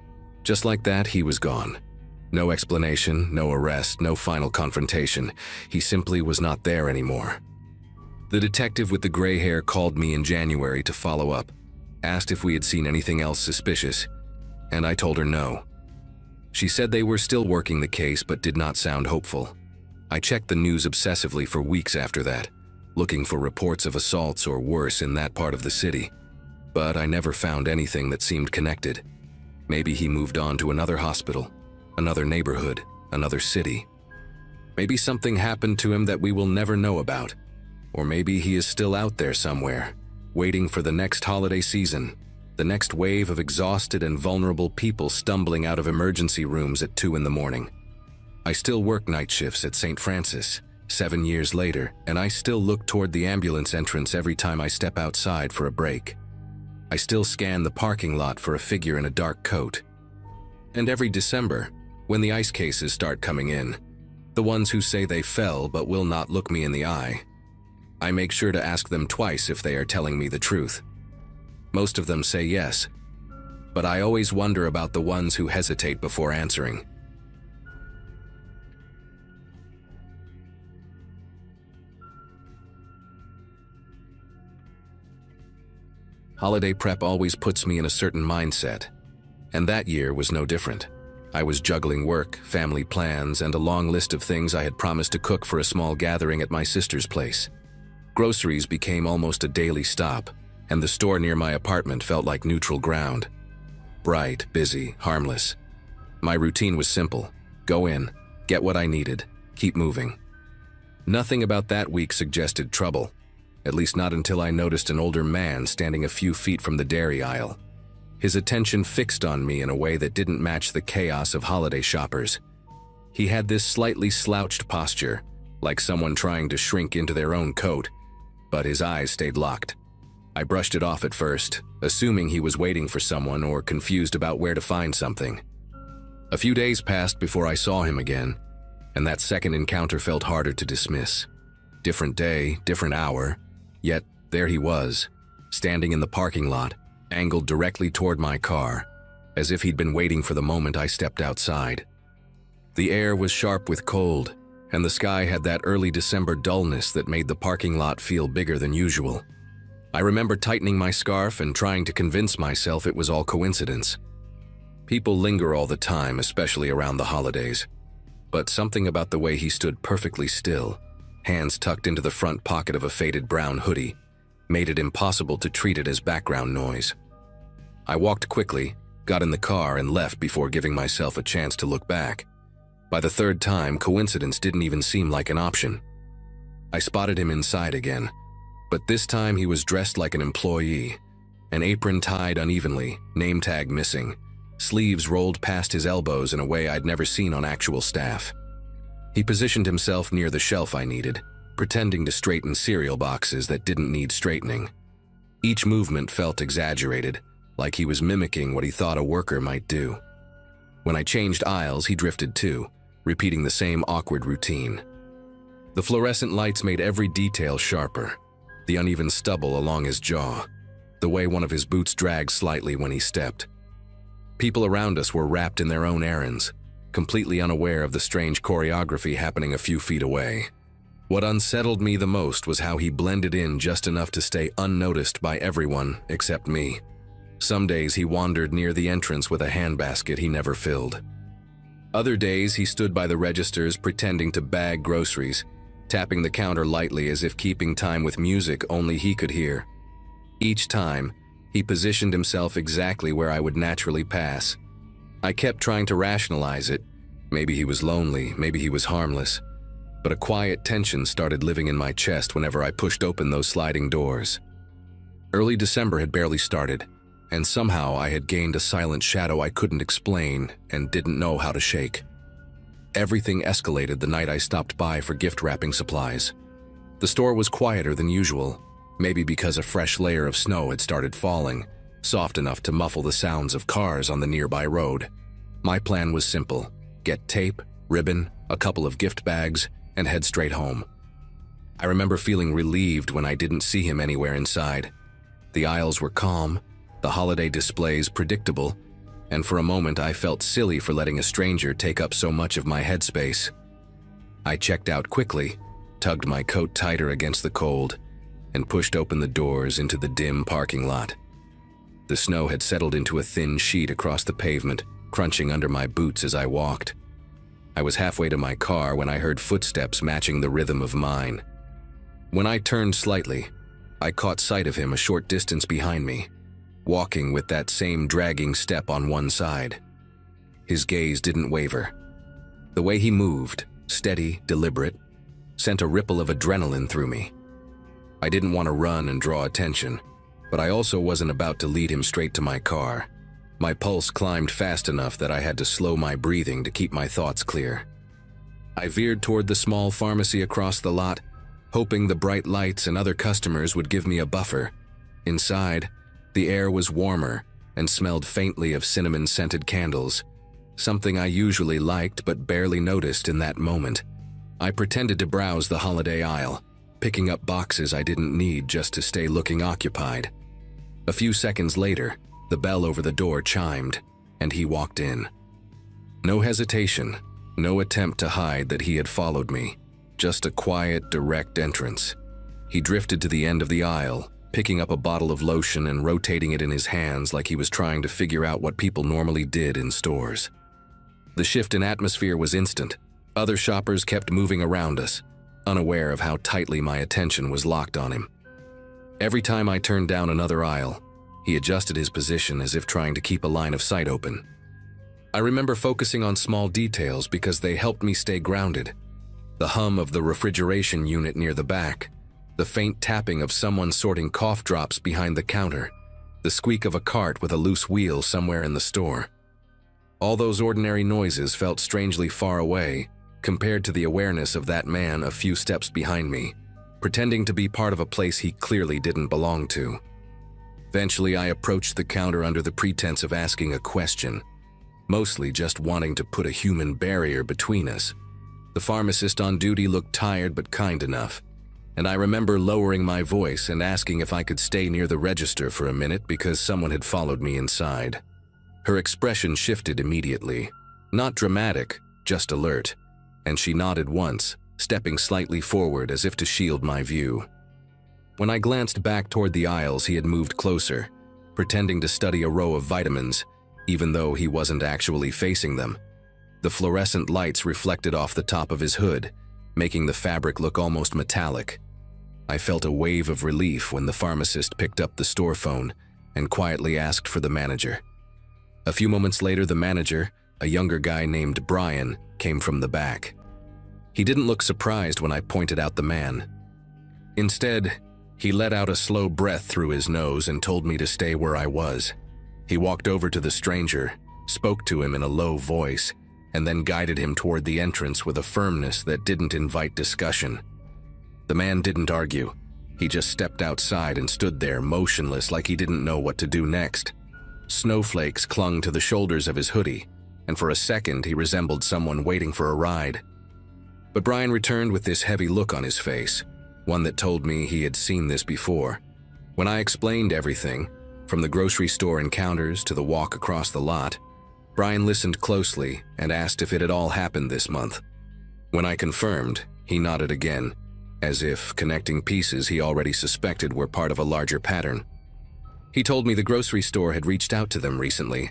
Just like that, he was gone. No explanation, no arrest, no final confrontation. He simply was not there anymore. The detective with the gray hair called me in January to follow up, asked if we had seen anything else suspicious, and I told her no. She said they were still working the case but did not sound hopeful. I checked the news obsessively for weeks after that, looking for reports of assaults or worse in that part of the city. But I never found anything that seemed connected. Maybe he moved on to another hospital, another neighborhood, another city. Maybe something happened to him that we will never know about. Or maybe he is still out there somewhere, waiting for the next holiday season, the next wave of exhausted and vulnerable people stumbling out of emergency rooms at 2 in the morning. I still work night shifts at St. Francis, 7 years later, and I still look toward the ambulance entrance every time I step outside for a break. I still scan the parking lot for a figure in a dark coat. And every December, when the ice cases start coming in, the ones who say they fell but will not look me in the eye, I make sure to ask them twice if they are telling me the truth. Most of them say yes, but I always wonder about the ones who hesitate before answering. Holiday prep always puts me in a certain mindset, and that year was no different. I was juggling work, family plans, and a long list of things I had promised to cook for a small gathering at my sister's place. Groceries became almost a daily stop, and the store near my apartment felt like neutral ground. Bright, busy, harmless. My routine was simple: go in, get what I needed, keep moving. Nothing about that week suggested trouble. At least not until I noticed an older man standing a few feet from the dairy aisle. His attention fixed on me in a way that didn't match the chaos of holiday shoppers. He had this slightly slouched posture, like someone trying to shrink into their own coat, but his eyes stayed locked. I brushed it off at first, assuming he was waiting for someone or confused about where to find something. A few days passed before I saw him again, and that second encounter felt harder to dismiss. Different day, different hour. Yet, there he was, standing in the parking lot, angled directly toward my car, as if he'd been waiting for the moment I stepped outside. The air was sharp with cold, and the sky had that early December dullness that made the parking lot feel bigger than usual. I remember tightening my scarf and trying to convince myself it was all coincidence. People linger all the time, especially around the holidays. But something about the way he stood perfectly still, hands tucked into the front pocket of a faded brown hoodie, made it impossible to treat it as background noise. I walked quickly, got in the car, and left before giving myself a chance to look back. By the third time, coincidence didn't even seem like an option. I spotted him inside again, but this time he was dressed like an employee, an apron tied unevenly, name tag missing, sleeves rolled past his elbows in a way I'd never seen on actual staff. He positioned himself near the shelf I needed, pretending to straighten cereal boxes that didn't need straightening. Each movement felt exaggerated, like he was mimicking what he thought a worker might do. When I changed aisles, he drifted too, repeating the same awkward routine. The fluorescent lights made every detail sharper, the uneven stubble along his jaw, the way one of his boots dragged slightly when he stepped. People around us were wrapped in their own errands, completely unaware of the strange choreography happening a few feet away. What unsettled me the most was how he blended in just enough to stay unnoticed by everyone except me. Some days he wandered near the entrance with a handbasket he never filled. Other days he stood by the registers pretending to bag groceries, tapping the counter lightly as if keeping time with music only he could hear. Each time, he positioned himself exactly where I would naturally pass. I kept trying to rationalize it. Maybe he was lonely, maybe he was harmless. But a quiet tension started living in my chest whenever I pushed open those sliding doors. Early December had barely started, and somehow I had gained a silent shadow I couldn't explain and didn't know how to shake. Everything escalated the night I stopped by for gift wrapping supplies. The store was quieter than usual, maybe because a fresh layer of snow had started falling, soft enough to muffle the sounds of cars on the nearby road. My plan was simple: get tape, ribbon, a couple of gift bags, and head straight home. I remember feeling relieved when I didn't see him anywhere inside. The aisles were calm, the holiday displays predictable, and for a moment I felt silly for letting a stranger take up so much of my headspace. I checked out quickly, tugged my coat tighter against the cold, and pushed open the doors into the dim parking lot. The snow had settled into a thin sheet across the pavement, crunching under my boots as I walked. I was halfway to my car when I heard footsteps matching the rhythm of mine. When I turned slightly, I caught sight of him a short distance behind me, walking with that same dragging step on one side. His gaze didn't waver. The way he moved, steady, deliberate, sent a ripple of adrenaline through me. I didn't want to run and draw attention, but I also wasn't about to lead him straight to my car. My pulse climbed fast enough that I had to slow my breathing to keep my thoughts clear. I veered toward the small pharmacy across the lot, hoping the bright lights and other customers would give me a buffer. Inside, the air was warmer and smelled faintly of cinnamon-scented candles, something I usually liked but barely noticed in that moment. I pretended to browse the holiday aisle, picking up boxes I didn't need just to stay looking occupied. A few seconds later, the bell over the door chimed, and he walked in. No hesitation, no attempt to hide that he had followed me, just a quiet, direct entrance. He drifted to the end of the aisle, picking up a bottle of lotion and rotating it in his hands like he was trying to figure out what people normally did in stores. The shift in atmosphere was instant. Other shoppers kept moving around us, unaware of how tightly my attention was locked on him. Every time I turned down another aisle, he adjusted his position as if trying to keep a line of sight open. I remember focusing on small details because they helped me stay grounded. The hum of the refrigeration unit near the back, the faint tapping of someone sorting cough drops behind the counter, the squeak of a cart with a loose wheel somewhere in the store. All those ordinary noises felt strangely far away compared to the awareness of that man a few steps behind me, pretending to be part of a place he clearly didn't belong to. Eventually, I approached the counter under the pretense of asking a question, mostly just wanting to put a human barrier between us. The pharmacist on duty looked tired but kind enough, and I remember lowering my voice and asking if I could stay near the register for a minute because someone had followed me inside. Her expression shifted immediately. Not dramatic, just alert, and she nodded once, stepping slightly forward as if to shield my view. When I glanced back toward the aisles, he had moved closer, pretending to study a row of vitamins, even though he wasn't actually facing them. The fluorescent lights reflected off the top of his hood, making the fabric look almost metallic. I felt a wave of relief when the pharmacist picked up the store phone and quietly asked for the manager. A few moments later, the manager, a younger guy named Brian, came from the back. He didn't look surprised when I pointed out the man. Instead, he let out a slow breath through his nose and told me to stay where I was. He walked over to the stranger, spoke to him in a low voice, and then guided him toward the entrance with a firmness that didn't invite discussion. The man didn't argue. He just stepped outside and stood there motionless like he didn't know what to do next. Snowflakes clung to the shoulders of his hoodie, and for a second he resembled someone waiting for a ride. But Brian returned with this heavy look on his face, one that told me he had seen this before. When I explained everything, from the grocery store encounters to the walk across the lot, Brian listened closely and asked if it had all happened this month. When I confirmed, he nodded again, as if connecting pieces he already suspected were part of a larger pattern. He told me the grocery store had reached out to them recently,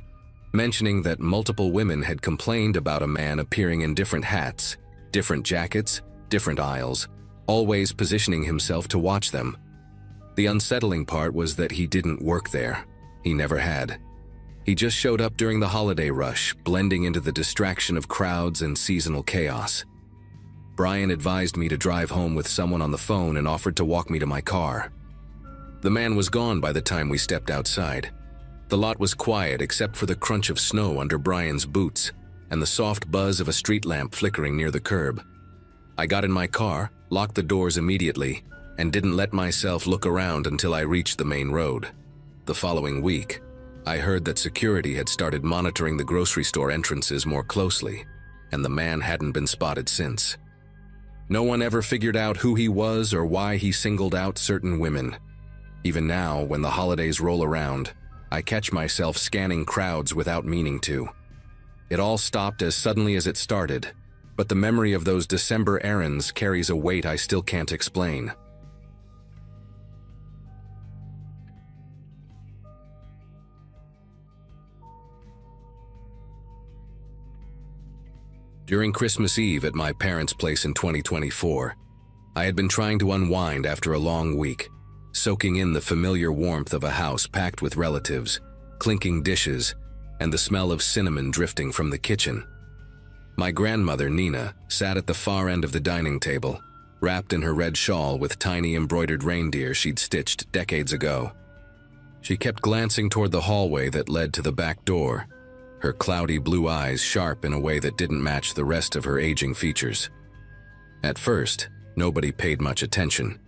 mentioning that multiple women had complained about a man appearing in different hats, different jackets, different aisles, always positioning himself to watch them. The unsettling part was that he didn't work there. He never had. He just showed up during the holiday rush, blending into the distraction of crowds and seasonal chaos. Brian advised me to drive home with someone on the phone and offered to walk me to my car. The man was gone by the time we stepped outside. The lot was quiet except for the crunch of snow under Brian's boots and the soft buzz of a street lamp flickering near the curb. I got in my car, locked the doors immediately, and didn't let myself look around until I reached the main road. The following week, I heard that security had started monitoring the grocery store entrances more closely, and the man hadn't been spotted since. No one ever figured out who he was or why he singled out certain women. Even now, when the holidays roll around, I catch myself scanning crowds without meaning to. It all stopped as suddenly as it started, but the memory of those December errands carries a weight I still can't explain. During Christmas Eve at my parents' place in 2024, I had been trying to unwind after a long week, soaking in the familiar warmth of a house packed with relatives, clinking dishes, and the smell of cinnamon drifting from the kitchen. My grandmother, Nina, sat at the far end of the dining table, wrapped in her red shawl with tiny embroidered reindeer she'd stitched decades ago. She kept glancing toward the hallway that led to the back door, her cloudy blue eyes sharp in a way that didn't match the rest of her aging features. At first, nobody paid much attention.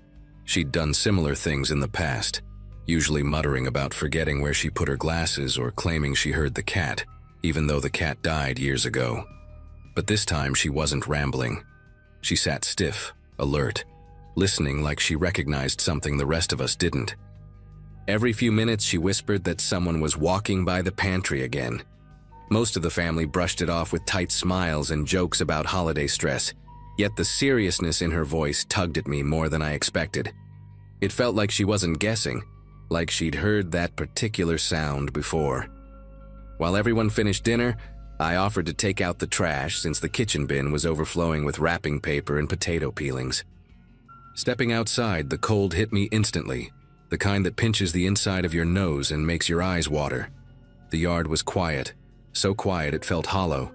She'd done similar things in the past, usually muttering about forgetting where she put her glasses or claiming she heard the cat, even though the cat died years ago. But this time she wasn't rambling. She sat stiff, alert, listening like she recognized something the rest of us didn't. Every few minutes she whispered that someone was walking by the pantry again. Most of the family brushed it off with tight smiles and jokes about holiday stress, yet the seriousness in her voice tugged at me more than I expected. It felt like she wasn't guessing, like she'd heard that particular sound before. While everyone finished dinner, I offered to take out the trash since the kitchen bin was overflowing with wrapping paper and potato peelings. Stepping outside, the cold hit me instantly, the kind that pinches the inside of your nose and makes your eyes water. The yard was quiet, so quiet it felt hollow,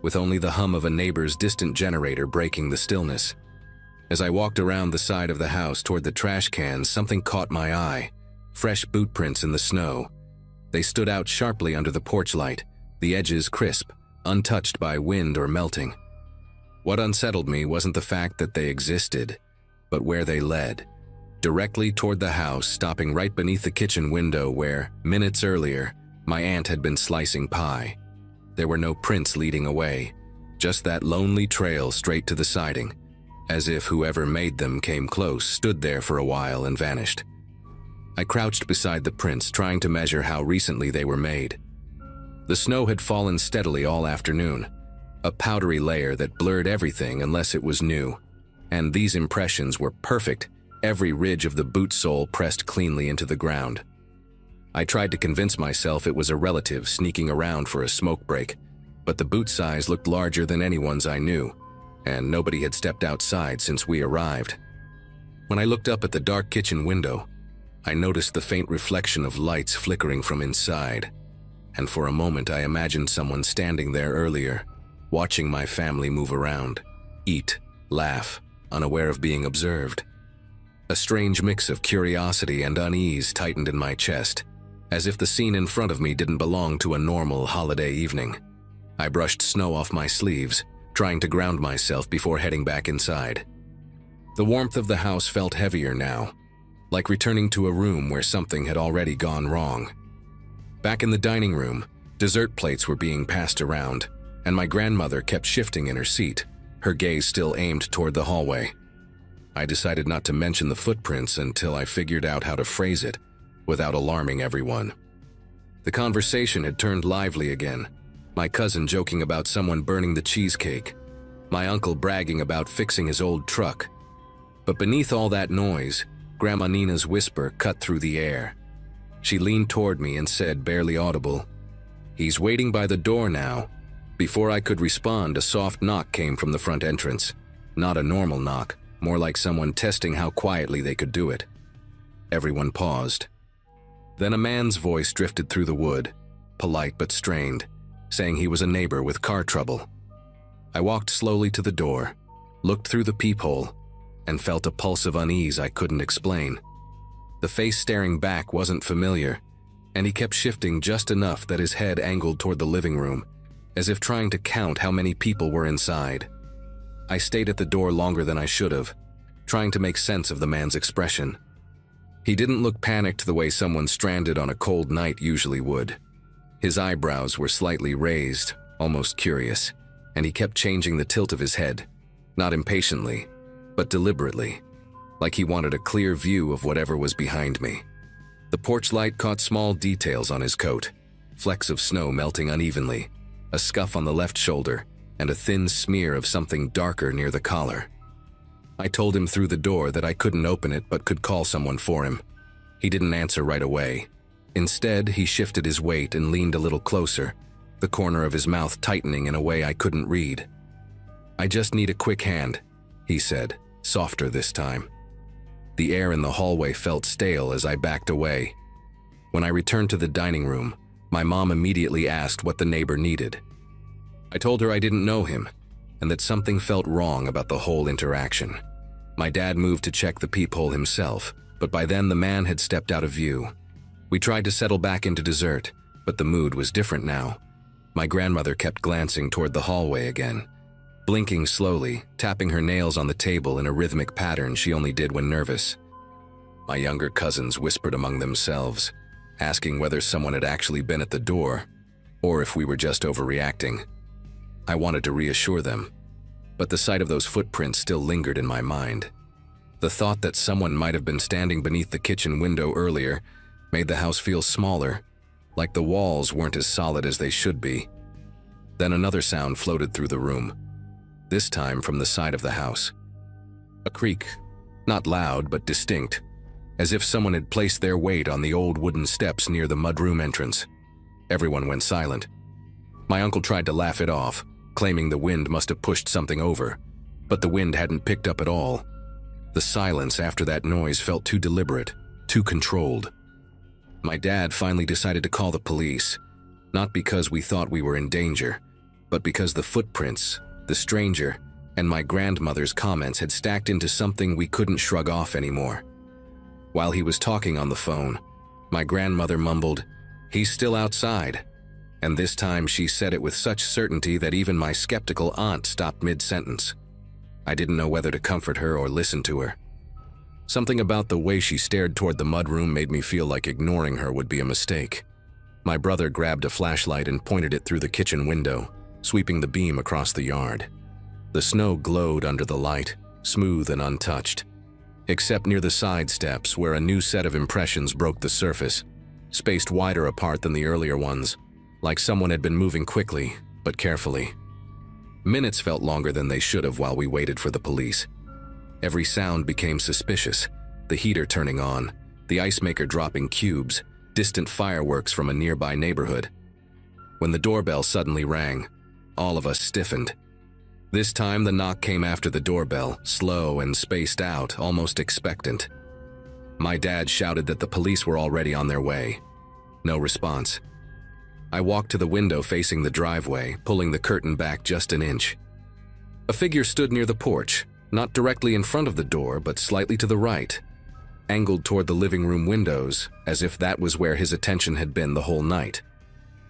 with only the hum of a neighbor's distant generator breaking the stillness. As I walked around the side of the house toward the trash cans, something caught my eye. Fresh boot prints in the snow. They stood out sharply under the porch light, the edges crisp, untouched by wind or melting. What unsettled me wasn't the fact that they existed, but where they led. Directly toward the house, stopping right beneath the kitchen window where, minutes earlier, my aunt had been slicing pie. There were no prints leading away, just that lonely trail straight to the siding, as if whoever made them came close, stood there for a while, and vanished. I crouched beside the prints, trying to measure how recently they were made. The snow had fallen steadily all afternoon, a powdery layer that blurred everything unless it was new, and these impressions were perfect, every ridge of the boot sole pressed cleanly into the ground. I tried to convince myself it was a relative sneaking around for a smoke break, but the boot size looked larger than anyone's I knew, and nobody had stepped outside since we arrived. When I looked up at the dark kitchen window, I noticed the faint reflection of lights flickering from inside. and for a moment I imagined someone standing there earlier, watching my family move around, eat, laugh, unaware of being observed. A strange mix of curiosity and unease tightened in my chest, as if the scene in front of me didn't belong to a normal holiday evening. I brushed snow off my sleeves, trying to ground myself before heading back inside. The warmth of the house felt heavier now, like returning to a room where something had already gone wrong. Back in the dining room, dessert plates were being passed around, and my grandmother kept shifting in her seat, her gaze still aimed toward the hallway. I decided not to mention the footprints until I figured out how to phrase it without alarming everyone. The conversation had turned lively again, my cousin joking about someone burning the cheesecake, my uncle bragging about fixing his old truck. But beneath all that noise, Grandma Nina's whisper cut through the air. She leaned toward me and said, barely audible, "He's waiting by the door now." Before I could respond, a soft knock came from the front entrance. Not a normal knock, more like someone testing how quietly they could do it. Everyone paused. Then a man's voice drifted through the wood, polite but strained, saying he was a neighbor with car trouble. I walked slowly to the door, looked through the peephole, and felt a pulse of unease I couldn't explain. The face staring back wasn't familiar, and he kept shifting just enough that his head angled toward the living room, as if trying to count how many people were inside. I stayed at the door longer than I should have, trying to make sense of the man's expression. He didn't look panicked the way someone stranded on a cold night usually would. His eyebrows were slightly raised, almost curious, and he kept changing the tilt of his head, not impatiently, but deliberately, like he wanted a clear view of whatever was behind me. The porch light caught small details on his coat, flecks of snow melting unevenly, a scuff on the left shoulder, and a thin smear of something darker near the collar. I told him through the door that I couldn't open it but could call someone for him. He didn't answer right away. Instead, he shifted his weight and leaned a little closer, the corner of his mouth tightening in a way I couldn't read. "I just need a quick hand," he said, softer this time. The air in the hallway felt stale as I backed away. When I returned to the dining room, my mom immediately asked what the neighbor needed. I told her I didn't know him, and that something felt wrong about the whole interaction. My dad moved to check the peephole himself, but by then the man had stepped out of view. We tried to settle back into dessert, but the mood was different now. My grandmother kept glancing toward the hallway again, blinking slowly, tapping her nails on the table in a rhythmic pattern she only did when nervous. My younger cousins whispered among themselves, asking whether someone had actually been at the door, or if we were just overreacting. I wanted to reassure them, but the sight of those footprints still lingered in my mind. The thought that someone might have been standing beneath the kitchen window earlier made the house feel smaller, like the walls weren't as solid as they should be. Then another sound floated through the room, this time from the side of the house. A creak, not loud but distinct, as if someone had placed their weight on the old wooden steps near the mudroom entrance. Everyone went silent. My uncle tried to laugh it off, claiming the wind must have pushed something over, but the wind hadn't picked up at all. The silence after that noise felt too deliberate, too controlled. My dad finally decided to call the police, not because we thought we were in danger, but because the footprints, the stranger, and my grandmother's comments had stacked into something we couldn't shrug off anymore. While he was talking on the phone, my grandmother mumbled, "He's still outside," and this time she said it with such certainty that even my skeptical aunt stopped mid-sentence. I didn't know whether to comfort her or listen to her. Something about the way she stared toward the mudroom made me feel like ignoring her would be a mistake. My brother grabbed a flashlight and pointed it through the kitchen window, sweeping the beam across the yard. The snow glowed under the light, smooth and untouched, except near the side steps where a new set of impressions broke the surface, spaced wider apart than the earlier ones, like someone had been moving quickly, but carefully. Minutes felt longer than they should have while we waited for the police. Every sound became suspicious, the heater turning on, the ice maker dropping cubes, distant fireworks from a nearby neighborhood. When the doorbell suddenly rang, all of us stiffened. This time the knock came after the doorbell, slow and spaced out, almost expectant. My dad shouted that the police were already on their way. No response. I walked to the window facing the driveway, pulling the curtain back just an inch. A figure stood near the porch, not directly in front of the door, but slightly to the right, angled toward the living room windows, as if that was where his attention had been the whole night.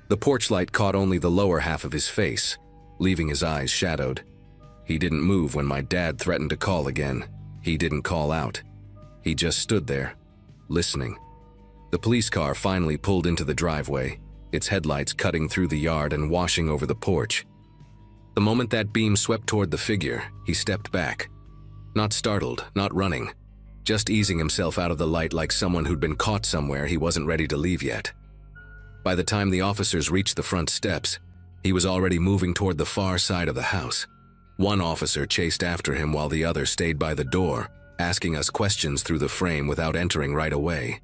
The porch light caught only the lower half of his face, leaving his eyes shadowed. He didn't move when my dad threatened to call again. He didn't call out. He just stood there, listening. The police car finally pulled into the driveway, its headlights cutting through the yard and washing over the porch. The moment that beam swept toward the figure, he stepped back. Not startled, not running, just easing himself out of the light like someone who'd been caught somewhere he wasn't ready to leave yet. By the time the officers reached the front steps, he was already moving toward the far side of the house. One officer chased after him while the other stayed by the door, asking us questions through the frame without entering right away.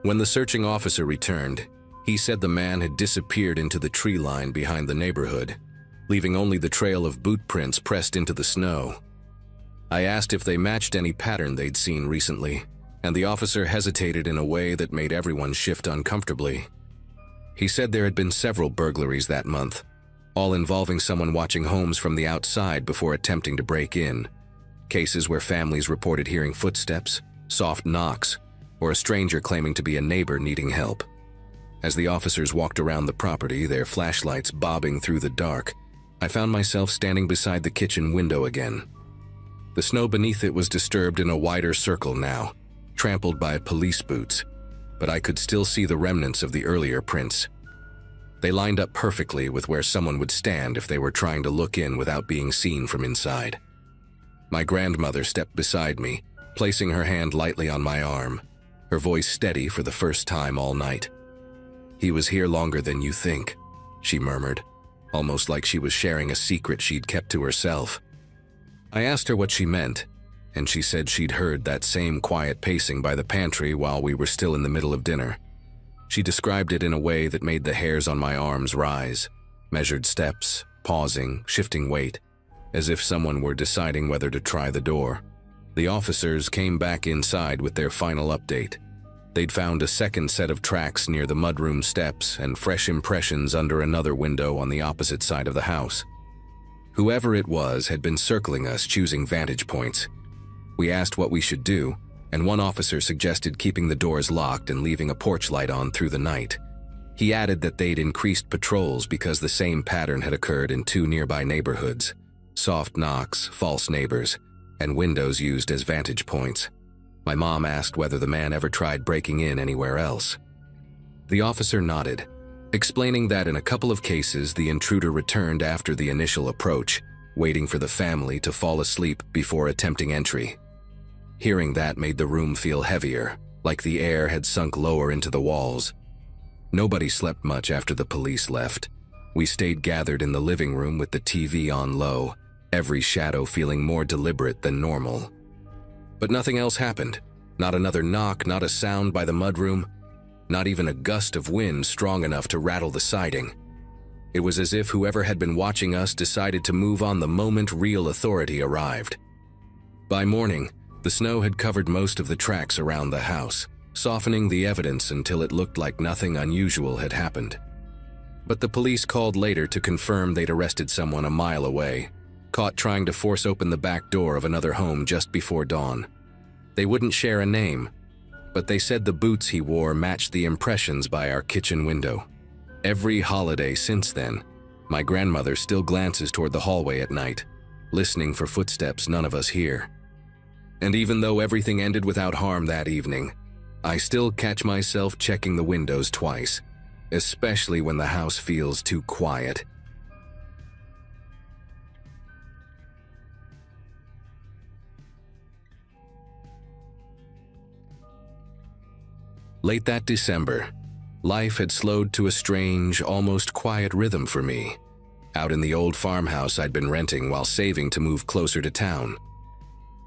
When the searching officer returned, he said the man had disappeared into the tree line behind the neighborhood, leaving only the trail of boot prints pressed into the snow. I asked if they matched any pattern they'd seen recently, and the officer hesitated in a way that made everyone shift uncomfortably. He said there had been several burglaries that month, all involving someone watching homes from the outside before attempting to break in. Cases where families reported hearing footsteps, soft knocks, or a stranger claiming to be a neighbor needing help. As the officers walked around the property, their flashlights bobbing through the dark, I found myself standing beside the kitchen window again. The snow beneath it was disturbed in a wider circle now, trampled by police boots, but I could still see the remnants of the earlier prints. They lined up perfectly with where someone would stand if they were trying to look in without being seen from inside. My grandmother stepped beside me, placing her hand lightly on my arm, her voice steady for the first time all night. "He was here longer than you think," she murmured, almost like she was sharing a secret she'd kept to herself. I asked her what she meant, and she said she'd heard that same quiet pacing by the pantry while we were still in the middle of dinner. She described it in a way that made the hairs on my arms rise, measured steps, pausing, shifting weight, as if someone were deciding whether to try the door. The officers came back inside with their final update. They'd found a second set of tracks near the mudroom steps and fresh impressions under another window on the opposite side of the house. Whoever it was had been circling us, choosing vantage points. We asked what we should do, and one officer suggested keeping the doors locked and leaving a porch light on through the night. He added that they'd increased patrols because the same pattern had occurred in 2 nearby neighborhoods: soft knocks, false neighbors, and windows used as vantage points. My mom asked whether the man ever tried breaking in anywhere else. The officer nodded, explaining that in a couple of cases the intruder returned after the initial approach, waiting for the family to fall asleep before attempting entry. Hearing that made the room feel heavier, like the air had sunk lower into the walls. Nobody slept much after the police left. We stayed gathered in the living room with the TV on low, every shadow feeling more deliberate than normal. But nothing else happened. Not another knock, not a sound by the mudroom, not even a gust of wind strong enough to rattle the siding. It was as if whoever had been watching us decided to move on the moment real authority arrived. By morning, the snow had covered most of the tracks around the house, softening the evidence until it looked like nothing unusual had happened. But the police called later to confirm they'd arrested someone a mile away, caught trying to force open the back door of another home just before dawn. They wouldn't share a name, but they said the boots he wore matched the impressions by our kitchen window. Every holiday since then, my grandmother still glances toward the hallway at night, listening for footsteps none of us hear. And even though everything ended without harm that evening, I still catch myself checking the windows twice, especially when the house feels too quiet. Late that December, life had slowed to a strange, almost quiet rhythm for me, out in the old farmhouse I'd been renting while saving to move closer to town.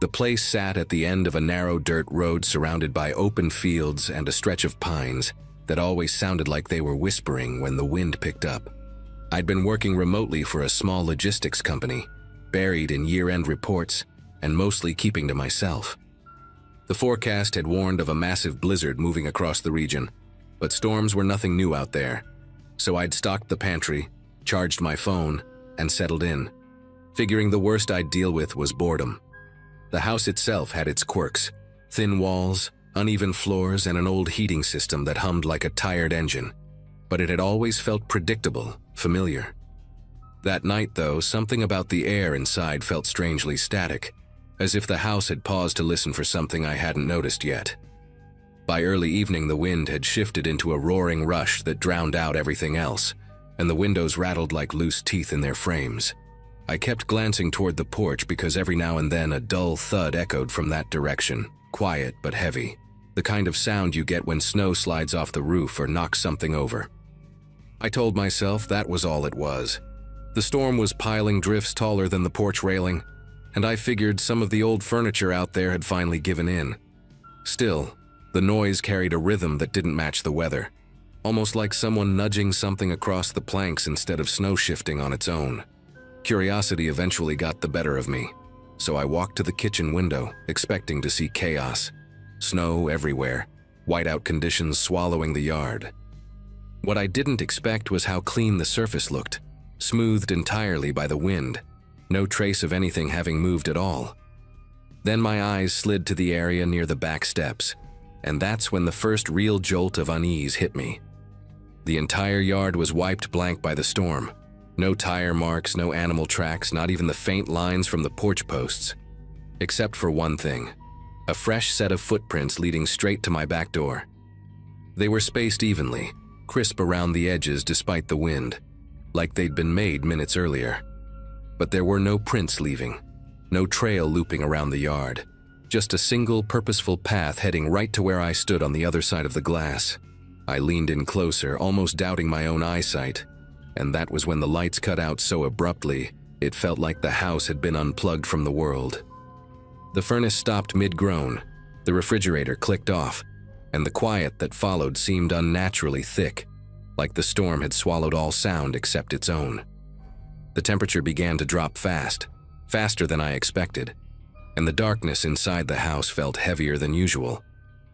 The place sat at the end of a narrow dirt road surrounded by open fields and a stretch of pines that always sounded like they were whispering when the wind picked up. I'd been working remotely for a small logistics company, buried in year-end reports and mostly keeping to myself. The forecast had warned of a massive blizzard moving across the region, but storms were nothing new out there. so I'd stocked the pantry, charged my phone, and settled in, figuring the worst I'd deal with was boredom. The house itself had its quirks: thin walls, uneven floors, and an old heating system that hummed like a tired engine. But it had always felt predictable, familiar. That night, though, something about the air inside felt strangely static, as if the house had paused to listen for something I hadn't noticed yet. By early evening, the wind had shifted into a roaring rush that drowned out everything else, and the windows rattled like loose teeth in their frames. I kept glancing toward the porch because every now and then a dull thud echoed from that direction, quiet but heavy, the kind of sound you get when snow slides off the roof or knocks something over. I told myself that was all it was. The storm was piling drifts taller than the porch railing, and I figured some of the old furniture out there had finally given in. Still, the noise carried a rhythm that didn't match the weather, almost like someone nudging something across the planks instead of snow shifting on its own. Curiosity eventually got the better of me, so I walked to the kitchen window, expecting to see chaos. Snow everywhere, whiteout conditions swallowing the yard. What I didn't expect was how clean the surface looked, smoothed entirely by the wind, no trace of anything having moved at all. Then my eyes slid to the area near the back steps, and that's when the first real jolt of unease hit me. The entire yard was wiped blank by the storm. No tire marks, no animal tracks, not even the faint lines from the porch posts. Except for one thing: a fresh set of footprints leading straight to my back door. They were spaced evenly, crisp around the edges despite the wind, like they'd been made minutes earlier. But there were no prints leaving, no trail looping around the yard, just a single purposeful path heading right to where I stood on the other side of the glass. I leaned in closer, almost doubting my own eyesight, and that was when the lights cut out so abruptly, it felt like the house had been unplugged from the world. The furnace stopped mid-groan, the refrigerator clicked off, and the quiet that followed seemed unnaturally thick, like the storm had swallowed all sound except its own. The temperature began to drop fast, faster than I expected, and the darkness inside the house felt heavier than usual,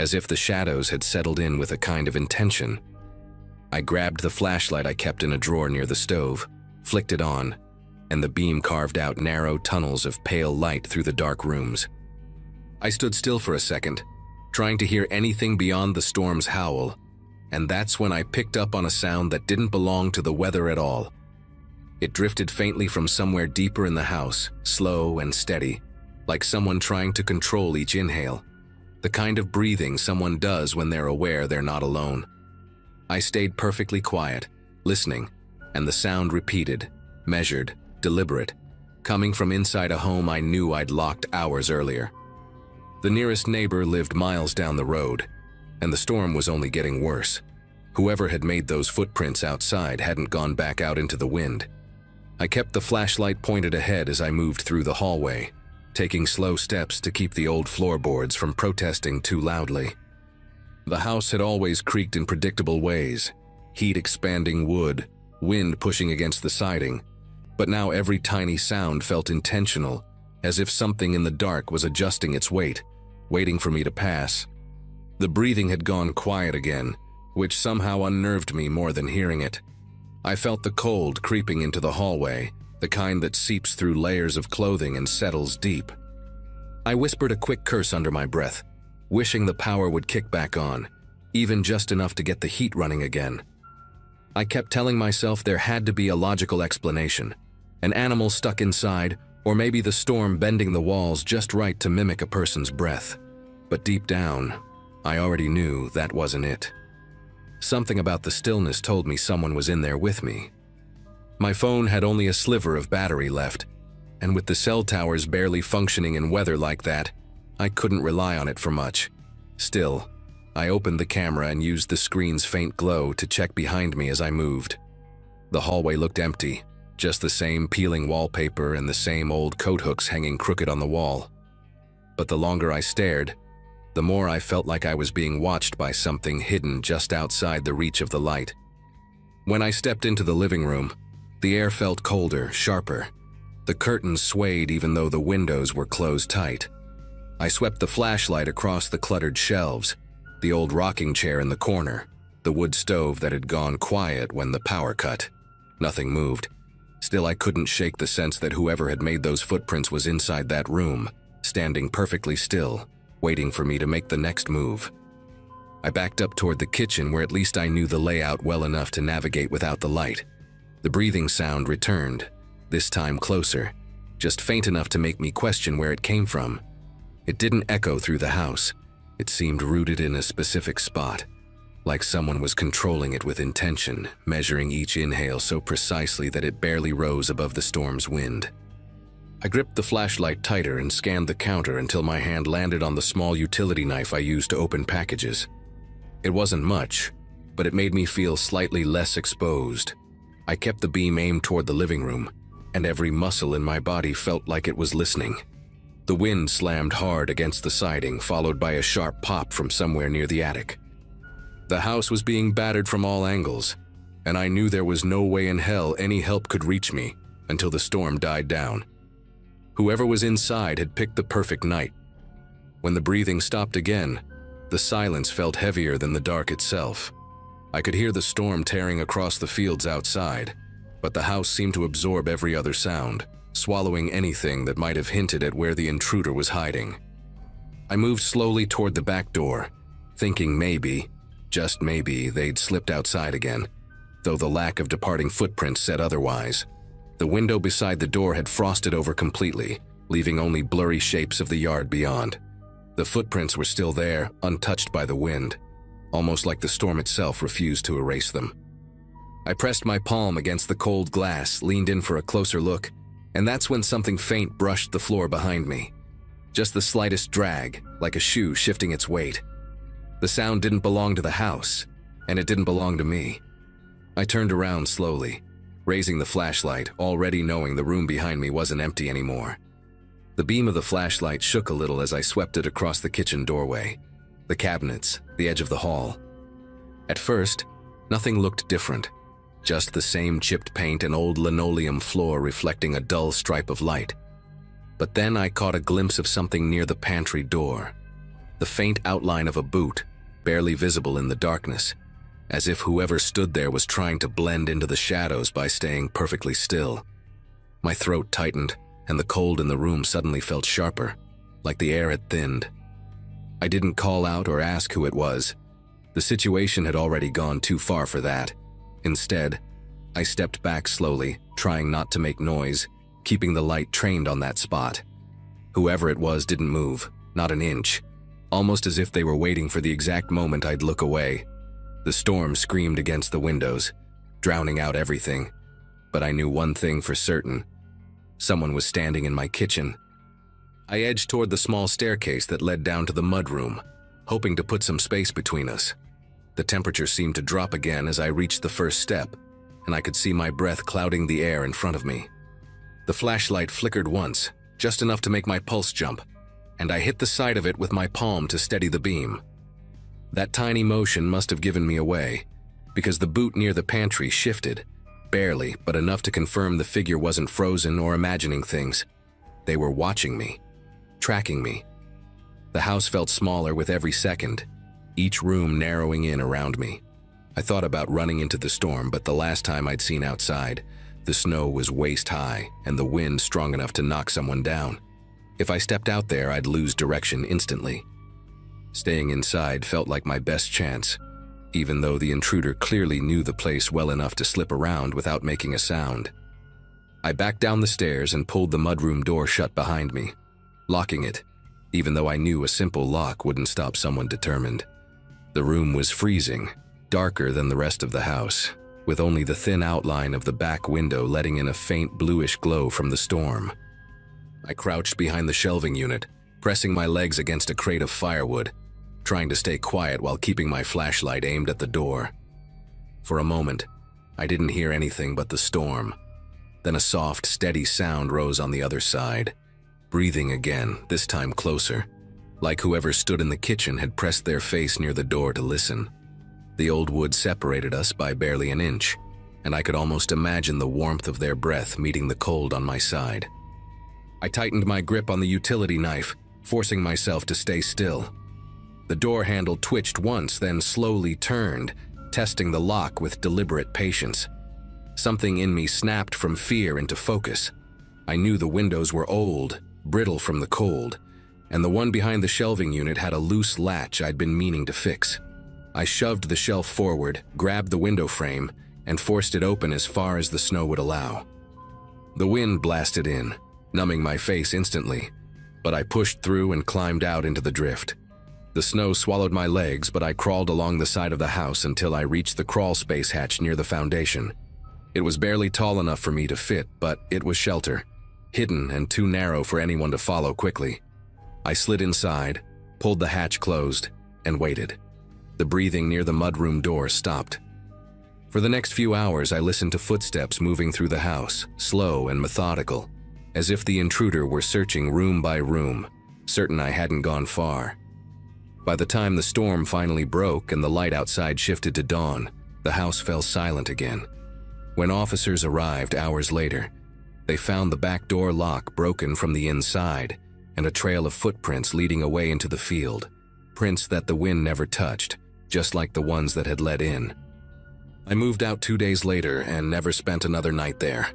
as if the shadows had settled in with a kind of intention. I grabbed the flashlight I kept in a drawer near the stove, flicked it on, and the beam carved out narrow tunnels of pale light through the dark rooms. I stood still for a second, trying to hear anything beyond the storm's howl, and that's when I picked up on a sound that didn't belong to the weather at all. It drifted faintly from somewhere deeper in the house, slow and steady, like someone trying to control each inhale, the kind of breathing someone does when they're aware they're not alone. I stayed perfectly quiet, listening, and the sound repeated, measured, deliberate, coming from inside a home I knew I'd locked hours earlier. The nearest neighbor lived miles down the road, and the storm was only getting worse. Whoever had made those footprints outside hadn't gone back out into the wind. I kept the flashlight pointed ahead as I moved through the hallway, taking slow steps to keep the old floorboards from protesting too loudly. The house had always creaked in predictable ways, heat expanding wood, wind pushing against the siding, but now every tiny sound felt intentional, as if something in the dark was adjusting its weight, waiting for me to pass. The breathing had gone quiet again, which somehow unnerved me more than hearing it. I felt the cold creeping into the hallway, the kind that seeps through layers of clothing and settles deep. I whispered a quick curse under my breath, wishing the power would kick back on, even just enough to get the heat running again. I kept telling myself there had to be a logical explanation, an animal stuck inside, or maybe the storm bending the walls just right to mimic a person's breath. But deep down, I already knew that wasn't it. Something about the stillness told me someone was in there with me. My phone had only a sliver of battery left, and with the cell towers barely functioning in weather like that, I couldn't rely on it for much. Still, I opened the camera and used the screen's faint glow to check behind me as I moved. The hallway looked empty, just the same peeling wallpaper and the same old coat hooks hanging crooked on the wall. But the longer I stared, the more I felt like I was being watched by something hidden just outside the reach of the light. When I stepped into the living room, the air felt colder, sharper. The curtains swayed even though the windows were closed tight. I swept the flashlight across the cluttered shelves, the old rocking chair in the corner, the wood stove that had gone quiet when the power cut. Nothing moved. Still, I couldn't shake the sense that whoever had made those footprints was inside that room, standing perfectly still, waiting for me to make the next move. I backed up toward the kitchen where at least I knew the layout well enough to navigate without the light. The breathing sound returned, this time closer, just faint enough to make me question where it came from. It didn't echo through the house. It seemed rooted in a specific spot, like someone was controlling it with intention, measuring each inhale so precisely that it barely rose above the storm's wind. I gripped the flashlight tighter and scanned the counter until my hand landed on the small utility knife I used to open packages. It wasn't much, but it made me feel slightly less exposed. I kept the beam aimed toward the living room, and every muscle in my body felt like it was listening. The wind slammed hard against the siding, followed by a sharp pop from somewhere near the attic. The house was being battered from all angles, and I knew there was no way in hell any help could reach me until the storm died down. Whoever was inside had picked the perfect night. When the breathing stopped again, the silence felt heavier than the dark itself. I could hear the storm tearing across the fields outside, but the house seemed to absorb every other sound, swallowing anything that might have hinted at where the intruder was hiding. I moved slowly toward the back door, thinking maybe, just maybe, they'd slipped outside again, though the lack of departing footprints said otherwise. The window beside the door had frosted over completely, leaving only blurry shapes of the yard beyond. The footprints were still there, untouched by the wind, almost like the storm itself refused to erase them. I pressed my palm against the cold glass, leaned in for a closer look, and that's when something faint brushed the floor behind me. Just the slightest drag, like a shoe shifting its weight. The sound didn't belong to the house, and it didn't belong to me. I turned around slowly, raising the flashlight, already knowing the room behind me wasn't empty anymore. The beam of the flashlight shook a little as I swept it across the kitchen doorway, the cabinets, the edge of the hall. At first, nothing looked different, just the same chipped paint and old linoleum floor reflecting a dull stripe of light. But then I caught a glimpse of something near the pantry door, the faint outline of a boot, barely visible in the darkness, as if whoever stood there was trying to blend into the shadows by staying perfectly still. My throat tightened, and the cold in the room suddenly felt sharper, like the air had thinned. I didn't call out or ask who it was. The situation had already gone too far for that. Instead, I stepped back slowly, trying not to make noise, keeping the light trained on that spot. Whoever it was didn't move, not an inch, almost as if they were waiting for the exact moment I'd look away. The storm screamed against the windows, drowning out everything, but I knew one thing for certain. Someone was standing in my kitchen. I edged toward the small staircase that led down to the mudroom, hoping to put some space between us. The temperature seemed to drop again as I reached the first step, and I could see my breath clouding the air in front of me. The flashlight flickered once, just enough to make my pulse jump, and I hit the side of it with my palm to steady the beam. That tiny motion must have given me away, because the boot near the pantry shifted, barely, but enough to confirm the figure wasn't frozen or imagining things. They were watching me, tracking me. The house felt smaller with every second, each room narrowing in around me. I thought about running into the storm, but the last time I'd seen outside, the snow was waist-high and the wind strong enough to knock someone down. If I stepped out there, I'd lose direction instantly. Staying inside felt like my best chance, even though the intruder clearly knew the place well enough to slip around without making a sound. I backed down the stairs and pulled the mudroom door shut behind me, locking it, even though I knew a simple lock wouldn't stop someone determined. The room was freezing, darker than the rest of the house, with only the thin outline of the back window letting in a faint bluish glow from the storm. I crouched behind the shelving unit, pressing my legs against a crate of firewood, trying to stay quiet while keeping my flashlight aimed at the door. For a moment, I didn't hear anything but the storm. Then a soft, steady sound rose on the other side, breathing again, this time closer, like whoever stood in the kitchen had pressed their face near the door to listen. The old wood separated us by barely an inch, and I could almost imagine the warmth of their breath meeting the cold on my side. I tightened my grip on the utility knife, forcing myself to stay still. The door handle twitched once, then slowly turned, testing the lock with deliberate patience. Something in me snapped from fear into focus. I knew the windows were old, brittle from the cold, and the one behind the shelving unit had a loose latch I'd been meaning to fix. I shoved the shelf forward, grabbed the window frame, and forced it open as far as the snow would allow. The wind blasted in, numbing my face instantly, but I pushed through and climbed out into the drift. The snow swallowed my legs, but I crawled along the side of the house until I reached the crawl space hatch near the foundation. It was barely tall enough for me to fit, but it was shelter, hidden and too narrow for anyone to follow quickly. I slid inside, pulled the hatch closed, and waited. The breathing near the mudroom door stopped. For the next few hours, I listened to footsteps moving through the house, slow and methodical, as if the intruder were searching room by room, certain I hadn't gone far. By the time the storm finally broke and the light outside shifted to dawn, the house fell silent again. When officers arrived hours later, they found the back door lock broken from the inside and a trail of footprints leading away into the field, prints that the wind never touched, just like the ones that had led in. I moved out 2 days later and never spent another night there.